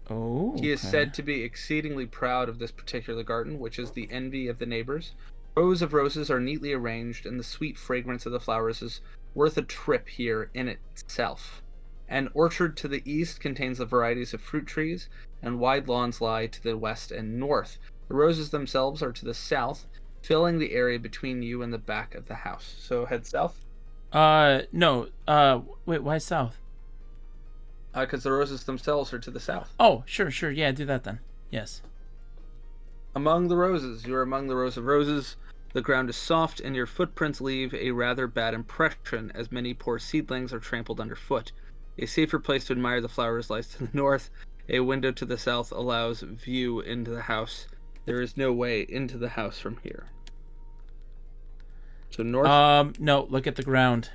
Oh. He is said to be exceedingly proud of this particular garden, which is the envy of the neighbors. Rows of roses are neatly arranged, and the sweet fragrance of the flowers is worth a trip here in itself. An orchard to the east contains the varieties of fruit trees, and wide lawns lie to the west and north. The roses themselves are to the south, filling the area between you and the back of the house. So head south? No. Wait, why south? Because the roses themselves are to the south. Oh, sure. Yeah, do that then. Yes. Among the roses. You are among the rows of roses. The ground is soft, and your footprints leave a rather bad impression, as many poor seedlings are trampled underfoot. A safer place to admire the flowers lies to the north. A window to the south allows view into the house. There is no way into the house from here. So north? No, look at the ground.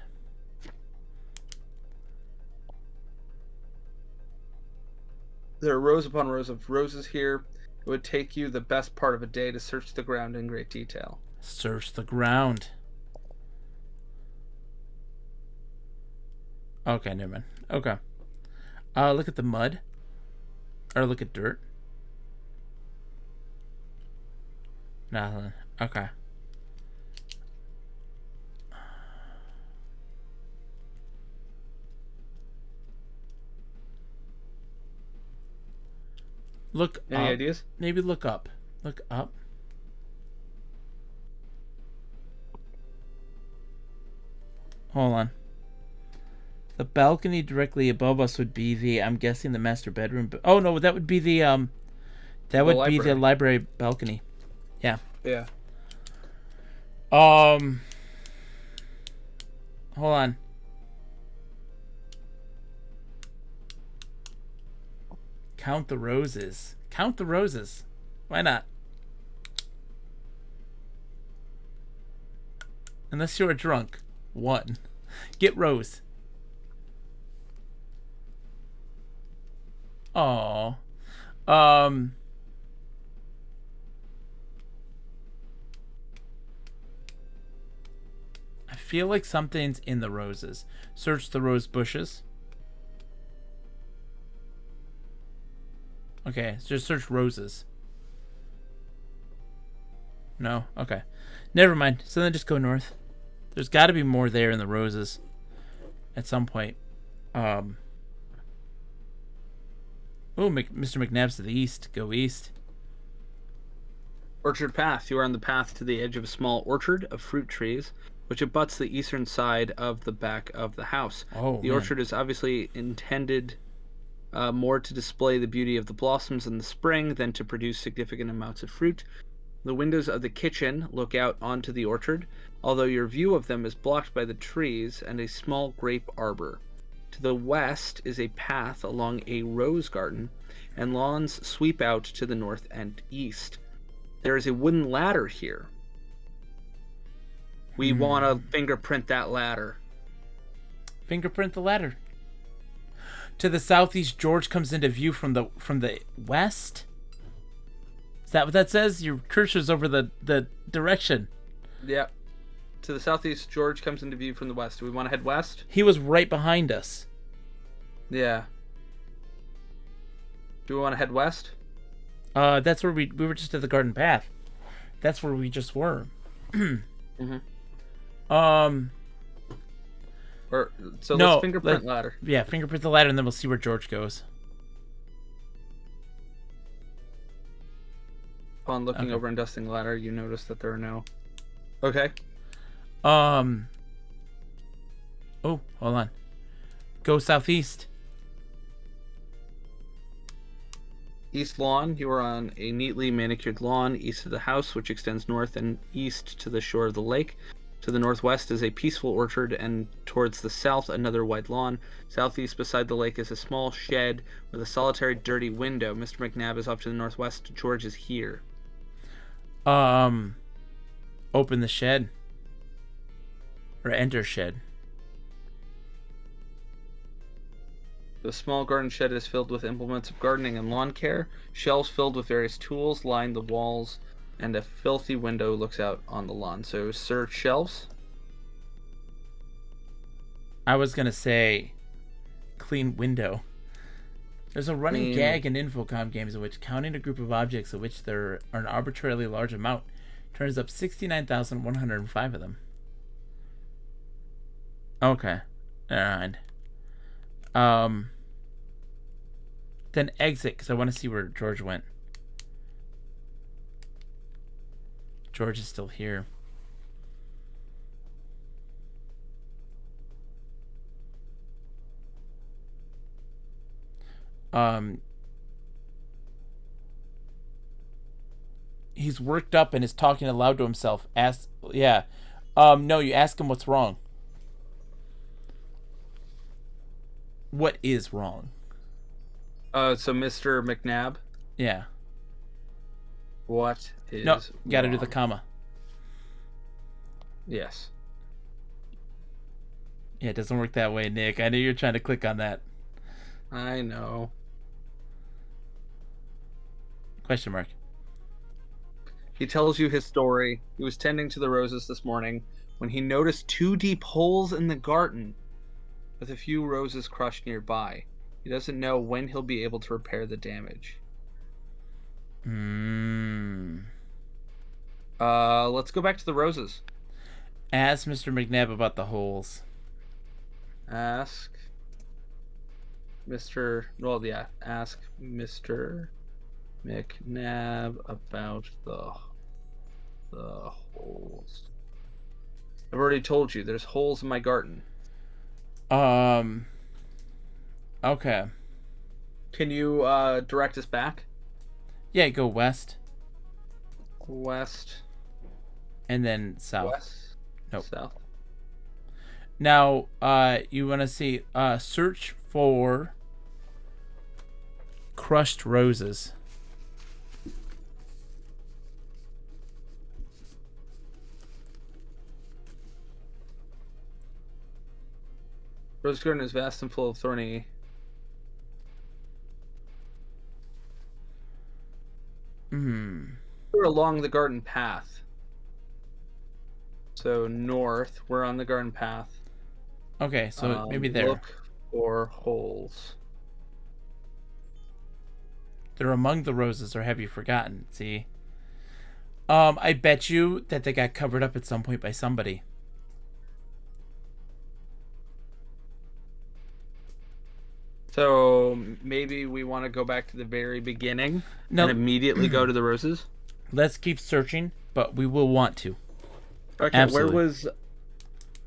There are rows upon rows of roses here. It would take you the best part of a day to search the ground in great detail. Search the ground. Okay, never mind. Okay. Look at the mud. Or look at dirt. Nothing. Okay. Look Any up. ideas? Maybe look up. Look up. Hold on. The balcony directly above us would be the, I'm guessing, the master bedroom. Oh no, that would be the the library balcony. Yeah. Yeah. Hold on. Count the roses. Count the roses. Why not? Unless you're drunk. 1. Get rose. Aww. I feel like something's in the roses. Search the rose bushes. Okay, so just search roses. No? Okay. Never mind. So then just go north. There's got to be more there in the roses at some point. Oh, Mr. McNabb's to the east. Go east. Orchard Path. You are on the path to the edge of a small orchard of fruit trees, which abuts the eastern side of the back of the house. Oh, the orchard is obviously intended more to display the beauty of the blossoms in the spring than to produce significant amounts of fruit. The windows of the kitchen look out onto the orchard, although your view of them is blocked by the trees and a small grape arbor. To the west is a path along a rose garden, and lawns sweep out to the north and east. There is a wooden ladder here. We want to fingerprint that ladder. Fingerprint the ladder. To the southeast, George comes into view from the west. Is that what that says? Your cursor's over the direction. Yeah. To the southeast, George comes into view from the west. Do we want to head west? He was right behind us. Yeah. Do we want to head west? That's where we were just at the garden path. That's where we just were. Mm-hmm. Let's fingerprint ladder. Yeah, fingerprint the ladder, and then we'll see where George goes. Upon looking over and dusting the ladder, you notice that there are no... Okay. Oh, hold on. Go southeast. East lawn. You are on a neatly manicured lawn east of the house, which extends north and east to the shore of the lake. To the northwest is a peaceful orchard, and towards the south, another wide lawn. Southeast, beside the lake, is a small shed with a solitary, dirty window. Mr. McNabb is off to the northwest. George is here. Open the shed. Or enter shed. The small garden shed is filled with implements of gardening and lawn care. Shelves filled with various tools line the walls, and a filthy window looks out on the lawn. So search shelves. I was going to say clean window. There's a running gag in Infocom games in which counting a group of objects of which there are an arbitrarily large amount turns up 69,105 of them. Okay. Alright. Then exit, because I want to see where George went. George is still here. He's worked up and is talking aloud to himself. No, you ask him what's wrong. What is wrong? So Mr. McNabb? Yeah. What is No, gotta wrong? do the comma. Yes. Yeah, it doesn't work that way, Nick. I know you're trying to click on that. I know. Question mark. He tells you his story. He was tending to the roses this morning when he noticed 2 deep holes in the garden with a few roses crushed nearby. He doesn't know when he'll be able to repair the damage. Let's go back to the roses. Ask Mr. McNabb about the holes. Ask Mr. McNabb about the holes. I've already told you there's holes in my garden. Okay. Can you direct us back? Yeah, go west West, and then south. west, Nope. south. Now, you want to see, search for crushed roses. Rose garden is vast and full of thorny. We're along the garden path. So north, we're on the garden path. Okay, so maybe there. Look for holes. They're among the roses, or have you forgotten? See? I bet you that they got covered up at some point by somebody. So maybe we want to go back to the very beginning No. and immediately go to the roses? Let's keep searching, but we will want to. Okay, Absolutely. where was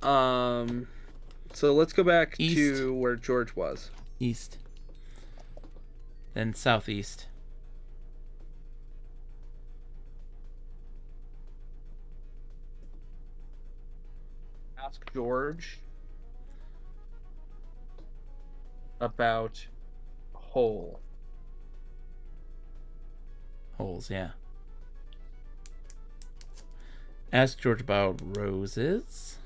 so let's go back East. to where George was. East. Then southeast. Ask George about hole. Holes, yeah. Ask George about roses.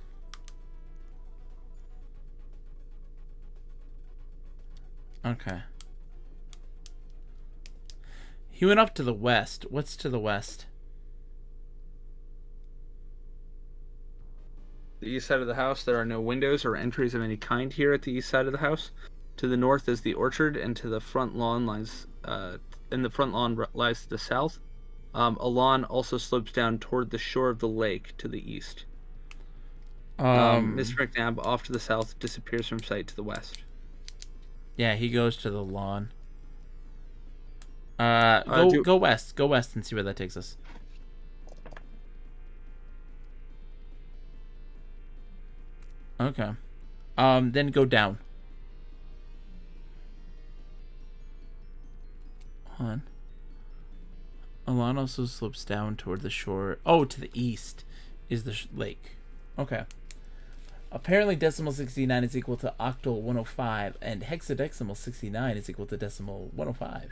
Okay. He went up to the west. What's to the west? The east side of the house, there are no windows or entries of any kind here at the east side of the house. To the north is the orchard, and to the front lawn lies to the south. A lawn also slopes down toward the shore of the lake to the east. Mr. McNabb, off to the south, disappears from sight to the west. Yeah, he goes to the lawn. Go west. Go west and see where that takes us. Okay. Then go down. Hold on. A lawn also slopes down toward the shore. Oh, to the east is the lake. Okay. Apparently decimal 69 is equal to octal 105, and hexadecimal 69 is equal to decimal 105.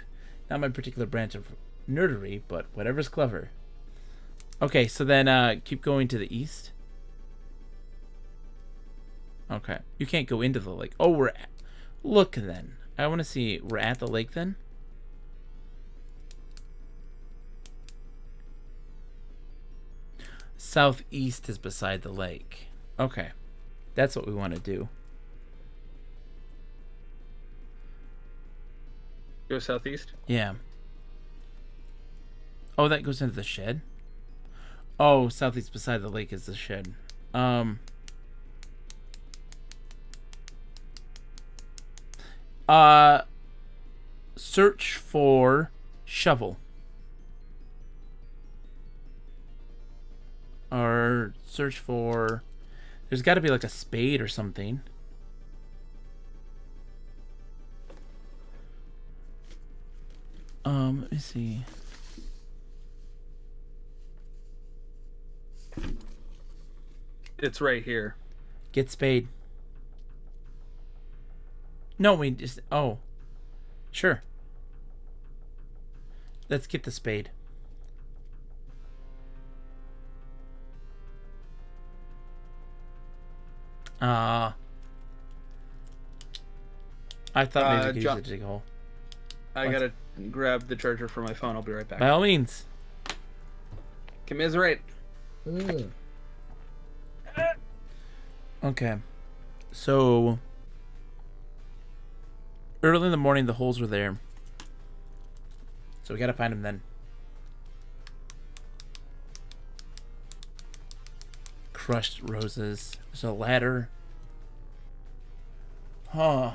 Not my particular branch of nerdery, but whatever's clever. Okay, so then keep going to the east. Okay. You can't go into the lake. Oh, we're at... Look then. I want to see... We're at the lake then? Southeast is beside the lake. Okay. That's what we want to do. Go southeast? Yeah. Oh, that goes into the shed? Oh, southeast beside the lake is the shed. Search for shovel. Or search for... There's got to be like a spade or something. Let me see. It's right here. Get spade. No, we just... Oh. Sure. Let's get the spade. I thought maybe we could use it to dig a hole. I gotta grab the charger for my phone. I'll be right back. By all means. Commiserate. Okay. So... Early in the morning, the holes were there. So we gotta find them then. Crushed roses. There's a ladder. Huh.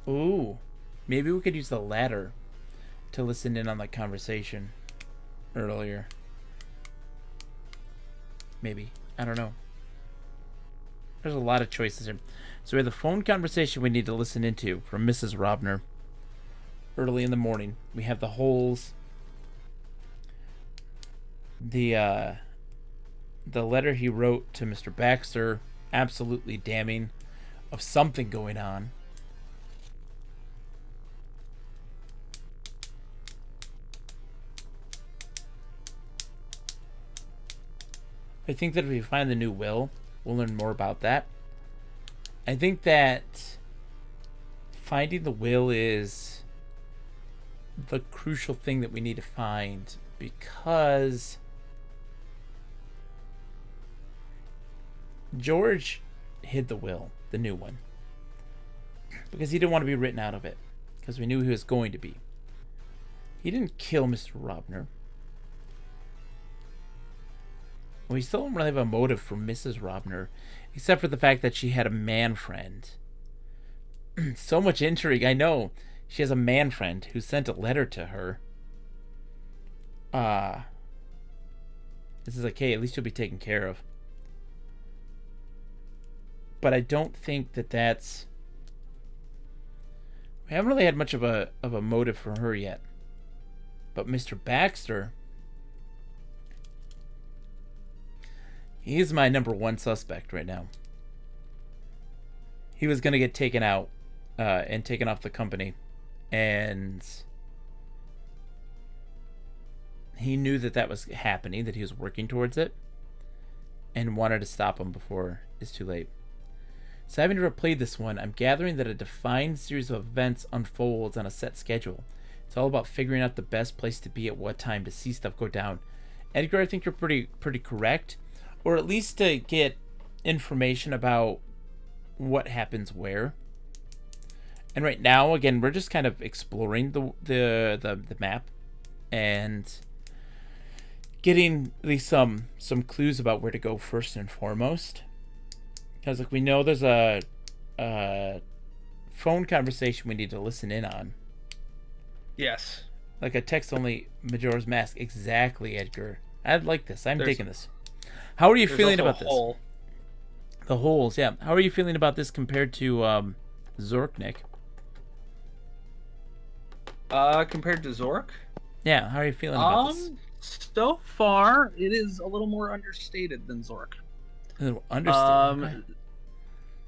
Ooh. Maybe we could use the ladder to listen in on the conversation earlier. Maybe. I don't know. There's a lot of choices here. So we have the phone conversation we need to listen into from Mrs. Robner early in the morning. We have the holes. The letter he wrote to Mr. Baxter, absolutely damning of something going on. I think that if we find the new will, we'll learn more about that. I think that finding the will is the crucial thing that we need to find, because George hid the will, the new one, because he didn't want to be written out of it, because we knew he was going to be. He didn't kill Mr. Robner. We still don't really have a motive for Mrs. Robner, except for the fact that she had a man friend. So much intrigue. I know she has a man friend who sent a letter to her. This is like, hey, at least you'll be taken care of. But I don't think that that's... We haven't really had much of a motive for her yet. But Mr. Baxter... He is my number one suspect right now. He was going to get taken out and taken off the company. And he knew that that was happening, that he was working towards it, and wanted to stop him before it's too late. So having replayed this one, I'm gathering that a defined series of events unfolds on a set schedule. It's all about figuring out the best place to be at what time to see stuff go down. Edgar, I think you're pretty correct. Or at least to get information about what happens where. And right now, again, we're just kind of exploring the map and getting at least some clues about where to go first and foremost. Because like we know there's a phone conversation we need to listen in on. Yes. Like a text-only Majora's Mask. Exactly, Edgar. I like this. I'm taking this. How are you feeling about this? Hole. The holes, yeah. How are you feeling about this compared to Zork, Nick? Compared to Zork? Yeah, how are you feeling about this? So far, it is a little more understated than Zork. A little understated.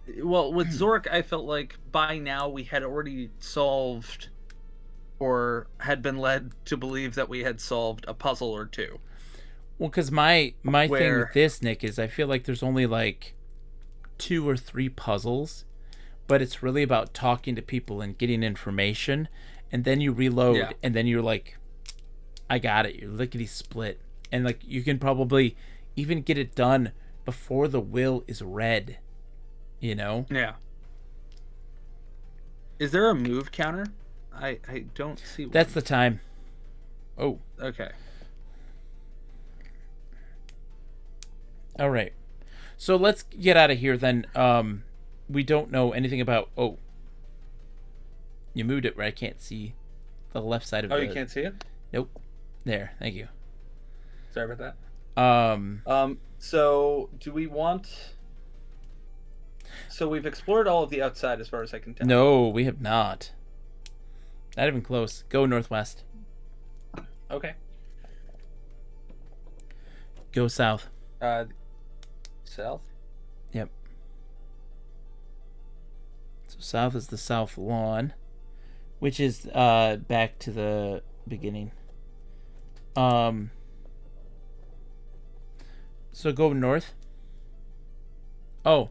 Okay. Well, with Zork, I felt like by now we had already solved, or had been led to believe that we had solved a puzzle or two. Well, because my thing with this, Nick, is I feel like there's only like 2 or 3 puzzles, but it's really about talking to people and getting information, and then you reload, and then you're like, I got it. You're lickety split, and like you can probably even get it done before the will is read. You know? Yeah. Is there a move counter? I don't see one. That's the time. Oh. Okay. All right. So let's get out of here then. We don't know anything about... Oh. You moved it where I can't see the left side of it. Oh, you can't see it? Nope. There. Thank you. Sorry about that. So do we want... So we've explored all of the outside as far as I can tell. No, we have not. Not even close. Go northwest. Okay. Go south. South? Yep. So south is the south lawn, which is back to the beginning. So go north. Oh.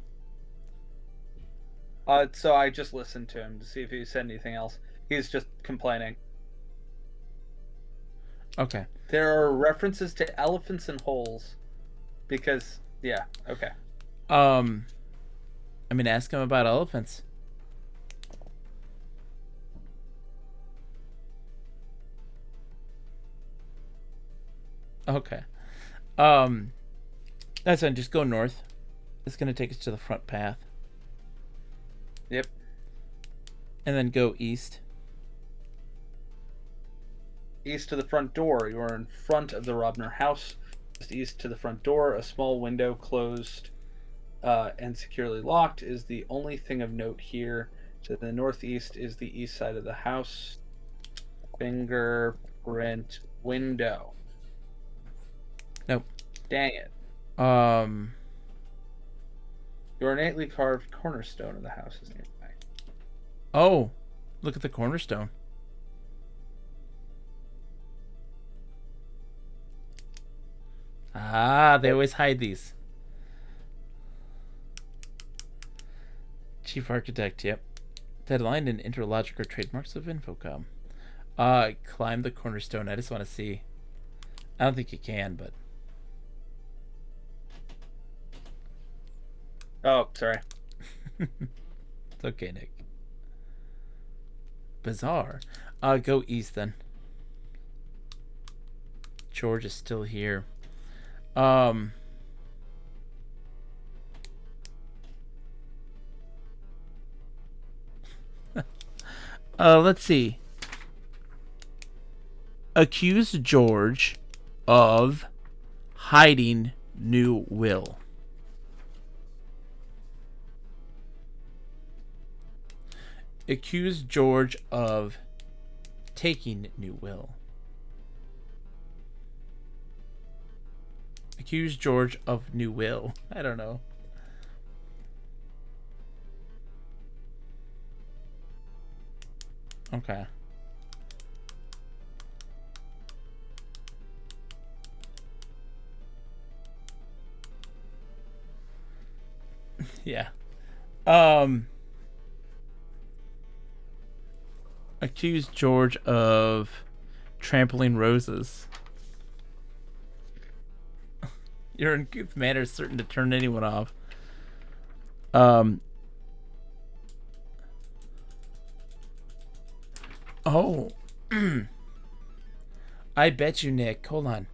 So I just listened to him to see if he said anything else. He's just complaining. Okay. There are references to elephants and holes. Because, yeah, okay. I mean, ask him about elephants. Okay. That's fine. Just go north. It's going to take us to the front path. Yep. And then go east. East to the front door, you are in front of the Robner house. Just east to the front door, a small window closed and securely locked is the only thing of note here. To the northeast is the east side of the house. Fingerprint window. Nope. Dang it. Your ornately carved cornerstone of the house is nearby. Oh, look at the cornerstone. Ah, they always hide these. Chief Architect, yep. Deadline and interlogic are trademarks of Infocom. Climb the cornerstone. I just want to see. I don't think you can, but... Oh, sorry. It's okay, Nick. Bizarre. Go east then. George is still here. Let's see. Accuse George of hiding new will. Accuse George of taking new will. Accuse George of new will. I don't know. Okay. Yeah. Accuse George of trampling roses. Your uncouth manner is certain to turn anyone off. Oh. I bet you, Nick. Hold on.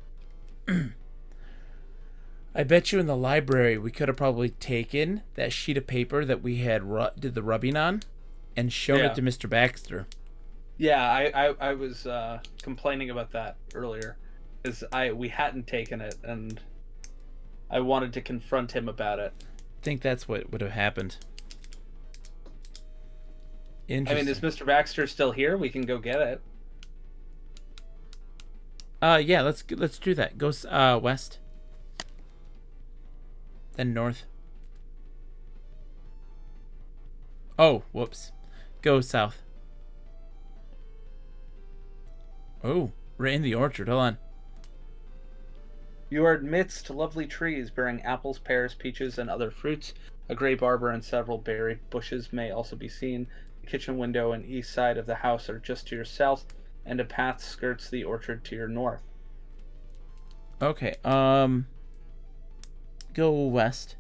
I bet you in the library we could have probably taken that sheet of paper that we had did the rubbing on and shown it to Mr. Baxter. Yeah, I was complaining about that earlier, because we hadn't taken it, and I wanted to confront him about it. I think that's what would have happened. I mean, is Mr. Baxter still here? We can go get it. Yeah, let's do that. Go west, then north. Oh, whoops. Go south. Oh, right in the orchard. Hold on. You are amidst lovely trees bearing apples, pears, peaches, and other fruits. A grape arbor and several berry bushes may also be seen. The kitchen window and east side of the house are just to your south, and a path skirts the orchard to your north. Okay, go west.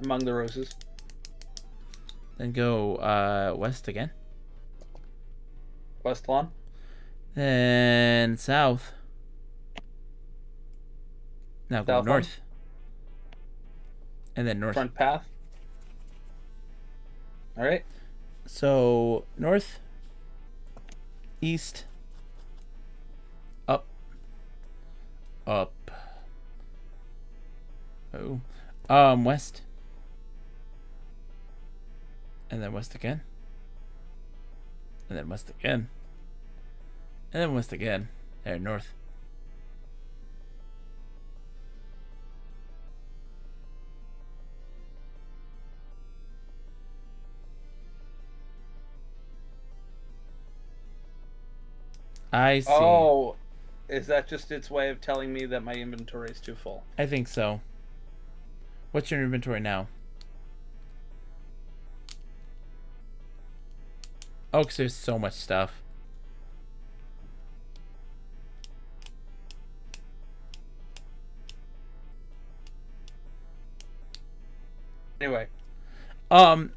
Among the roses. Then go west again. West lawn. Then south. Now go South north. And then north. Front path. All right. So north, east, up, up. Oh, west, and then west again, and then west again, and then west again. There, north. I see. Oh, is that just its way of telling me that my inventory is too full? I think so. What's your inventory now? Oh, because there's so much stuff. Anyway.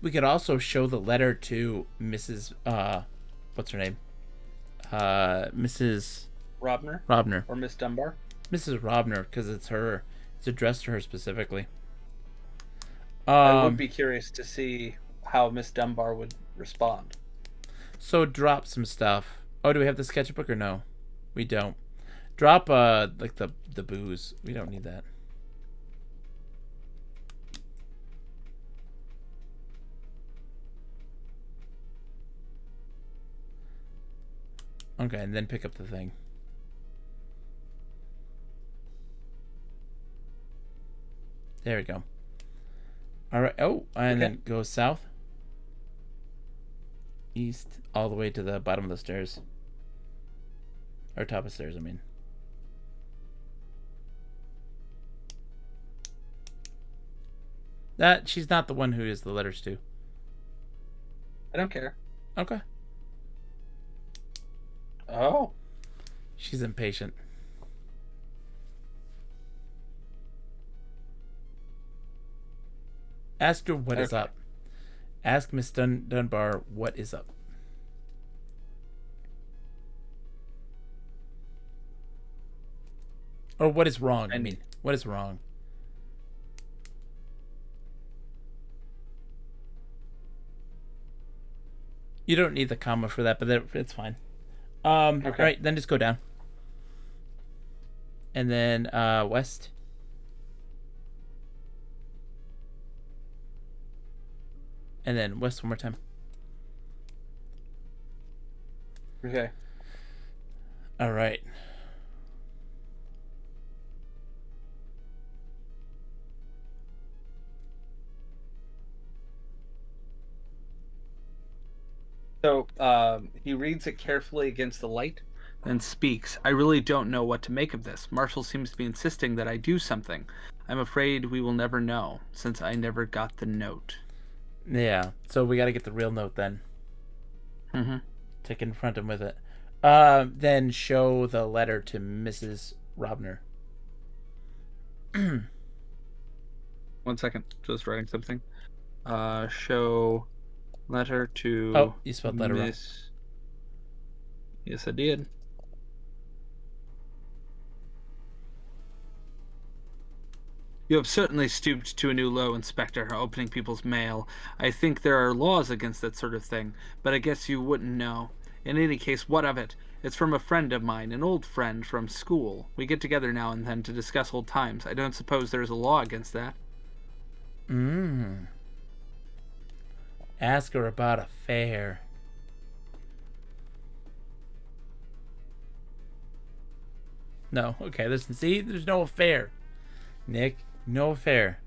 We could also show the letter to Mrs. What's her name? Mrs. Robner. Or Miss Dunbar. Mrs. Robner, because it's her. It's addressed to her specifically. I would Um, be curious to see how Miss Dunbar would respond. so drop some stuff. Oh, do we have the sketchbook or no? We don't. Drop like the booze. We don't need that. Okay, and then pick up the thing. There we go. All right. Oh, and then go south, east, all the way to the bottom of the stairs, or top of stairs. I mean. That she's not the one who is the letters to. I don't care. Okay. Oh. She's impatient. Ask her what is up. Ask Miss Dunbar what is up. Or what is wrong? I mean, what is wrong? You don't need the comma for that, but it's fine. All right, then just go down. And then west. And then west one more time. Okay. All right. So he reads it carefully against the light, then speaks. I really don't know what to make of this. Marshall seems to be insisting that I do something. I'm afraid we will never know, since I never got the note. Yeah, so we got to get the real note then. Mm-hmm. To confront him with it. Then show the letter to Mrs. Robner. 1 second, just writing something. Show letter to. Oh, you spelled letter wrong. Yes, I did. You have certainly stooped to a new low, Inspector, opening people's mail. I think there are laws against that sort of thing, but I guess you wouldn't know. In any case, what of it? It's from a friend of mine, an old friend from school. We get together now and then to discuss old times. I don't suppose there is a law against that. Ask her about a fair. No, okay, listen, see, there's no affair. Nick, no affair.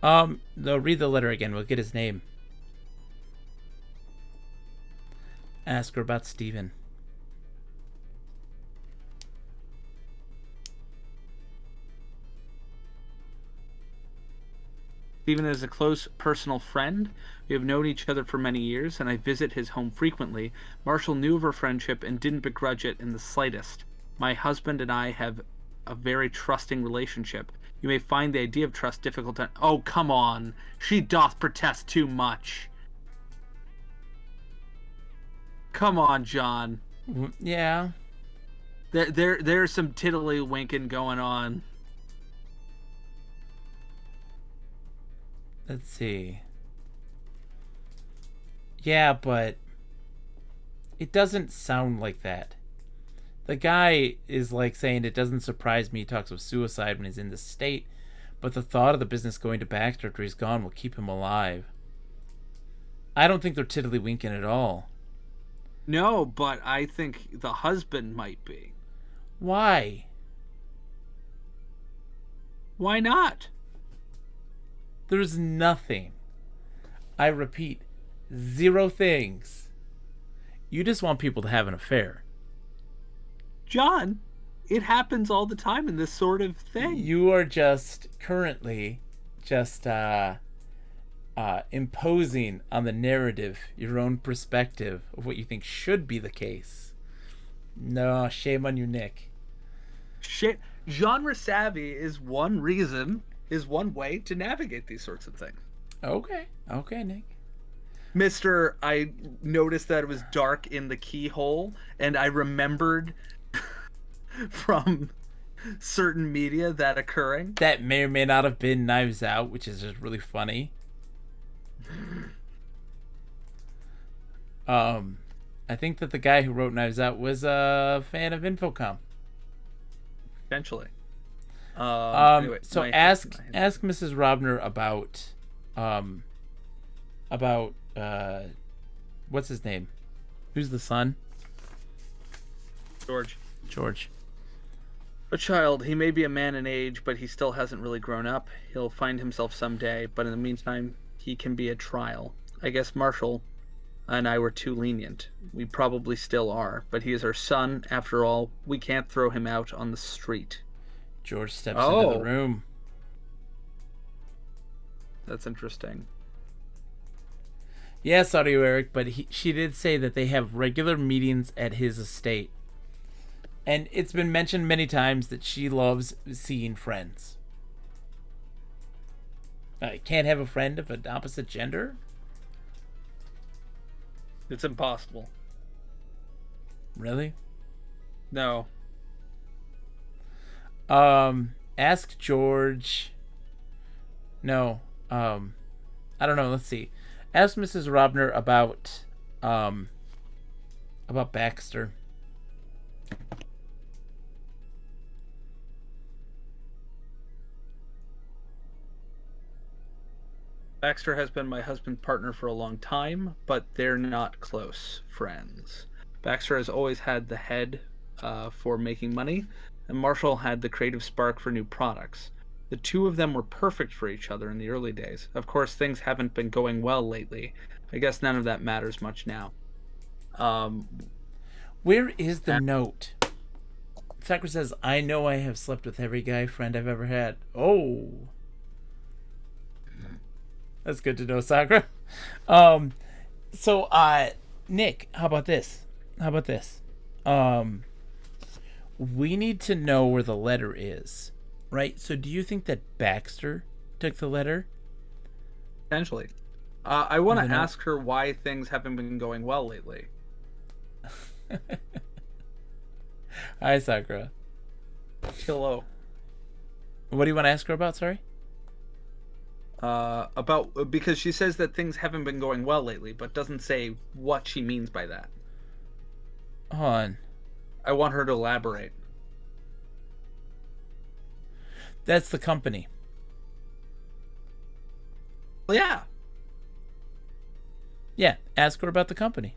They'll read the letter again. We'll get his name. Ask her about Stephen. Stephen is a close personal friend. We have known each other for many years, and I visit his home frequently. Marshall knew of our friendship and didn't begrudge it in the slightest. My husband and I have a very trusting relationship. You may find the idea of trust difficult to... Oh, come on. She doth protest too much. Come on, John. Yeah. There's some tiddly-winking going on. Let's see. Yeah, but it doesn't sound like that. The guy is like saying it doesn't surprise me he talks of suicide when he's in the state, but the thought of the business going to Baxter after he's gone will keep him alive. I don't think they're tiddly-winking at all. No, but I think the husband might be. Why? Why not? There's nothing. I repeat, 0 things. You just want people to have an affair. John, it happens all the time in this sort of thing. You are just currently just imposing on the narrative your own perspective of what you think should be the case. No, shame on you, Nick. Shit, genre savvy is one way to navigate these sorts of things. Okay, Nick. Mister, I noticed that it was dark in the keyhole, and I remembered from certain media that occurring. That may or may not have been Knives Out, which is just really funny. I think that the guy who wrote Knives Out was a fan of Infocom. Potentially. Anyway, so ask Mrs. Robner about what's his name? Who's the son? George. A child. He may be a man in age, but he still hasn't really grown up. He'll find himself someday, but in the meantime, he can be a trial. I guess Marshall and I were too lenient. We probably still are, but he is our son. After all, we can't throw him out on the street. George steps into the room. That's interesting. Yes, Audio Eric, but she did say that they have regular meetings at his estate. And it's been mentioned many times that she loves seeing friends. Can't have a friend of an opposite gender? It's impossible. Really? No. Ask George. No. I don't know. Let's see. Ask Mrs. Robner about Baxter. Baxter has been my husband's partner for a long time, but they're not close friends. Baxter has always had the head for making money, and Marshall had the creative spark for new products. The two of them were perfect for each other in the early days. Of course, things haven't been going well lately. I guess none of that matters much now. Where is the note? Sakura says, I know I have slept with every guy friend I've ever had. Oh. That's good to know, Sakura. Nick, how about this? We need to know where the letter is, right? So do you think that Baxter took the letter? Potentially. I want to ask her why things haven't been going well lately. Hi, Sakura. Hello. What do you want to ask her about, sorry? Because she says that things haven't been going well lately, but doesn't say what she means by that. Hold on. I want her to elaborate. That's the company. Well, yeah. Yeah, ask her about the company.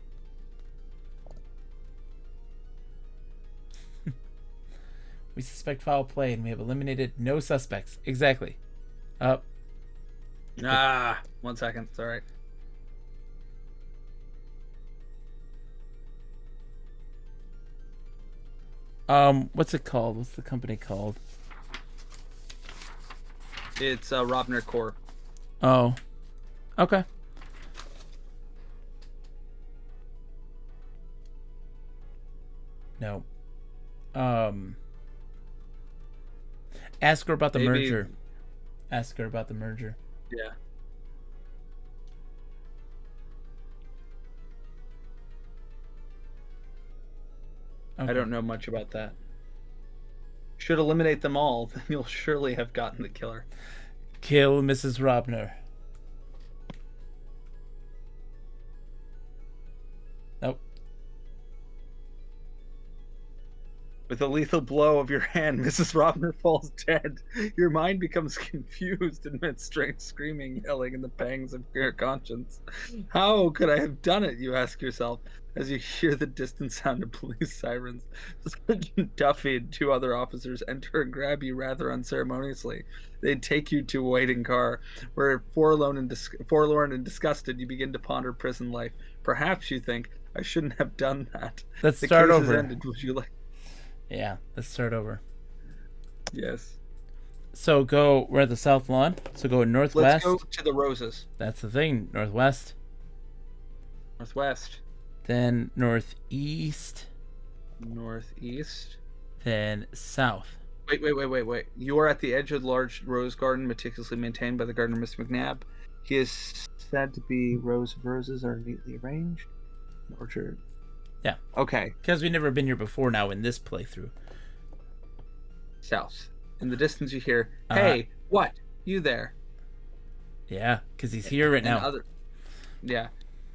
We suspect foul play and we have eliminated no suspects. Exactly. 1 second. Sorry. What's it called? What's the company called? It's Robner Corp. Oh. Okay. No. Ask her about the merger. Ask her about the merger. Yeah. Okay. I don't know much about that. Should eliminate them all, then you'll surely have gotten the killer. Kill Mrs. Robner. Nope. With a lethal blow of your hand, Mrs. Robner falls dead. Your mind becomes confused amidst strange screaming, yelling, and the pangs of your conscience. How could I have done it, you ask yourself, as you hear the distant sound of police sirens. Sergeant Duffy and two other officers enter and grab you rather unceremoniously. They take you to a waiting car, where forlorn and disgusted, you begin to ponder prison life. Perhaps you think, I shouldn't have done that. Let's start over. Ended. Would you like... Yeah, let's start over. Yes. So we're at the South Lawn. So go northwest. Let's go to the Roses. That's the thing. Northwest. Northwest. Then northeast. Northeast. Then south. Wait. You are at the edge of the large rose garden meticulously maintained by the gardener, Mr. McNabb. He is said to be rows of roses are neatly arranged. An orchard. Yeah. Okay. Because we've never been here before now in this playthrough. South. In the distance, you hear, Uh, "Hey, what? You there?" yeah, because he's here right And now. other, yeah,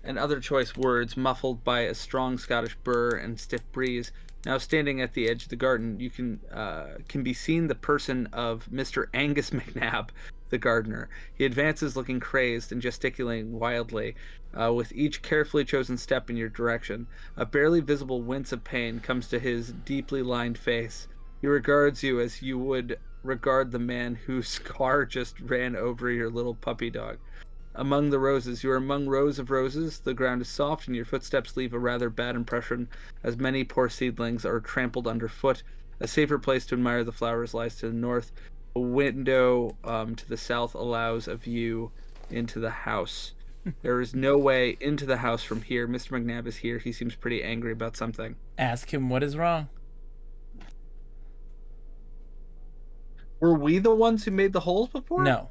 and other choice words muffled by a strong Scottish burr and stiff breeze. Now, standing at the edge of the garden, you can be seen the person of Mr. Angus McNabb, the gardener. He advances, looking crazed and gesticulating wildly, with each carefully chosen step in your direction. A barely visible wince of pain comes to his deeply lined face. He regards you as you would regard the man whose car just ran over your little puppy dog. Among the roses, you are among rows of roses. The ground is soft, and your footsteps leave a rather bad impression, as many poor seedlings are trampled underfoot. A safer place to admire the flowers lies to the north. A window to the south allows a view into the house. There is no way into the house from here. Mr. McNabb is here. He seems pretty angry about something. Ask him what is wrong. Were we the ones who made the holes before? No.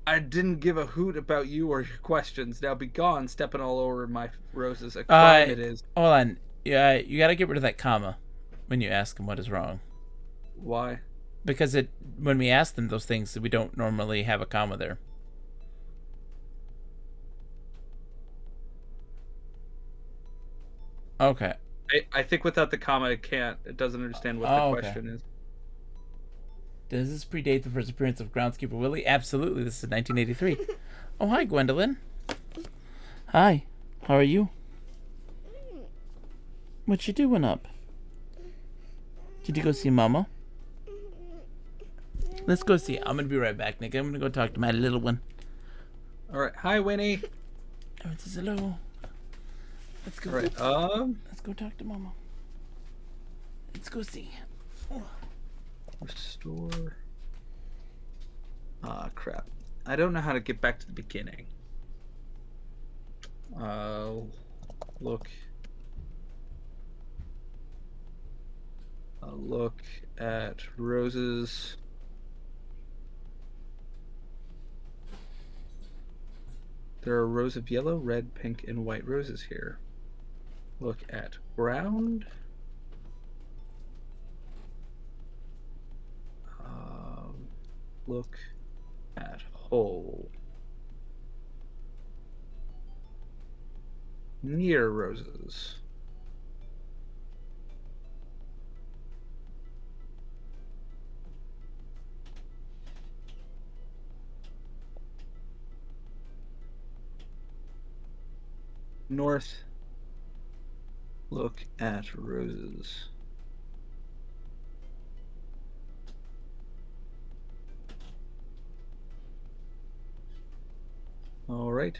I didn't give a hoot about you or your questions. Now be gone, stepping all over my roses. A crime it is. Hold on. Yeah, you got to get rid of that comma when you ask him what is wrong. Why? Because when we ask them those things, we don't normally have a comma there. Okay. I think without the comma, it doesn't understand what the question is. Does this predate the first appearance of groundskeeper Willie? Absolutely. This is 1983. Oh, hi, Gwendolyn. Hi. How are you? What you doing up? Did you go see Mama? Let's go see. I'm going to be right back, Nick. I'm going to go talk to my little one. All right. Hi, Winnie. Everyone says hello. Let's go. All right. Let's go talk to Mama. Let's go see. Restore. Crap. I don't know how to get back to the beginning. Look. Look at roses. There are rows of yellow, red, pink, and white roses here. Look at ground. Look at hole. Near roses. North. Look at roses. All right.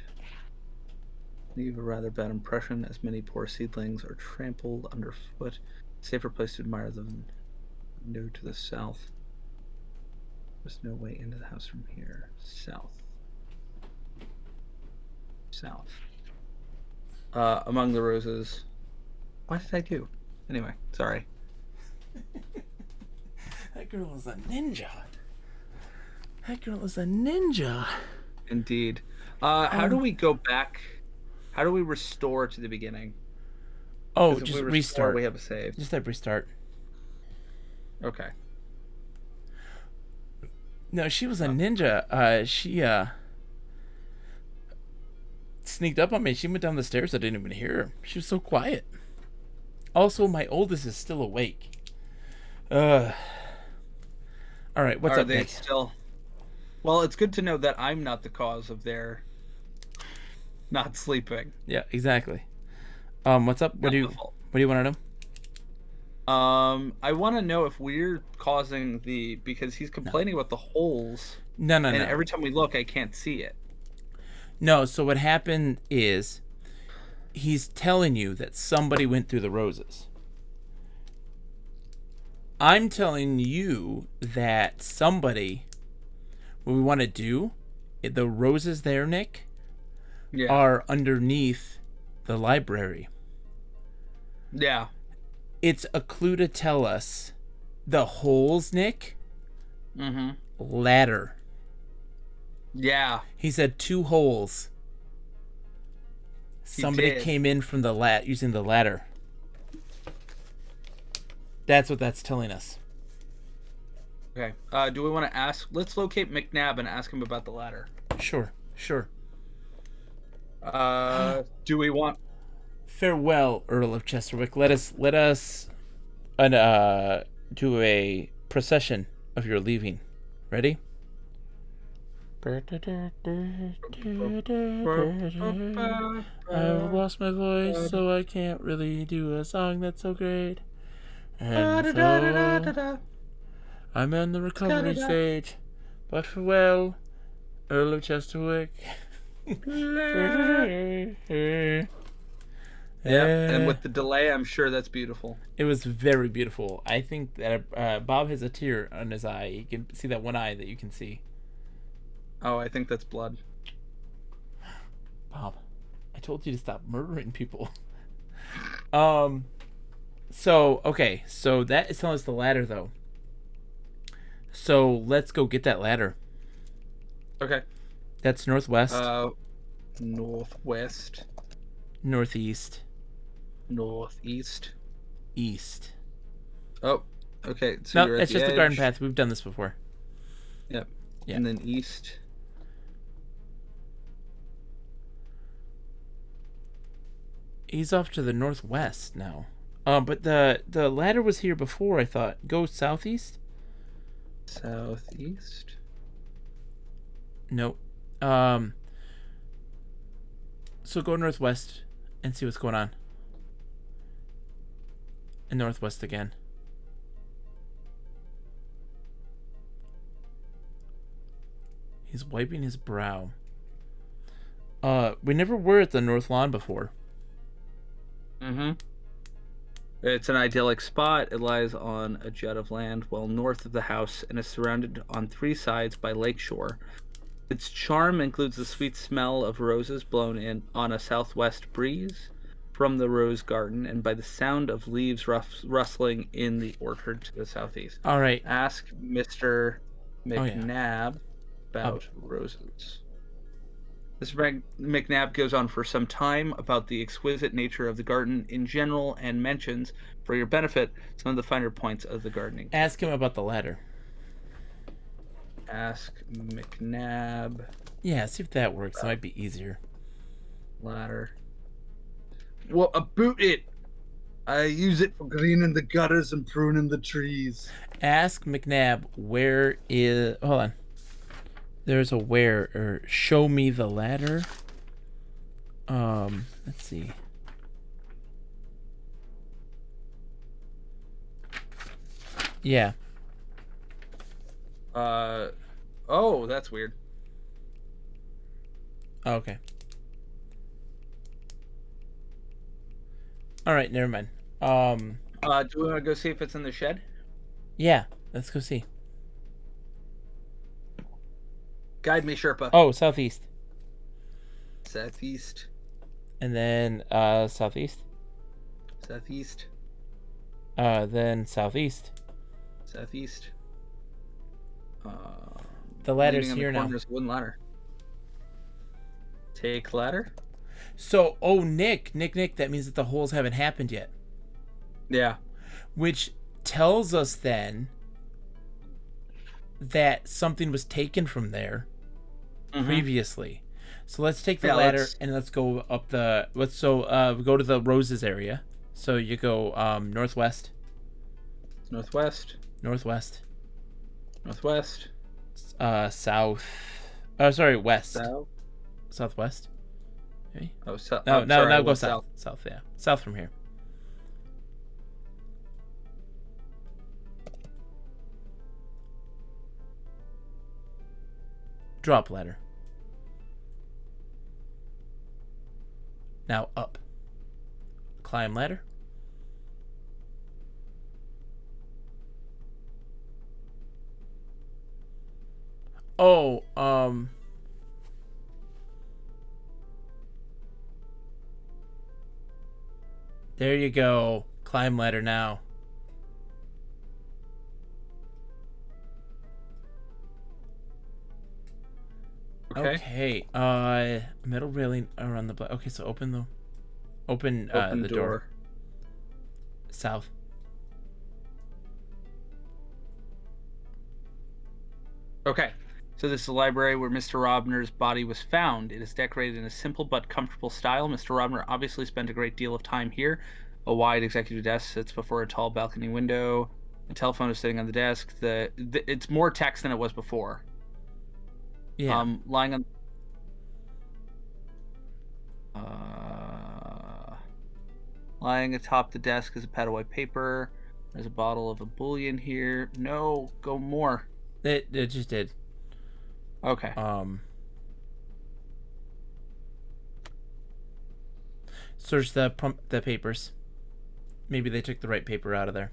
Leave a rather bad impression, as many poor seedlings are trampled underfoot. Safer place to admire them. Window to the south. There's no way into the house from here. South. South. Among the roses. What did I do? Anyway, sorry. That girl is a ninja. That girl is a ninja. Indeed. How do we go back? How do we restore to the beginning? Oh, just restart. We have a save. Just type restart. Okay. No, she was a ninja. She sneaked up on me. She went down the stairs. I didn't even hear her. She was so quiet. Also, my oldest is still awake. All right, what's up, Are they Nick? still? Well, it's good to know that I'm not the cause of their not sleeping. Yeah, exactly. What's up? What do you want to know? I want to know if we're causing because he's complaining about the holes. No. And every time we look, I can't see it. No, so what happened is he's telling you that somebody went through the roses. I'm telling you that somebody, what we want to do, the roses there, Nick, are underneath the library. Yeah. It's a clue to tell us the holes, Nick. Mm-hmm. Ladder. Yeah. He said 2 holes. Somebody did. came in from the using the ladder. That's what that's telling us. Okay. Do we want to ask? Let's locate McNabb and ask him about the ladder. Sure. Do we want? Farewell, Earl of Chesterwick. Let us do a procession of your leaving. Ready? I've lost my voice, so I can't really do a song that's so great. And so I'm on the recovery stage. But farewell, Earl of Chesterwick. Yeah, and with the delay, I'm sure that's beautiful. It was very beautiful. I think that Bob has a tear on his eye. You can see that one eye that you can see. Oh, I think that's blood. Bob, I told you to stop murdering people. So that is telling us the ladder, though. So let's go get that ladder. Okay. That's northwest. Northwest. Northeast. Northeast. East. Oh, okay. So no, it's just the garden path. We've done this before. Yep. Yeah. And then east. He's off to the northwest now. But the ladder was here before, I thought. Go southeast? Southeast? Nope. So go northwest and see what's going on. And northwest again. He's wiping his brow. We never were at the North Lawn before. Mm-hmm. It's an idyllic spot. It lies on a jut of land well north of the house and is surrounded on three sides by lakeshore. Its charm includes the sweet smell of roses blown in on a southwest breeze from the rose garden and by the sound of leaves rustling in the orchard to the southeast. All right. Ask Mr. McNabb about roses. Mr. McNabb goes on for some time about the exquisite nature of the garden in general and mentions, for your benefit, some of the finer points of the gardening. Ask him about the ladder. Ask McNabb. Yeah, see if that works. It might be easier. Ladder. Well, about it. I use it for greening the gutters and pruning the trees. Ask McNabb where is... Hold on. There's a where, or show me the ladder. Let's see. Yeah. Oh, that's weird. Oh, okay. All right, never mind. Do we want to go see if it's in the shed? Yeah, let's go see. Guide me, Sherpa. Oh, southeast. Southeast. And then southeast. Southeast. Then southeast. Southeast. The ladder's here now. Wooden ladder. Take ladder. So, Nick, that means that the holes haven't happened yet. Yeah. Which tells us then that something was taken from there previously. So let's take the ladder and let's go up the. We go to the roses area. So you go northwest. Northwest. Northwest. Northwest. South. Oh, sorry, west. South. Southwest. Maybe. Oh, south. No, no, go south. South, yeah. South from here. Drop ladder. Now up. Climb ladder. Oh, there you go. Climb ladder now. Okay. Metal railing around the block. Okay, so open the Open the door. South. Okay. So this is the library where Mr. Robner's body was found. It is decorated in a simple but comfortable style. Mr. Robner obviously spent a great deal of time here. A wide executive desk sits before a tall balcony window. A telephone is sitting on the desk. It's more text than it was before. Yeah. Lying on lying atop the desk is a pad of white paper. There's a bottle of ebullient here. No, go more. It just did. Okay. Search the papers. Maybe they took the right paper out of there.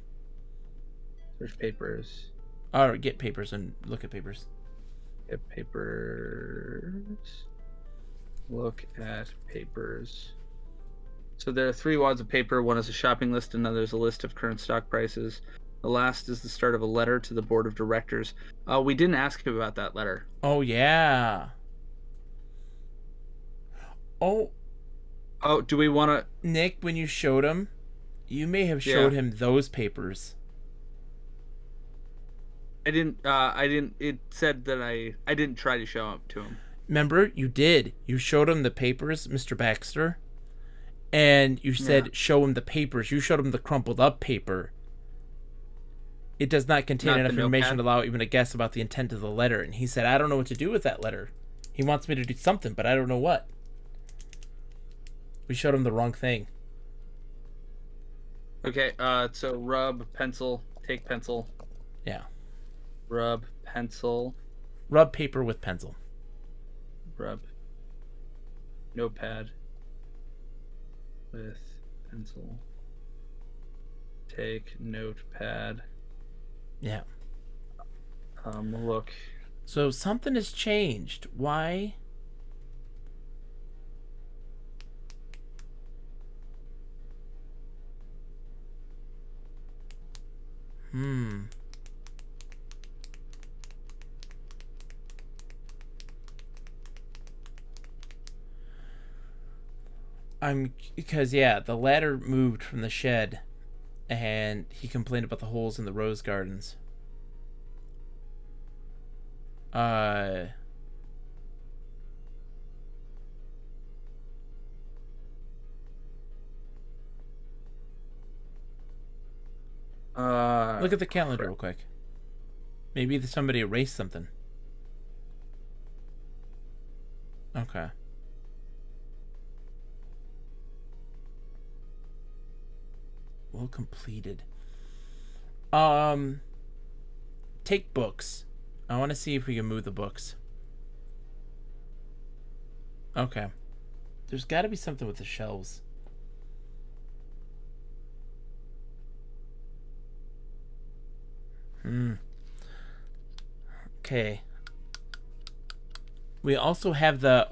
Search papers. Or get papers and look at papers. Get papers. Look at papers. So there are 3 wads of paper. One is a shopping list, another is a list of current stock prices. The last is the start of a letter to the board of directors. We didn't ask him about that letter. Oh, yeah. Oh, do we want to... Nick, when you showed him, you may have showed him those papers. I didn't, it said that I didn't try to show up to him. Remember, you did. You showed him the papers, Mr. Baxter. And you said, show him the papers. You showed him the crumpled up paper. It does not contain enough information to allow even a guess about the intent of the letter. And he said, I don't know what to do with that letter. He wants me to do something, but I don't know what. We showed him the wrong thing. Okay, so rub, pencil, take pencil. Yeah. Rub, pencil. Rub paper with pencil. Rub. Notepad. With pencil. Take notepad. Yeah. Look. So something has changed. Why? Because the ladder moved from the shed, and he complained about the holes in the rose gardens. Look at the calendar real quick. Maybe somebody erased something. Okay. Well completed. Take books. I want to see if we can move the books. Okay. There's got to be something with the shelves. Okay. We also have the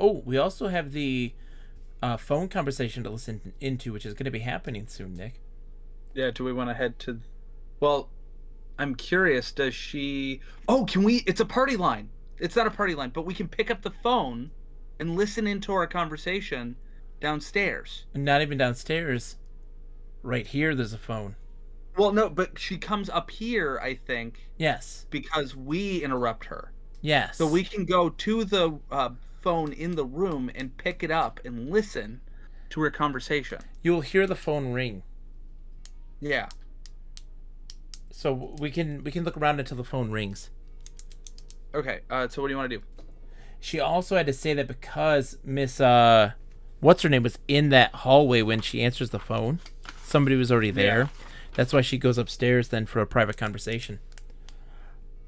phone conversation to listen into, which is going to be happening soon, Nick. Yeah, do we want to head to... Well, I'm curious, does she... Oh, can we... It's a party line. It's not a party line, but we can pick up the phone and listen into our conversation downstairs. Not even downstairs. Right here, there's a phone. Well, no, but she comes up here, I think. Yes. Because we interrupt her. Yes. So we can go to the phone in the room and pick it up and listen to her conversation. You'll hear the phone ring. Yeah. So we can look around until the phone rings. Okay. So what do you want to do? She also had to say that because Miss what's her name was in that hallway when she answers the phone. Somebody was already there. Yeah. That's why she goes upstairs then for a private conversation.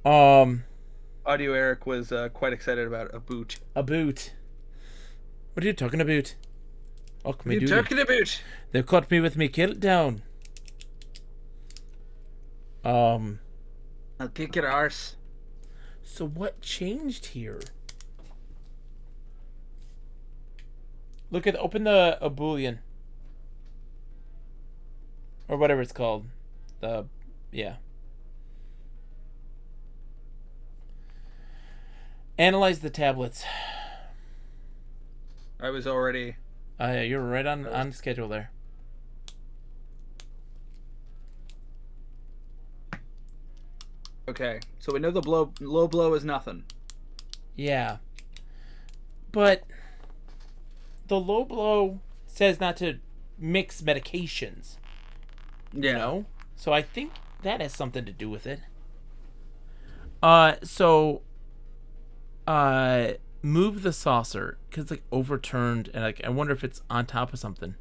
Audio Eric was quite excited about a boot. A boot. What are you talking about? What are you talking about? They caught me with me kilt down. I'll kick your arse. So what changed here? Open the ebullient. Or whatever it's called. Analyze the tablets. I was already. Yeah, you're right on schedule there. Okay, so we know the low blow is nothing. Yeah. But the low blow says not to mix medications, you Yeah. know? So I think that has something to do with it. So move the saucer cuz it's like overturned and like I wonder if it's on top of something.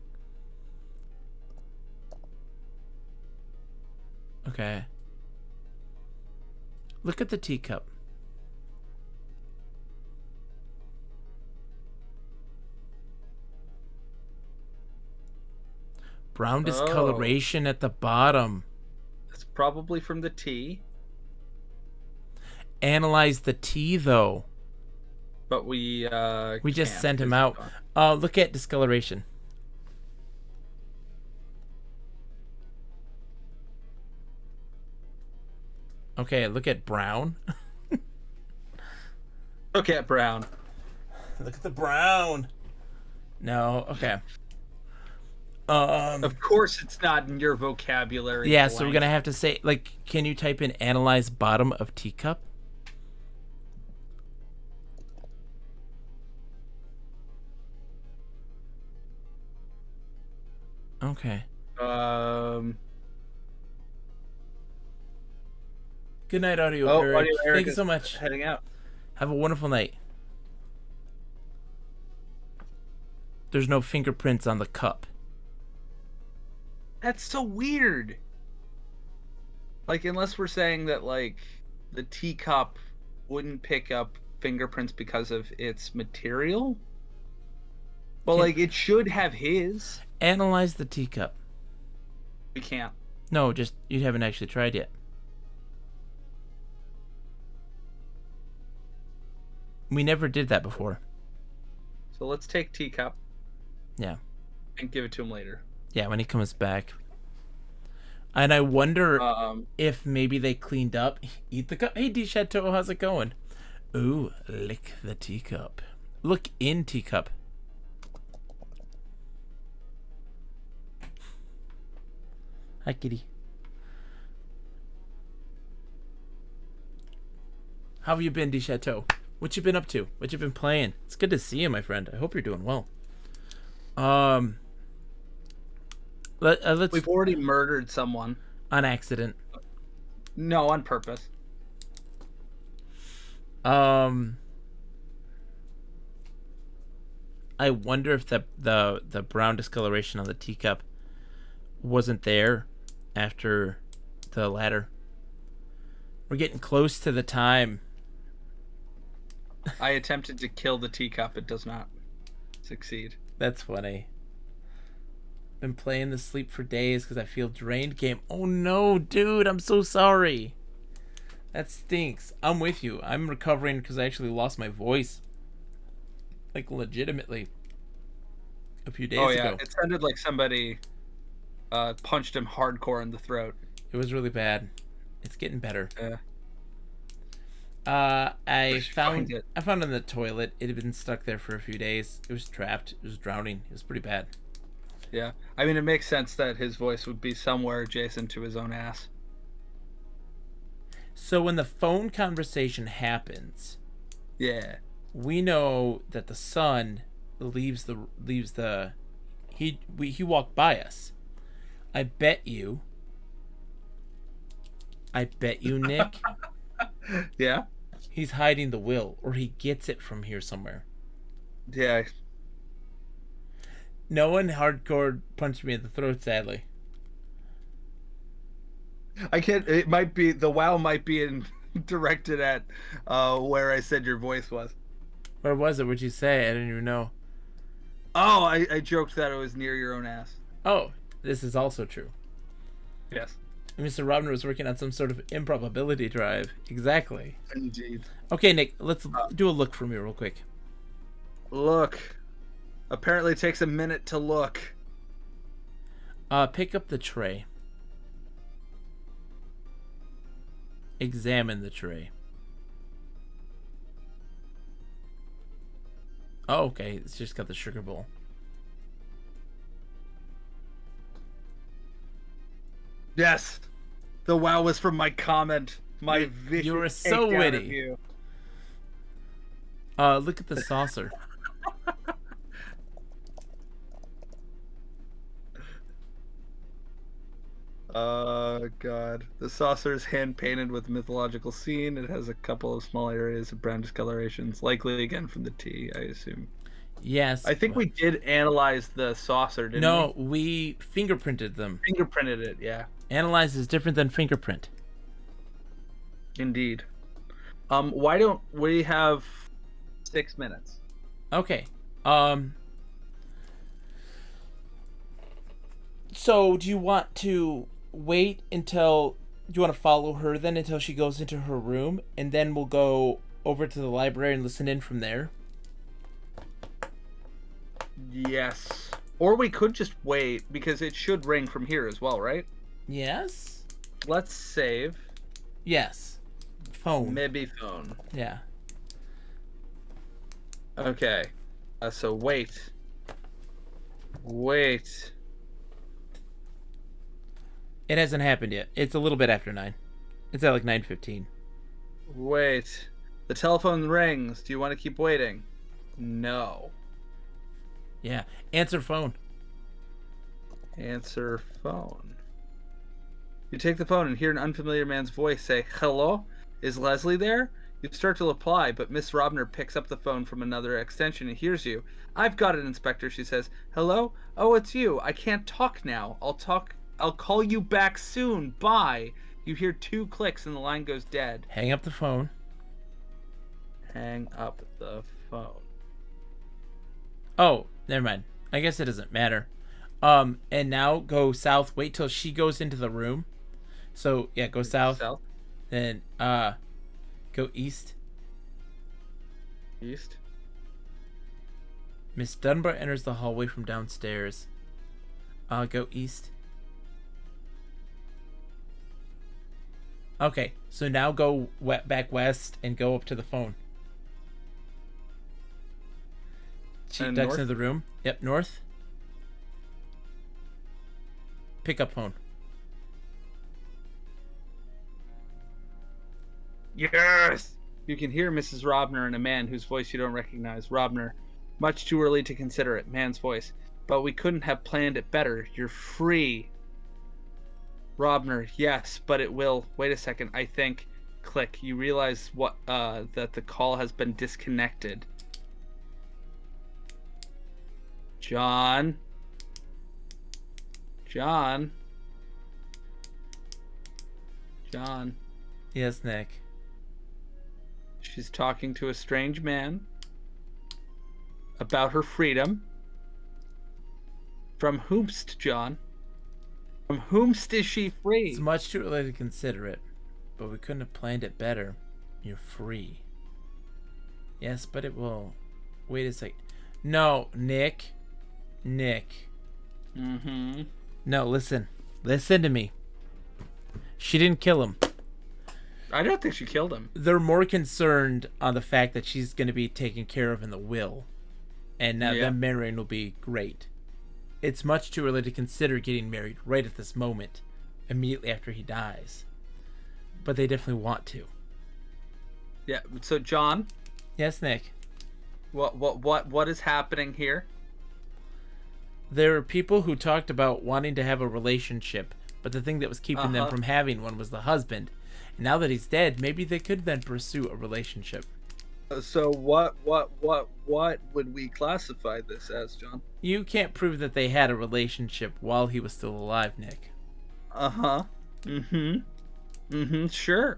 Okay. Look at the teacup. Brown Oh, discoloration at the bottom. it's probably from the tea, Analyze the tea though. but we We just can't sent him because he's out. gone. Look at discoloration. Okay, look at brown. Look at Brown. Look at the brown. No, okay. Of course, it's not in your vocabulary Yeah, so we're blank. gonna have to say like, can you type in analyze bottom of teacup? Okay. Um. Good night, Audio Oh, Eric. Audio Eric Thank you is so much. heading out. Have a wonderful night. There's no fingerprints on the cup. That's so weird. Like, unless we're saying that like the teacup wouldn't pick up fingerprints because of its material, but Can like it should have his. analyze the teacup. We can't. No, just you haven't actually tried yet. We never did that before. So let's take teacup Yeah. and give it to him later. Yeah, when he comes back. And I wonder Um. if maybe they cleaned up. Eat the cup. Hey, D Chateau, how's it going? Ooh, lick the teacup. Look in teacup. Hi, kitty. How have you been, D Chateau? What you been up to? What you been playing? It's good to see you, my friend. I hope you're doing well. Let's We've already murdered someone. on accident. No, on purpose. I wonder if the brown discoloration on the teacup wasn't there after the ladder. We're getting close to the time. I attempted to kill the teacup. It does not succeed. That's funny. Been playing the sleep for days because I feel drained game. Oh no, dude, I'm so sorry. That stinks. I'm with you. I'm recovering because I actually lost my voice. Like, legitimately. A few days Oh yeah, ago. it sounded like somebody punched him hardcore in the throat. It was really bad. It's getting better. Yeah. I Find found it. I found it in the toilet. It had been stuck there for a few days. It was trapped. It was drowning. It was pretty bad. Yeah. I mean, it makes sense that his voice would be somewhere adjacent to his own ass. So when the phone conversation happens, Yeah. we know that the son leaves the he walked by us. I bet you, Nick, Yeah. he's hiding the will, or he gets it from here somewhere. Yeah. No one hardcore punched me in the throat, sadly. I can't. It might be the wow might be directed at where I said your voice was. Where was it? What'd you say? I didn't even know. Oh, I joked that it was near your own ass. Oh, this is also true. Yes. Mr. Robner was working on some sort of improbability drive. Exactly. Indeed. Okay, Nick, let's do a look for me real quick. Look. Apparently, it takes a minute to look. Pick up the tray. Examine the tray. Oh, okay. It's just got the sugar bowl. Yes. The wow was from my comment. My vicious You were so takedown of witty. you. Look at the saucer. Oh, God. The saucer is hand-painted with a mythological scene. It has a couple of small areas of brown discolorations, likely again from the tea, I assume. Yes. I think we did analyze the saucer, didn't we? No, we fingerprinted them. Fingerprinted it, yeah. Analyze is different than fingerprint. Indeed. Why don't we have 6 minutes? Okay. So do you want to wait until... Do you want to follow her then until she goes into her room, and then we'll go over to the library and listen in from there? Yes. Or we could just wait, because it should ring from here as well, right? Yes? Let's save. Yes. Phone. Maybe phone. Yeah. Okay. So wait. Wait. It hasn't happened yet. It's a little bit after 9. It's at like 9:15. Wait. The telephone rings. Do you want to keep waiting? No. Yeah. Answer phone. Answer phone. You take the phone and hear an unfamiliar man's voice say, "Hello? Is Leslie there?" You start to reply, but Miss Robner picks up the phone from another extension and hears you. "I've got it, Inspector," she says. "Hello? Oh, it's you. I can't talk now. I'll call you back soon. Bye." You hear 2 clicks and the line goes dead. Hang up the phone. Hang up the phone. Oh, never mind. I guess it doesn't matter. And now go south. Wait till she goes into the room. So, yeah, go south. South? Then, go east. East? Miss Dunbar enters the hallway from downstairs. Go east. Okay, so now go back west and go up to the phone. She And ducks north? into the room. Yep, north. Pick up phone. Yes! You can hear Mrs. Robner and a man whose voice you don't recognize. Robner. Much too early to consider it. Man's voice. But we couldn't have planned it better. You're free. Robner. Yes, but it will. Wait a second. I think. Click. You realize that the call has been disconnected. John. John. John. Yes, Nick. She's talking to a strange man about her freedom. From whomst, John? From whomst is she free? It's much too early to consider it, but we couldn't have planned it better. You're free. Yes, but it will. Wait a sec. No, Nick. Nick. Mm-hmm. No, listen. Listen to me. She didn't kill him. I don't think she killed him. They're more concerned on the fact that she's going to be taken care of in the will. And now them marrying will be great. It's much too early to consider getting married right at this moment, immediately after he dies. But they definitely want to. Yeah, so John, Yes, Nick. what is happening here? There are people who talked about wanting to have a relationship, but the thing that was keeping them from having one was the husband. And now that he's dead, maybe they could then pursue a relationship. So what would we classify this as, John? You can't prove that they had a relationship while he was still alive, Nick. Uh-huh. Mm-hmm. Mm-hmm, sure.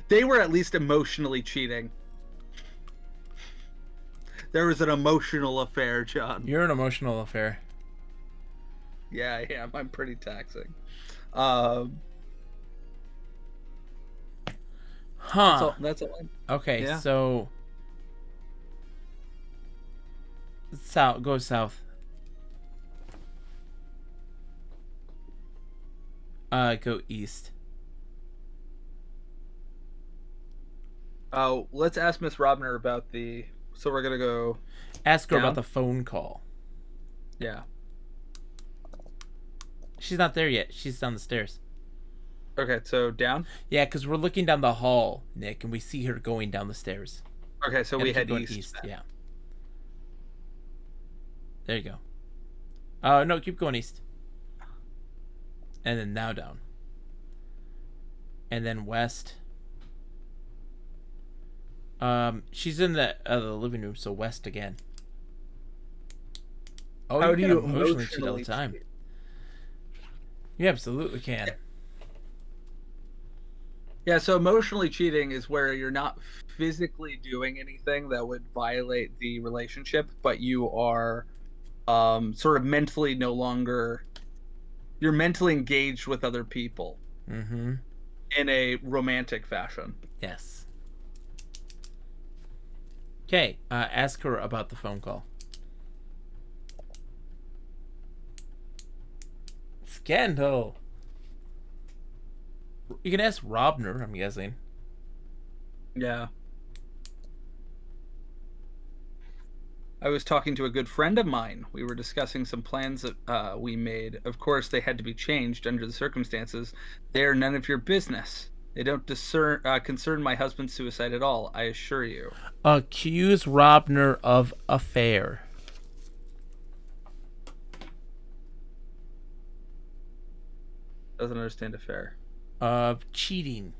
They were at least emotionally cheating. There was an emotional affair, John. You're an emotional affair. Yeah, I am. I'm pretty taxing. Huh. That's all. Okay, Yeah. so south. Go south. Go east. Oh, let's ask Miss Robner about the So we're gonna go. Ask her Down? about the phone call. Yeah. She's not there yet. She's down the stairs. Okay, so down. Yeah, because we're looking down the hall, Nick, and we see her going down the stairs. Okay, so Gotta we keep head going east. Yeah. There you go. No, keep going east. And then now down. And then west. She's in the living room, so west again. Oh, How you do can you emotionally cheat all the emotionally time. cheat? You absolutely can. Yeah, so emotionally cheating is where you're not physically doing anything that would violate the relationship, but you are sort of mentally no longer. You're mentally engaged with other people. Mm-hmm. In a romantic fashion. Yes. Okay, ask her about the phone call. Scandal. You can ask Robner, I'm guessing. Yeah. I was talking to a good friend of mine. We were discussing some plans that we made. Of course, they had to be changed under the circumstances. They are none of your business. They don't concern my husband's suicide at all, I assure you. Accuse Robner of affair. Doesn't understand affair. Of cheating.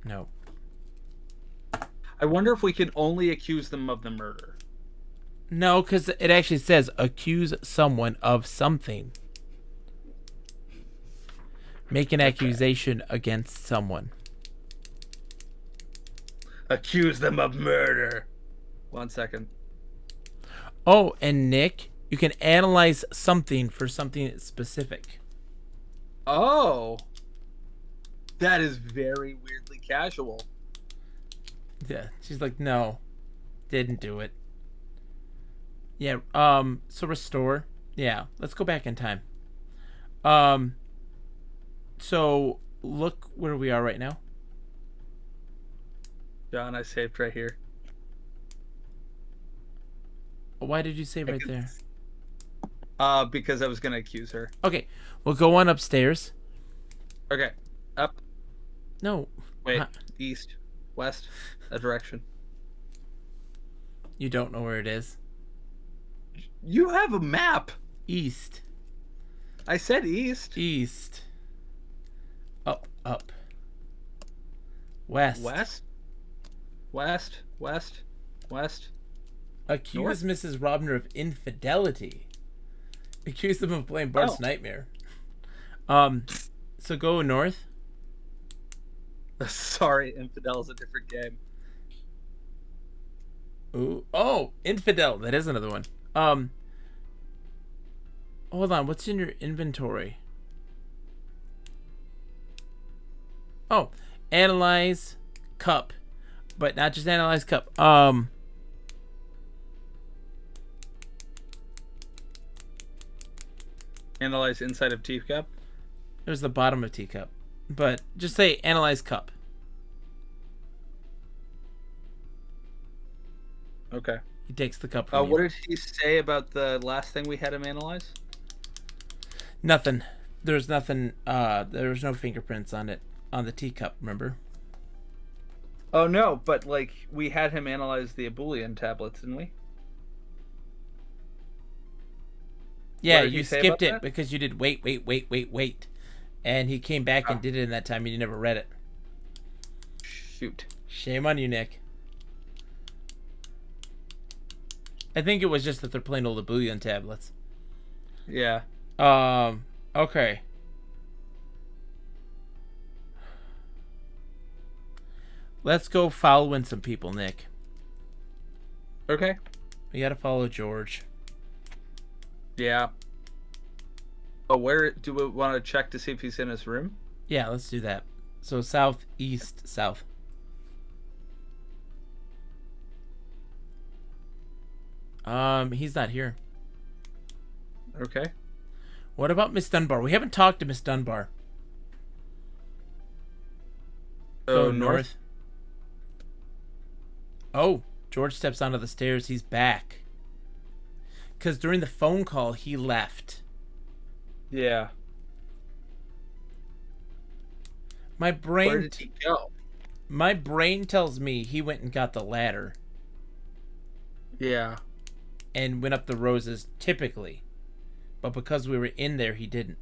No. I wonder if we can only accuse them of the murder. No, because it actually says accuse someone of something. Make an accusation against someone. Accuse them of murder. 1 second. Oh, and Nick, you can analyze something for something specific. Oh. That is very weirdly casual. Yeah, she's like, no, didn't do it. Yeah, so restore. Yeah, let's go back in time. So look where we are right now. John, I saved right here. Why did you save right there? Because I was gonna accuse her. Okay, we'll go on upstairs. Okay, up. No. Wait, east, west, a direction. You don't know where it is. You have a map. East. I said east. East. Up. West. West. West. Accuse Mrs. Robner of infidelity. Accuse them of playing Bart's Nightmare. So go north. Sorry, infidel is a different game. Ooh. Oh, infidel. That is another one. Hold on. What's in your inventory? Oh, analyze cup, but not just analyze cup. Analyze inside of teacup. There's the bottom of teacup, but just say analyze cup. Okay. He takes the cup from you. What did he say about the last thing we had him analyze? Nothing. There's nothing. There was no fingerprints on it on the teacup. Remember? Oh no, but like we had him analyze the ebullient tablets, didn't we? Yeah, What did he you say skipped about it that? because you did wait, and he came back and did it in that time. You never read it. Shoot. Shame on you, Nick. I think it was just that they're plain old ebullient tablets. Yeah. Okay. Let's go following some people, Nick. Okay. We gotta follow George. Yeah. Oh, where do we want to check to see if he's in his room? Yeah, let's do that. So south, east, south. He's not here. Okay. What about Miss Dunbar? We haven't talked to Miss Dunbar. Go So north. Oh, George steps onto the stairs. He's back. Because during the phone call, he left. Yeah. My Where brain, did he go? my brain tells me he went and got the ladder Yeah. and went up the roses typically, but because we were in there, he didn't.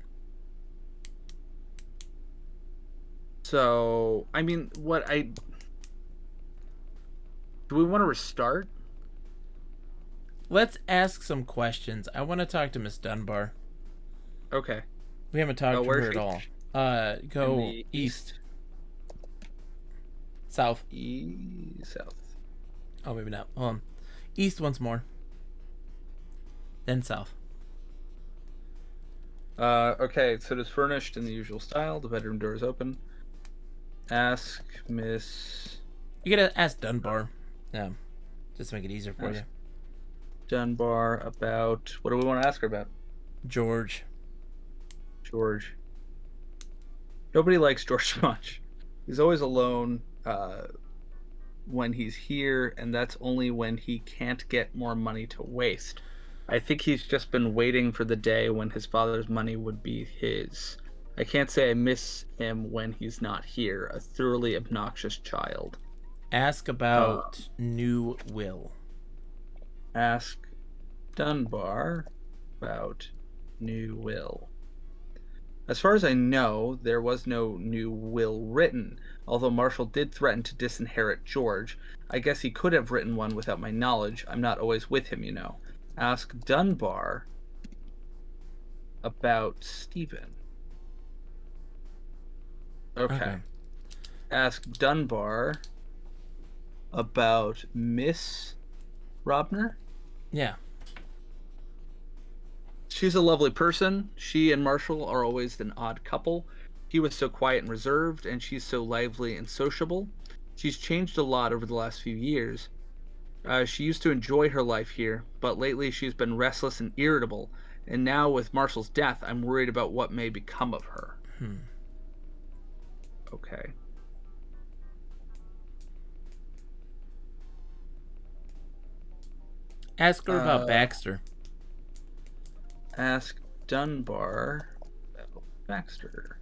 So, I mean, do we want to restart? Let's ask some questions. I want to talk to Miss Dunbar. Okay. We haven't talked to Where her is at she? all. In Go the east. South. South. Oh, maybe not. East once more. Then south. Okay, so it is furnished in the usual style. The bedroom door is open. Ask Miss You gotta ask Dunbar. Yeah. Just to make it easier for you. Dunbar about... What do we want to ask her about? George. George. Nobody likes George much. He's always alone when he's here, and that's only when he can't get more money to waste. I think he's just been waiting for the day when his father's money would be his. I can't say I miss him when he's not here. A thoroughly obnoxious child. Ask about new will. Ask Dunbar about new will. As far as I know, there was no new will written, although Marshall did threaten to disinherit George. I guess he could have written one without my knowledge. I'm not always with him, you know. Ask Dunbar about Stephen. Okay. Ask Dunbar about Miss Robner. Yeah. She's a lovely person. She and Marshall are always an odd couple. He was so quiet and reserved, and she's so lively and sociable. She's changed a lot over the last few years. She used to enjoy her life here, but lately she's been restless and irritable, and now with Marshall's death, I'm worried about what may become of her. Okay. Ask her about Baxter. Ask Dunbar about Baxter.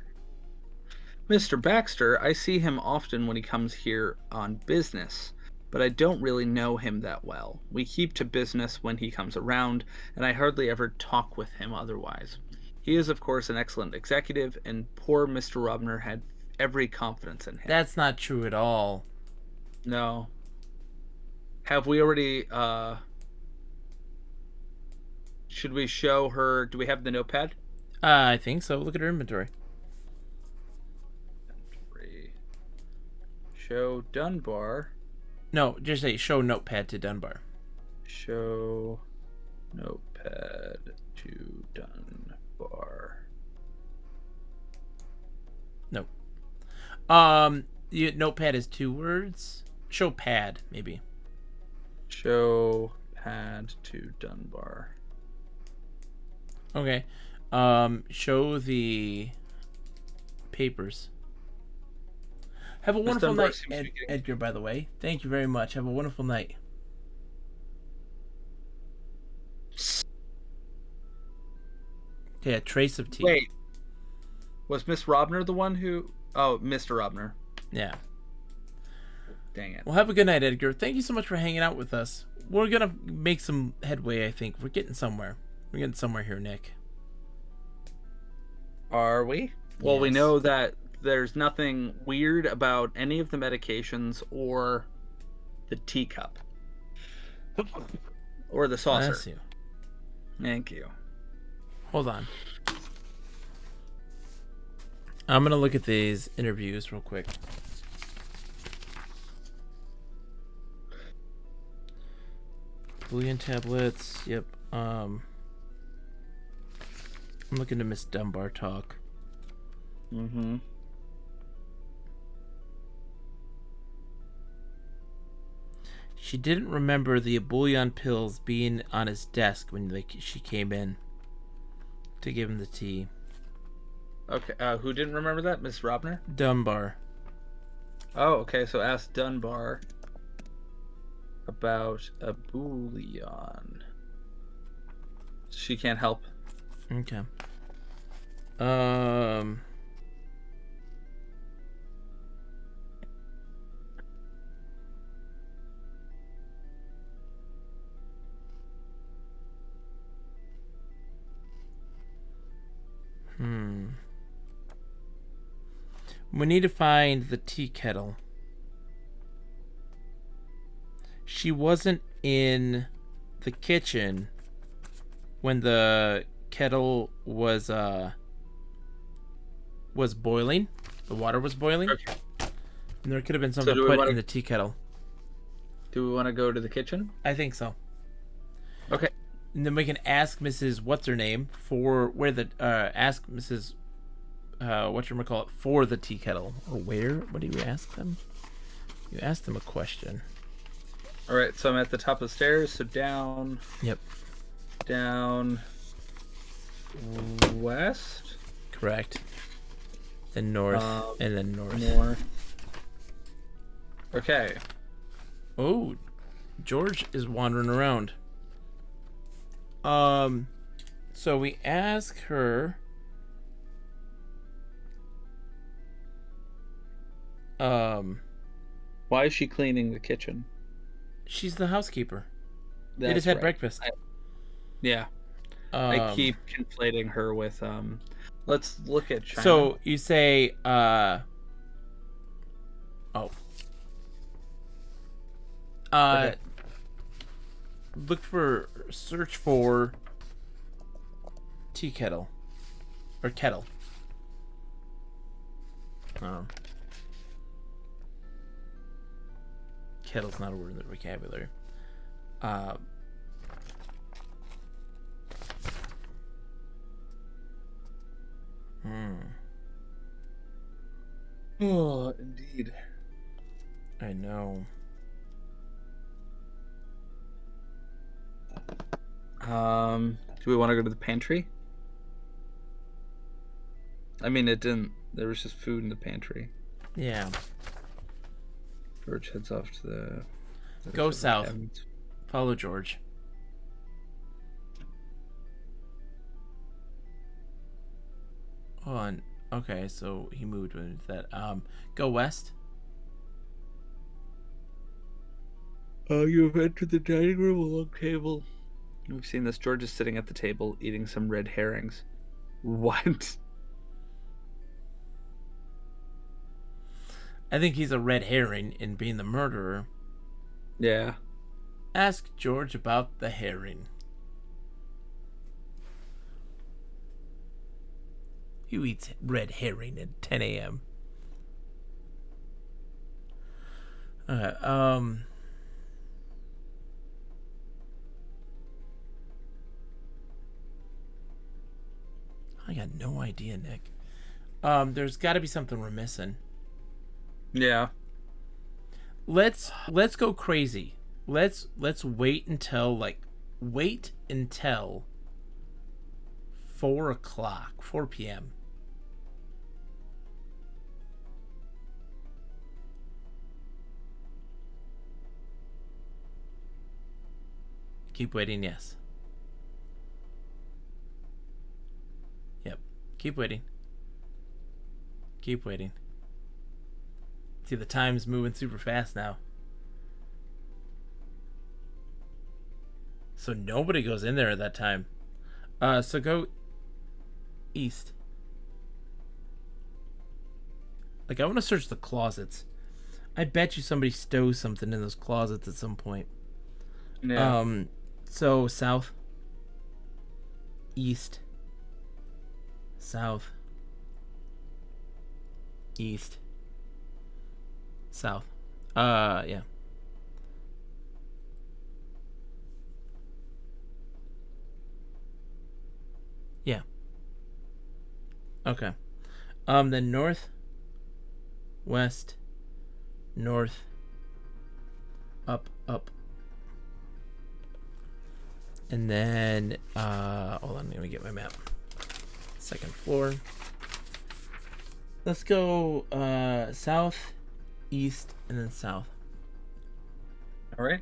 Mr. Baxter, I see him often when he comes here on business, but I don't really know him that well. We keep to business when he comes around, and I hardly ever talk with him otherwise. He is, of course, an excellent executive, and poor Mr. Robner had every confidence in him. That's not true at all. No. Have we already, should we show her, do we have the notepad? I think so. Look at her inventory. Show Dunbar. No, just say show notepad to Dunbar. Show notepad to Dunbar. Nope. Notepad is 2 words. Show pad, maybe. Show pad to Dunbar. Okay. Show the papers. Have a wonderful night, Edgar, by the way. Thank you very much. Have a wonderful night. Okay, a trace of tea. Wait. Was Miss Robner the one who... Oh, Mr. Robner. Yeah. Dang it. Well, have a good night, Edgar. Thank you so much for hanging out with us. We're going to make some headway, I think. We're getting somewhere. We're getting somewhere here, Nick. Are we? Well, Yes. we know that there's nothing weird about any of the medications or the teacup. Or the saucer. Bless you. Thank you. Hold on. I'm going to look at these interviews real quick. Bullion tablets. Yep. I'm looking to Miss Dunbar talk. Mm-hmm. She didn't remember the bouillon pills being on his desk when she came in to give him the tea. Okay, who didn't remember that? Miss Robner? Dunbar. Oh, okay. So ask Dunbar about a bouillon. She can't help. Okay. Um. We need to find the tea kettle. She wasn't in the kitchen when the kettle was boiling. The water was boiling. Okay. And there could have been So something put in the tea kettle. do we want to go to the kitchen? I think so. Okay. And then we can ask Mrs. What's her name for where the ask Mrs. Whatchamacallit for the tea kettle or where? What do you ask them? You ask them a question. All right. So I'm at the top of the stairs. So down. Yep. Down. West. Correct. Then north and then north. North. Okay. Oh, George is wandering around. So we ask her. Why is she cleaning the kitchen? She's the housekeeper. They That's just had right. breakfast. Yeah. I keep conflating her with let's look at China. So you say Okay. search for tea kettle or kettle. Kettle's not a word in the vocabulary. Oh, indeed. I know. Do we want to go to the pantry? I mean, it didn't. There was just food in the pantry. Yeah. George heads off to the. Go south. Follow George. Oh, okay, so he moved with that. Go west. You've entered the dining room, a long table. We've seen this. George is sitting at the table eating some red herrings. What? I think he's a red herring in being the murderer. Yeah. Ask George about the herring. Who eats red herring at 10 a.m.? I got no idea, Nick. There's got to be something we're missing. Yeah. Let's go crazy. Let's wait until 4 p.m. Keep waiting, yes. Yep. Keep waiting. Keep waiting. See, the time's moving super fast now. So nobody goes in there at that time. So go east. I want to search the closets. I bet you somebody stole something in those closets at some point. Yeah. So south, east, south, east, south. Yeah. Yeah. Okay. Then north, west, north, up. And then, hold on, let me get my map. Second floor. Let's go south, east, and then south. All right.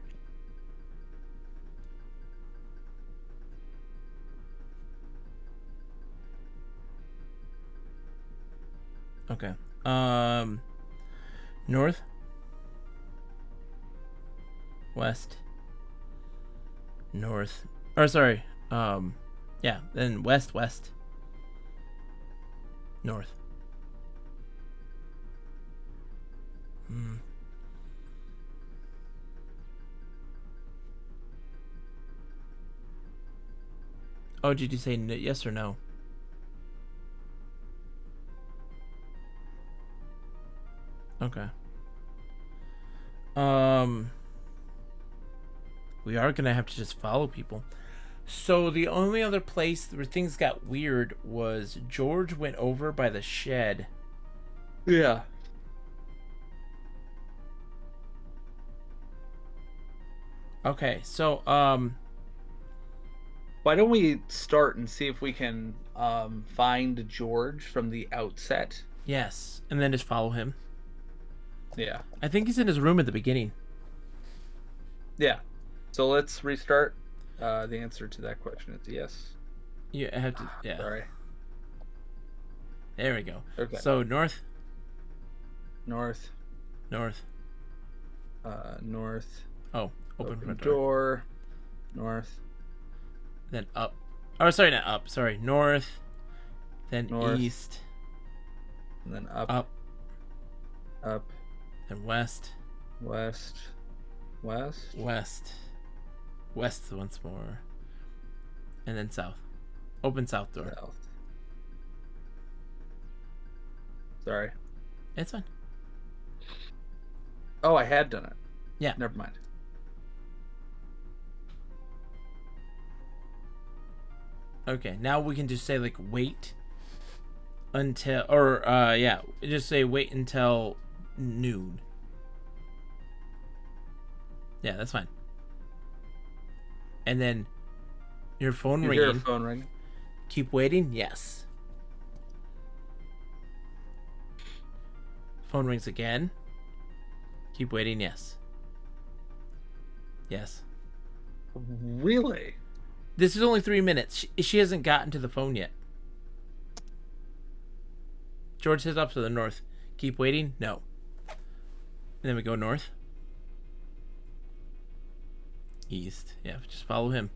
Okay. North, west, north. Or sorry. Yeah. Then west, west, north. Hmm. Oh, did you say yes or no? Okay. We are gonna have to just follow people. So the only other place where things got weird was George went over by the shed. Yeah. Okay, so Why don't we start and see if we can find George from the outset? yes, and then just follow him. Yeah. I think he's in his room at the beginning. Yeah. So let's restart. The answer to that question is yes. You have to, yeah. Sorry. There we go. Okay. So north, North. north. North. Oh, open front door. door. North. Then up. Oh, sorry, not up. Sorry, north. Then North. east. And then up. Up. Up. Then west. West. West. West. West once more. And then south. Open south door. South. Sorry. It's fine. Oh, I had done it. Yeah. Never mind. Okay, now we can just say like wait until, or yeah, just say wait until noon. Yeah, that's fine. And then your phone You ringing. hear a phone ring. Keep waiting. Yes. Phone rings again. Keep waiting. Yes. Yes. Really? This is only 3 minutes. She hasn't gotten to the phone yet. George says up to the north. Keep waiting. No. And then we go north. East. Yeah, just follow him.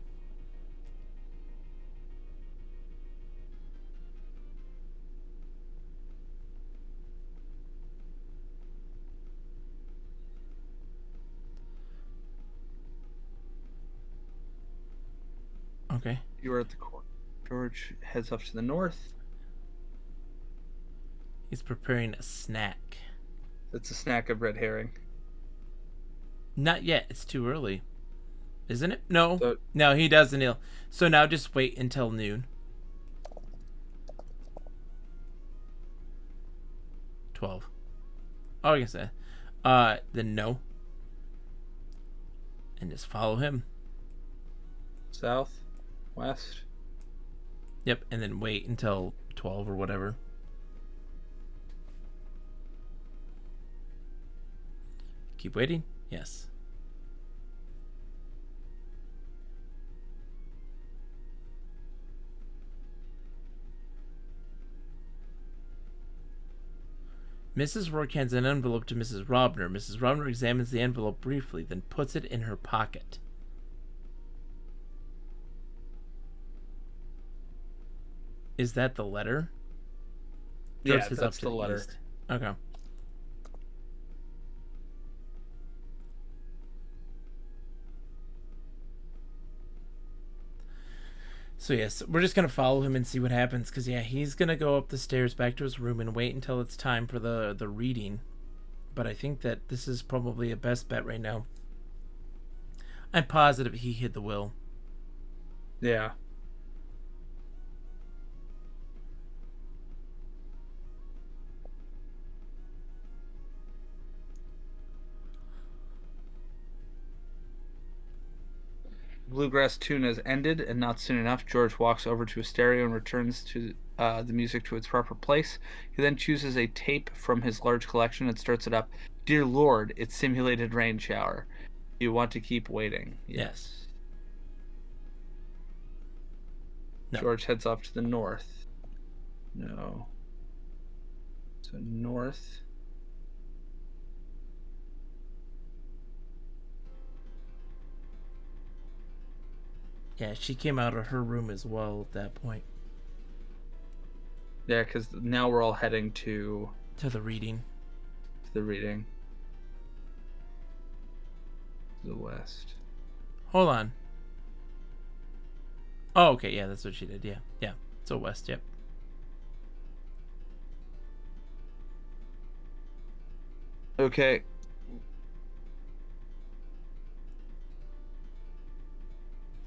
Okay. You are at the court. George heads up to the north. He's preparing a snack. It's a snack of red herring. Not yet. It's too early. Isn't it? No. So, No, he doesn't. So now just wait until noon. 12. Oh, I guess that. Then no. And just follow him. south, west. Yep, and then wait until 12 or whatever. Keep waiting? Yes. Mrs. Rourke hands an envelope to Mrs. Robner. Mrs. Robner examines the envelope briefly, then puts it in her pocket. Is that the letter? Yeah, George says that's the letter. east. Okay. So yes, we're just gonna follow him and see what happens, because yeah, he's gonna go up the stairs back to his room and wait until it's time for the reading. But I think that this is probably a best bet right now. I'm positive he hid the will. Yeah. Bluegrass tune has ended, and not soon enough, George walks over to a stereo and returns to the music to its proper place. He then chooses a tape from his large collection and starts it up. Dear Lord, it's simulated rain shower. You want to keep waiting? Yes. No. George heads off to the north. No. So north. Yeah, she came out of her room as well at that point. Yeah, because now we're all heading to the reading. the reading. To the west. Hold on. Oh, okay, yeah, that's what she did. Yeah. So west, yep. Okay.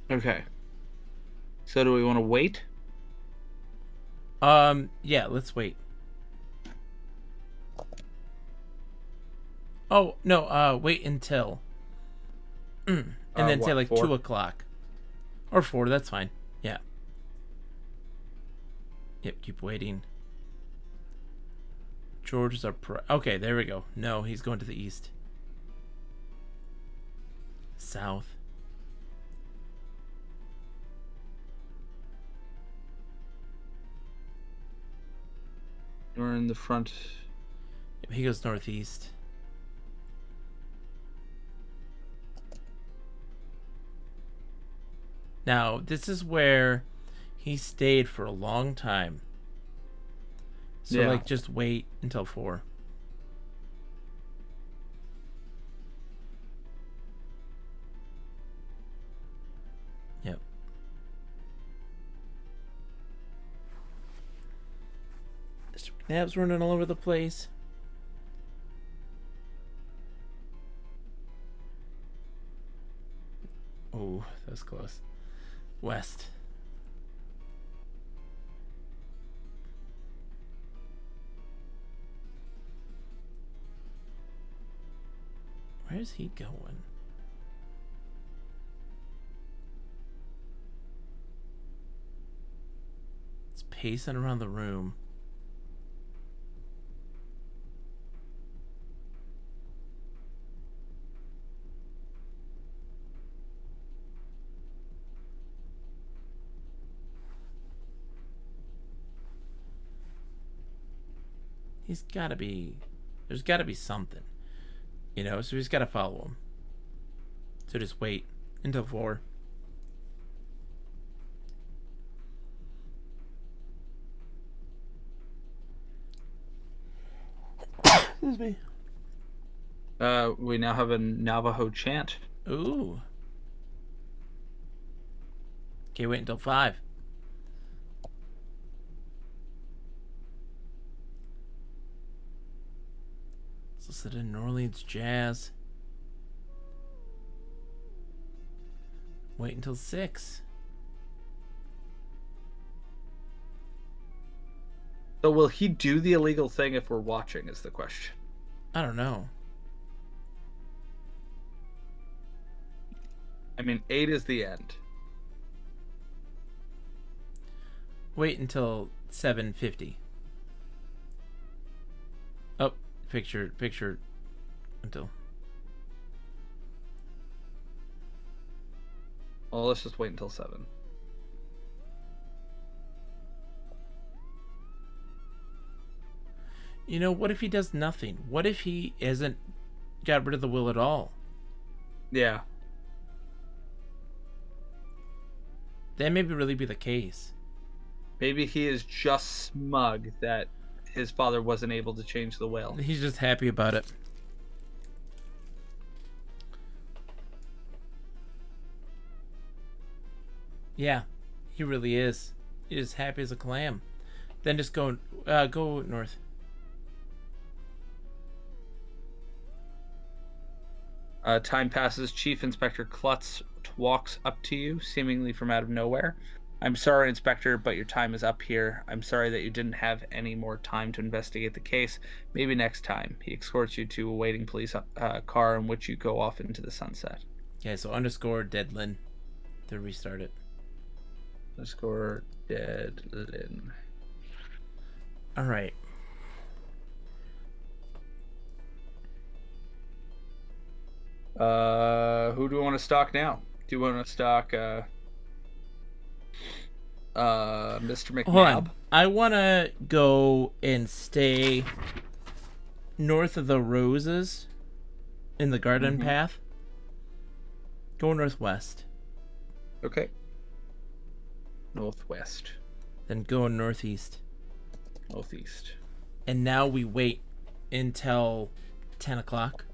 Okay. So do we want to wait? Yeah, let's wait. Oh, no, wait until. And then say like 4? 2 o'clock. Or 4, that's fine. Yeah. Yep, keep waiting. George is okay, there we go. No, he's going to the east. South. We're in the front. Yep, he goes northeast. Now, this is where he stayed for a long time. So, Yeah. like, just wait until 4. Yep. Mr. McNabb's running all over the place. Oh, that was close. West. Where's he going? It's pacing around the room. He's gotta be... There's gotta be something. You know, so he's gotta follow him. So just wait until 4. Excuse me. We now have a Navajo chant. Ooh. Okay, wait until 5. Let's listen to New Orleans jazz. Wait until 6. So will he do the illegal thing if we're watching is the question. I don't know. I mean, 8 is the end. Wait until 7:50. Oh, picture until. Well, let's just wait until 7. You know, what if he does nothing? What if he isn't got rid of the will at all? Yeah. That may really be the case. Maybe he is just smug that his father wasn't able to change the will. He's just happy about it. Yeah, he really is. He is happy as a clam. Then just go north. Time passes. Chief Inspector Klutz walks up to you, seemingly from out of nowhere. I'm sorry, Inspector, but your time is up here. I'm sorry that you didn't have any more time to investigate the case. Maybe next time. He escorts you to a waiting police car in which you go off into the sunset. Okay, so _ Deadlin. to restart it. Underscore Deadlin. All right. Who do we want to stalk now? Do you want to stalk Mr. McNabb? Hold on. I want to go and stay north of the roses in the garden path. Go northwest. Okay. Northwest. Then go northeast. Northeast. And now we wait until 10 o'clock.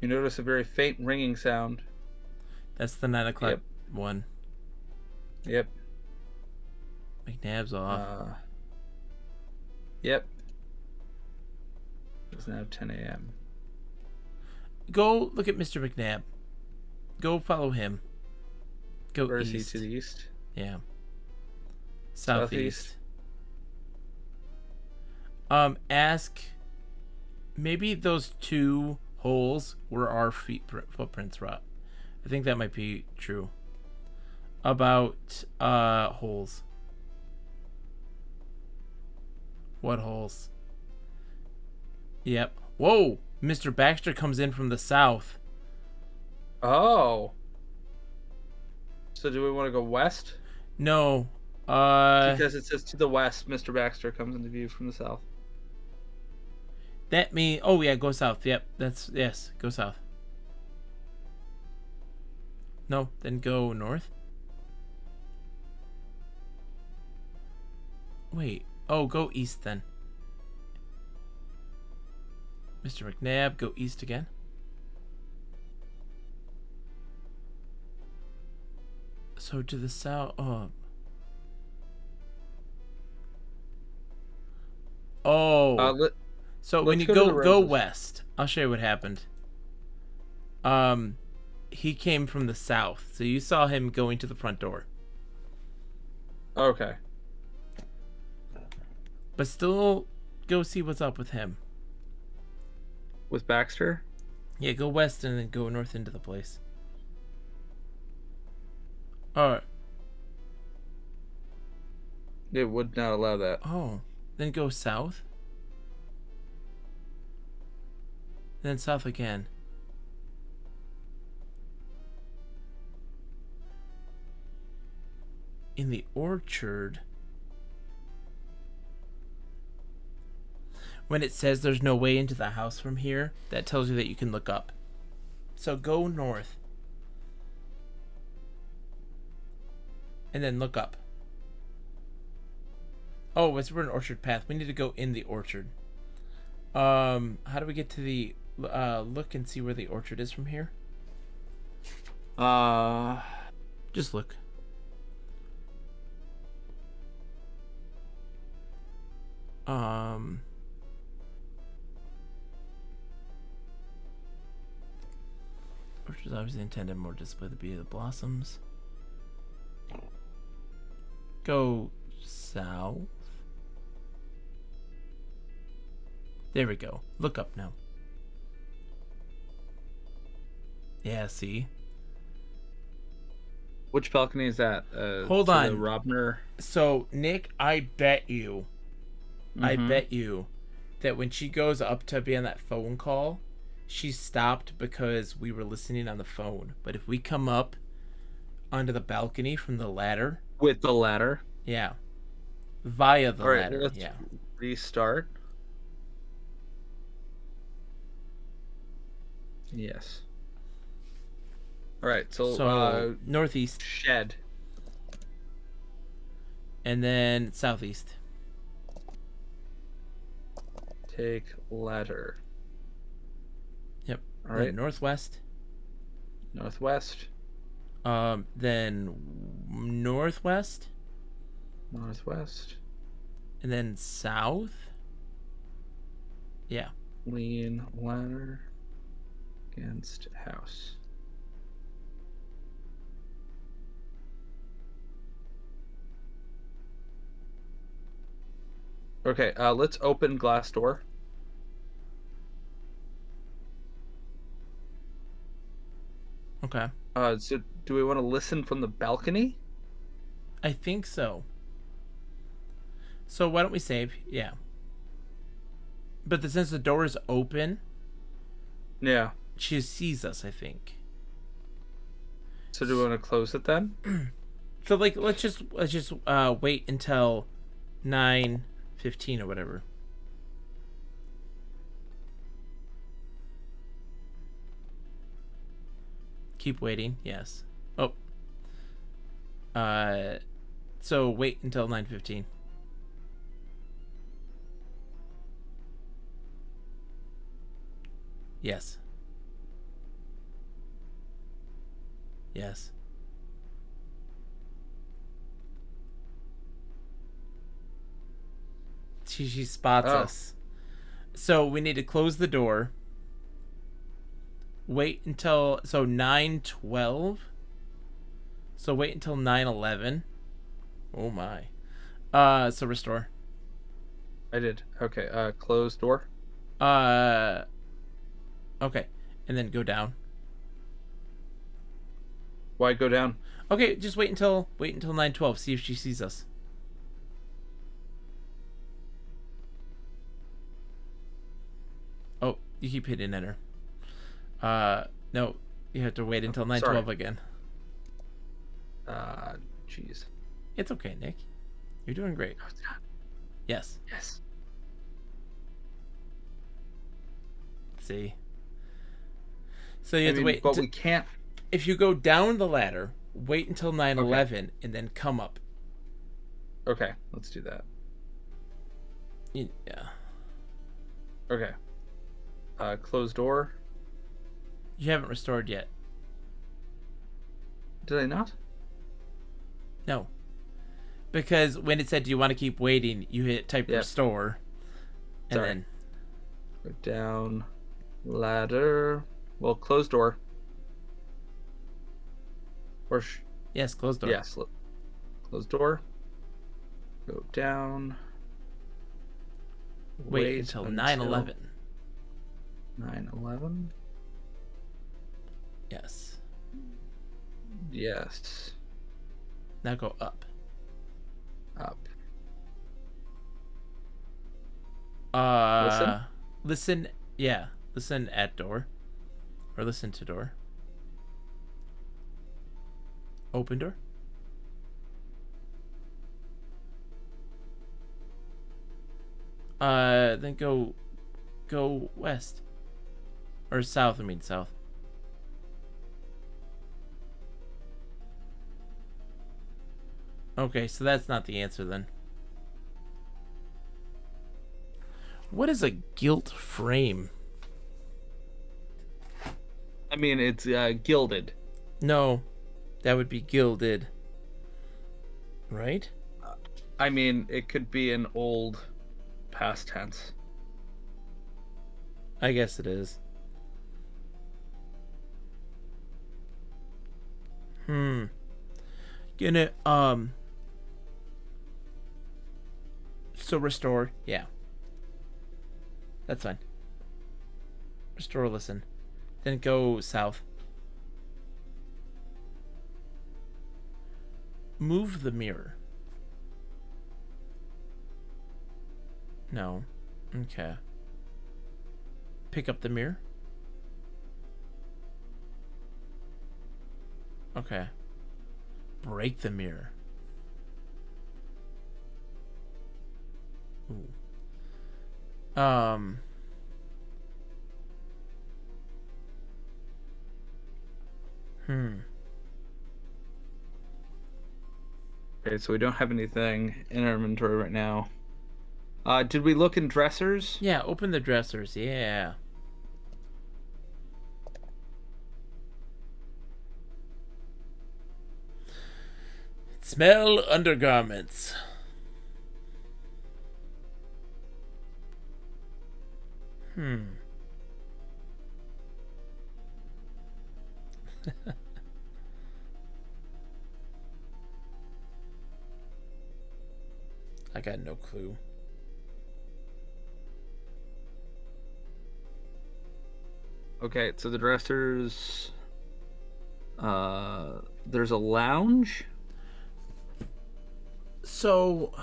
You notice a very faint ringing sound. That's the 9 o'clock one. Yep. McNabb's off. Yep. It's now 10 a.m. Go look at Mr. McNabb. Go follow him. Go Where is east. he? To the east? Yeah. Southeast. Ask. Maybe those two holes were our footprints, Rob. I think that might be true. About holes. What holes? Yep. Whoa! Mr. Baxter comes in from the south. Oh. So do we want to go west? No. Because it says to the west, Mr. Baxter comes into view from the south. That means... Oh, yeah, go south. Yep, that's... Yes, go south. No, then go north. Wait. Oh, go east then. Mr. McNabb, go east again. So to the south... Oh. So when you go west, I'll show you what happened. He came from the south, so you saw him going to the front door. Okay. But still, go see what's up with him. With Baxter? Yeah, go west and then go north into the place. Alright. It would not allow that. Oh. Then go south. Then south again. In the orchard. When it says there's no way into the house from here, that tells you that you can look up. So go north. And then look up. Oh, we're an orchard path. We need to go in the orchard. How do we get to the... look and see where the orchard is from here? Just look. Orchard is obviously intended more to display the beauty of the blossoms. Go south. There we go. Look up now. Yeah, see? Which balcony is that? Hold on. The Robner. So, Nick, I bet you that when she goes up to be on that phone call, she stopped because we were listening on the phone. But if we come up onto the balcony from the ladder... With the ladder? Yeah. Via the ladder, let's restart. Yes. Alright, so northeast. Shed. And then southeast. Take ladder. Yep. All right. Then northwest. Northwest. Then northwest. Northwest. And then south. Yeah. Lean ladder against house. Okay, let's open glass door. Okay. So do we want to listen from the balcony? I think so. So why don't we save? Yeah. But since the door is open, Yeah. she sees us, I think. So do we want to close it then? So like let's just wait until 9:15 or whatever. Keep waiting. Yes. Oh. So wait until 9:15. Yes. Yes. She spots Oh. us. So we need to close the door. Wait until 9:12. So wait until 9:11. Oh my. So restore. I did. Okay. Close door. Okay. And then go down. Why go down? Okay, just wait until 9:12. See if she sees us. Oh, you keep hitting enter. No, you have to wait until 9:12 again. Jeez. It's okay, Nick. You're doing great. Yes. Yes. See. So you have to wait. But we can't. If you go down the ladder, wait until 9:11 and then come up. Okay, let's do that. Yeah. Okay. Close door. You haven't restored yet. Did I not? No. Because when it said, "Do you want to keep waiting?" you hit type restore, and then go down ladder. Well, close door. Or yes, close door. Yes, close door. Go down. Wait until 9:11. 9:11. Yes. Yes. Now go up. Up. Listen. Yeah. Listen at door. Or listen to door. Open door. Then go west. Or south, I mean south. Okay, so that's not the answer then. What is a gilt frame? I mean, it's gilded. No, that would be gilded. Right? I mean, it could be an old past tense. I guess it is. Gonna so restore, yeah. That's fine. Restore, listen. Then go south. Move the mirror. No. Okay. Pick up the mirror. Okay. Break the mirror. Ooh. Okay, so we don't have anything in our inventory right now. Did we look in dressers? Yeah, open the dressers. Yeah. Smell undergarments. I got no clue. Okay, so the dressers. There's a lounge. So,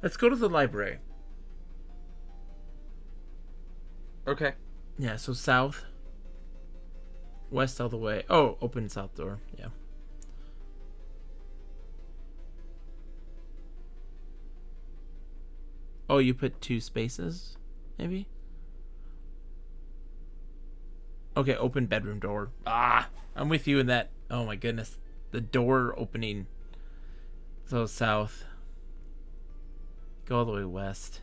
let's go to the library. Okay. Yeah, so south. West all the way. Oh, open south door. Yeah. Oh, you put 2 spaces? Maybe? Okay, open bedroom door. Ah, I'm with you in that. Oh my goodness. The door opening. So south. Go all the way west.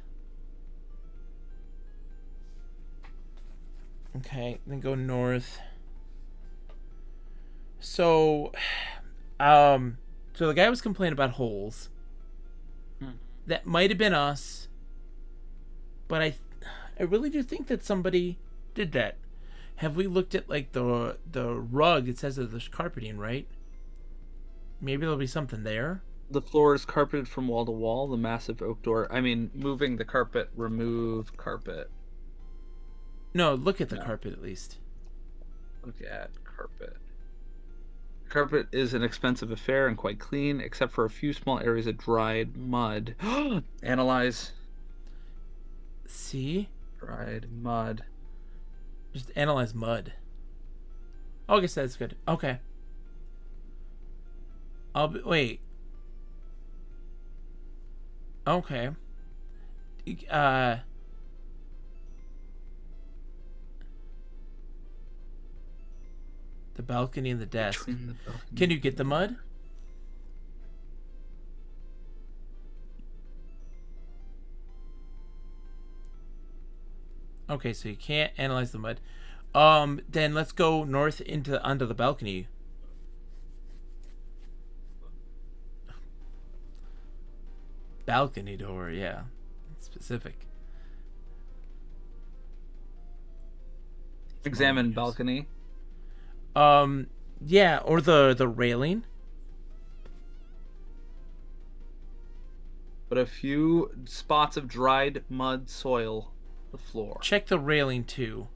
Okay, then go north. So, so the guy was complaining about holes. That might have been us. But I really do think that somebody did that. Have we looked at like the rug? It says that there's carpeting, right? Maybe there'll be something there. The floor is carpeted from wall to wall. The massive oak door. I mean, moving the carpet, remove carpet. No, look at the carpet at least. Look at carpet. Carpet is an expensive affair and quite clean, except for a few small areas of dried mud. Analyze. See? Dried mud. Just analyze mud. Oh, I guess that's good. Okay. Wait. Okay. The balcony and the desk. Can you get the mud? Okay, so you can't analyze the mud. Then let's go north onto the balcony. Balcony door, yeah. Specific. Examine balcony. Yeah, or the railing. But a few spots of dried mud soil the floor. Check the railing too.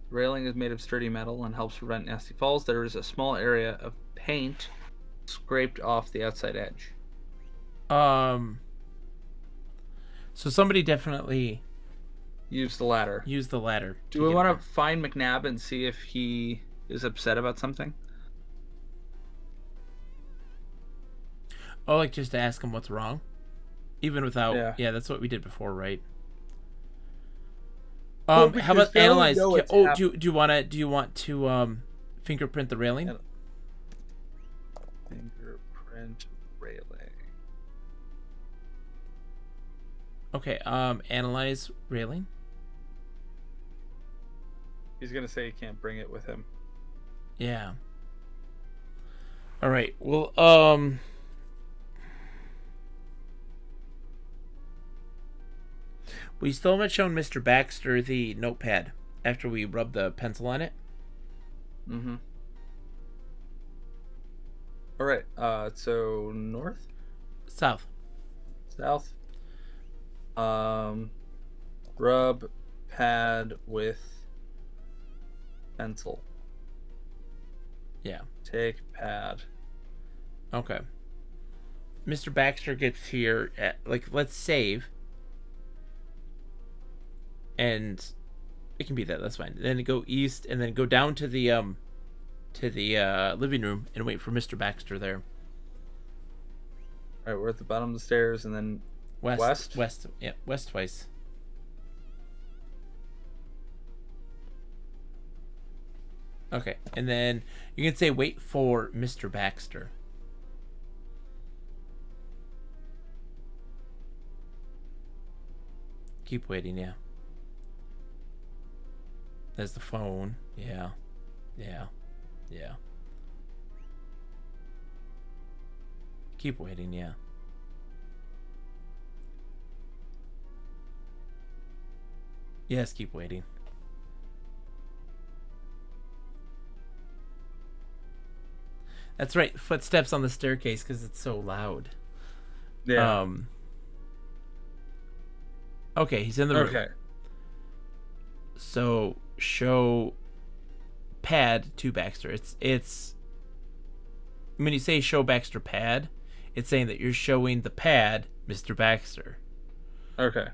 Railing is made of sturdy metal and helps prevent nasty falls. There is a small area of paint scraped off the outside edge. So somebody definitely Use the ladder. used the ladder. Do we want to find McNabb and see if he is upset about something? Oh, like just to ask him what's wrong, even without. Yeah, Yeah. that's what we did before, right? Well, How about because now we analyze? know it's Do you want to fingerprint the railing? Fingerprint railing. Okay. Analyze railing. He's gonna say he can't bring it with him. Yeah. All right. Well, we still haven't shown Mr. Baxter the notepad after we rubbed the pencil on it. Mm-hmm. All right. So north, South. south. Rub pad with pencil. Yeah. Take pad. Okay. Mr. Baxter gets here at let's save. And it can be that. That's fine. Then go east, and then go down to the living room and wait for Mr. Baxter there. All right, we're at the bottom of the stairs, and then west. West. Yeah, west twice. Okay, and then you can say wait for Mr. Baxter. Keep waiting, yeah. There's the phone. Yeah. Yeah. Yeah. Keep waiting, yeah. Yes, keep waiting. That's right. Footsteps on the staircase because it's so loud. Yeah. Okay, he's in the room. Okay. So show pad to Baxter. It's when you say show Baxter pad, it's saying that you're showing the pad Mr. Baxter. Okay.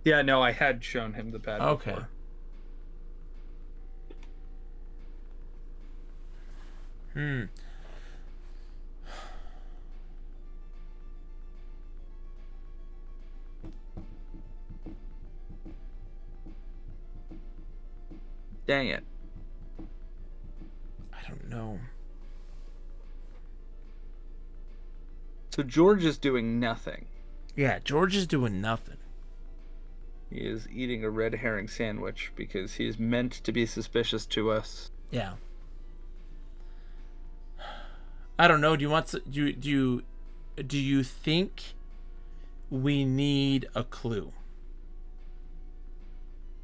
Yeah, no, I had shown him the pad Okay. before. Dang it. I don't know. So George is doing nothing. Yeah, George is doing nothing. He is eating a red herring sandwich because he is meant to be suspicious to us. Yeah. I don't know. Do you want to, do you think we need a clue?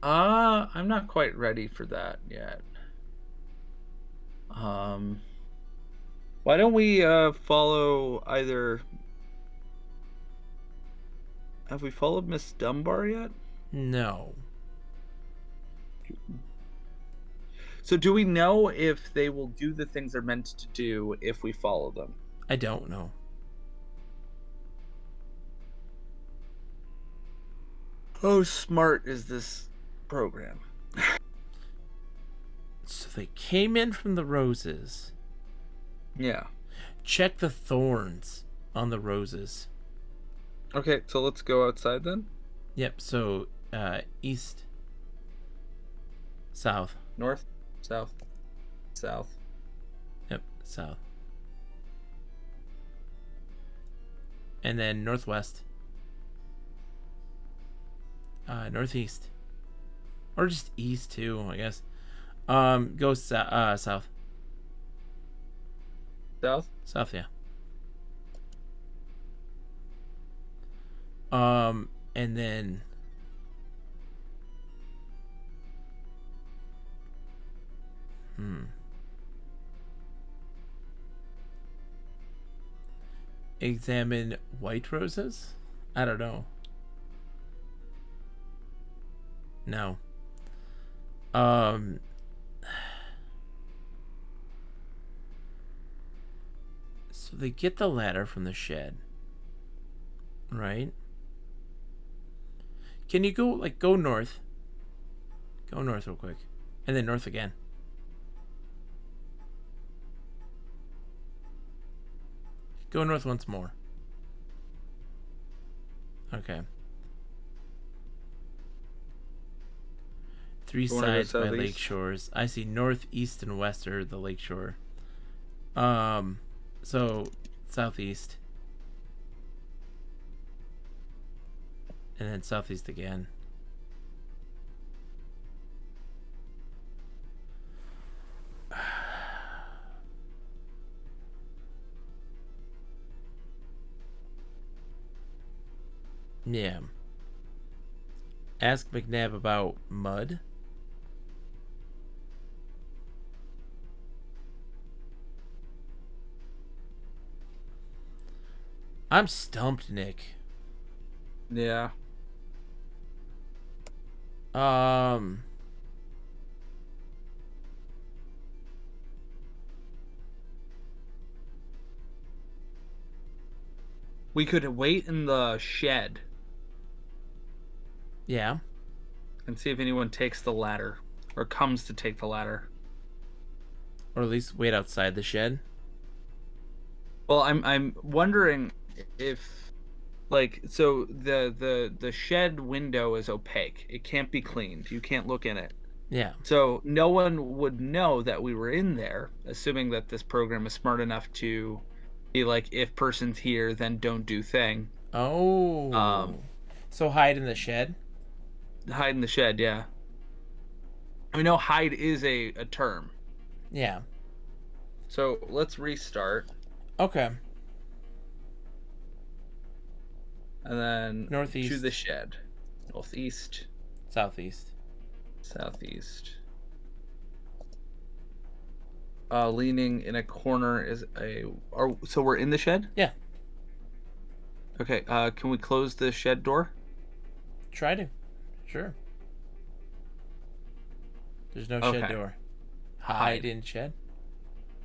I'm not quite ready for that yet. Why don't we follow either... Have we followed Miss Dunbar yet? No. So do we know if they will do the things they're meant to do if we follow them? I don't know. How smart is this program? So they came in from the roses. Yeah. Check the thorns on the roses. Okay, so let's go outside then. Yep. So east, south. North, south, south. Yep, south. And then northwest. Northeast. Or just east too, I guess. Go south. South? South, yeah. And then examine white roses? I don't know. No. So they get the ladder from the shed. Right? Can you go north? Go north real quick. And then north again. Go north once more. Okay. Three sides by lake shores. I see north, east, and west are the lake shore. So southeast. And then southeast again. Yeah. Ask McNabb about mud. I'm stumped, Nick. Yeah. We could wait in the shed. Yeah. And see if anyone takes the ladder. Or comes to take the ladder. Or at least wait outside the shed. Well, I'm wondering if, like, so the shed window is opaque. It can't be cleaned. You can't look in it. Yeah. So no one would know that we were in there, assuming that this program is smart enough to be like, if person's here, then don't do thing. Oh. So hide in the shed? Hide in the shed, yeah. We know hide is a term. Yeah. So let's restart. Okay. And then Northeast. to the shed. Northeast. Southeast. Southeast. Leaning in a corner is so we're in the shed? Yeah. Okay, can we close the shed door? Try to. Sure. There's no shed Okay. door. Hide Hide. in shed?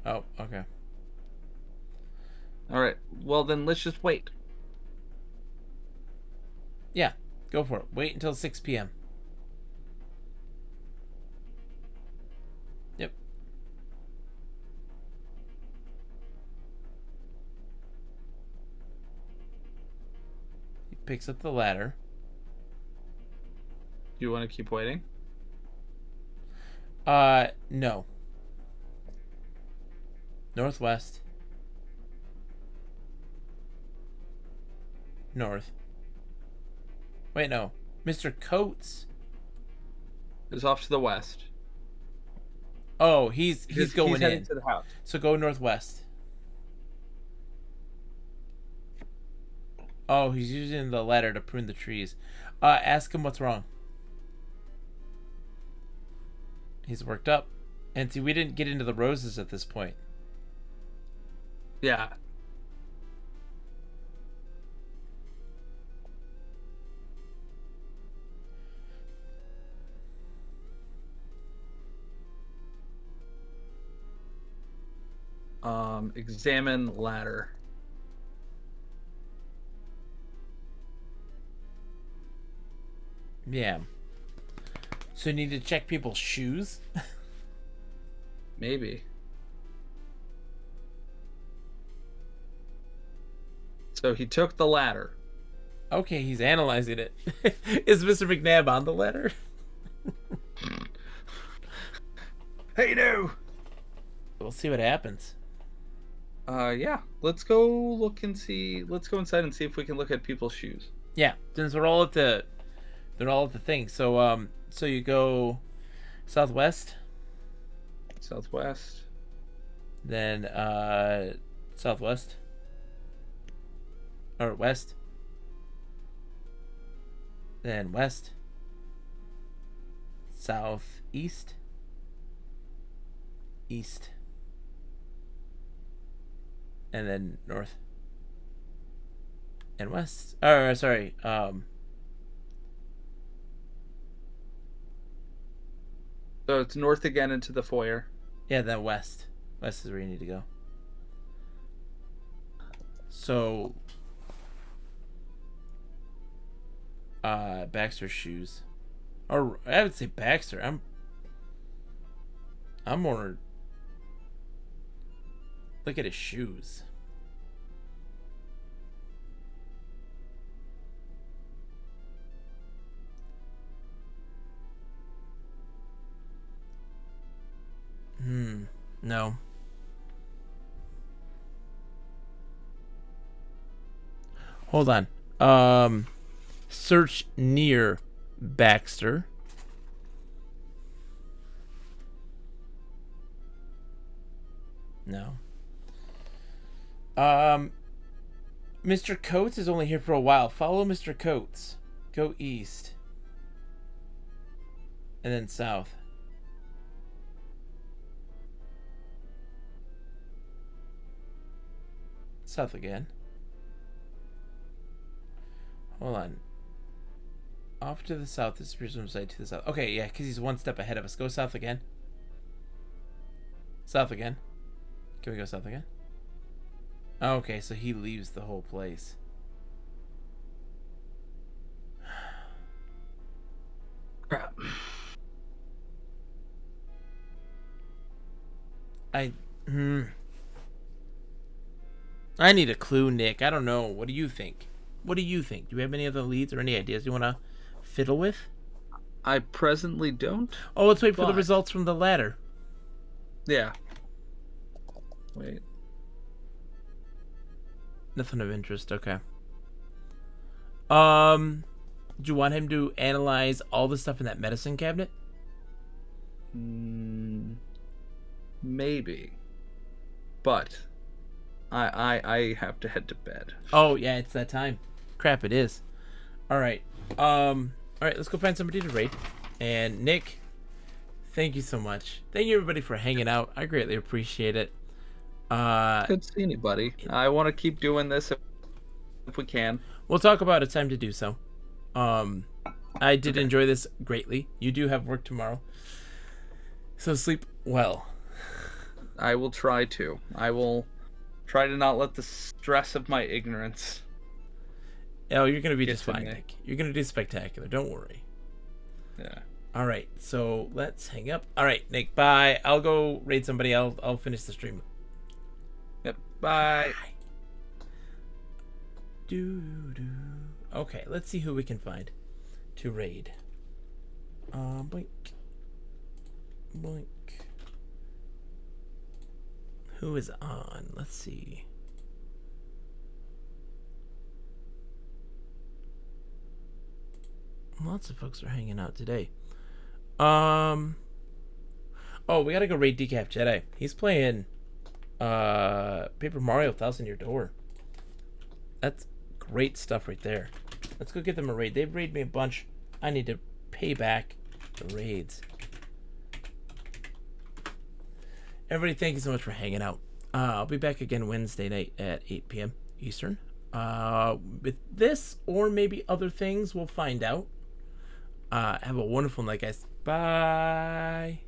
Oh, okay. All right. Well, then let's just wait. Yeah, go for it. Wait until 6 p.m. Yep. He picks up the ladder. Do you want to keep waiting? No. Northwest. North. Wait, no. Mr. Coates. It's off to the west. Oh, he's going he's heading in. to the house. So go northwest. Oh, he's using the ladder to prune the trees. Ask him what's wrong. He's worked up. And see, we didn't get into the roses at this point. Yeah. Examine ladder. Yeah. So you need to check people's shoes? Maybe. So he took the ladder. Okay, he's analyzing it. Is Mr. McNabb on the ladder? Hey, no. We'll see what happens. Yeah. Let's go look and see. Let's go inside and see if we can look at people's shoes. Yeah, since they're all at the thing. So so you go southwest, Southwest. then southwest or west, then west, southeast, east, and then north and west. Or sorry, So it's north again into the foyer. yeah, then west. West is where you need to go. So Baxter's shoes. Or I would say Baxter. I'm more look at his shoes. No. Hold on. Search near Baxter. No. Mr. Coates is only here for a while. Follow Mr. Coates. Go east. And then south. South again. Hold on. Off to the south. This appears from side to the south. Okay, yeah, because he's one step ahead of us. Go south again. South again. Can we go south again? Okay, so he leaves the whole place. Crap. I need a clue, Nick. I don't know. What do you think? What do you think? Do you have any other leads or any ideas you want to fiddle with? I presently don't. Oh, let's wait for the But- results from the ladder. Yeah. Wait. Nothing of interest. Okay. Do you want him to analyze all the stuff in that medicine cabinet? Maybe. But I have to head to bed. Oh yeah, it's that time. Crap, it is. All right. All right. Let's go find somebody to raid. And Nick, thank you so much. Thank you everybody for hanging out. I greatly appreciate it. Good seeing you, buddy. I want to keep doing this. If if we can. We'll talk about a time to do so. I did enjoy this greatly. You do have work tomorrow, so sleep well. I will try to. I will try to not let the stress of my ignorance. Oh, you're gonna be Get just to fine, me. Nick. You're gonna do spectacular. Don't worry. Yeah. All right, so let's hang up. All right, Nick. Bye. I'll go raid somebody. I'll finish the stream. Yep. Bye. Okay, let's see who we can find to raid. Boink. Boink. Who is on? Let's see. Lots of folks are hanging out today. Oh, we gotta go raid Decap Jedi. He's playing Paper Mario Thousand Year Door. That's great stuff right there. Let's go get them a raid. They've raided me a bunch. I need to pay back the raids. Everybody, thank you so much for hanging out. I'll be back again Wednesday night at 8 p.m. Eastern. With this or maybe other things, we'll find out. Have a wonderful night, guys. Bye.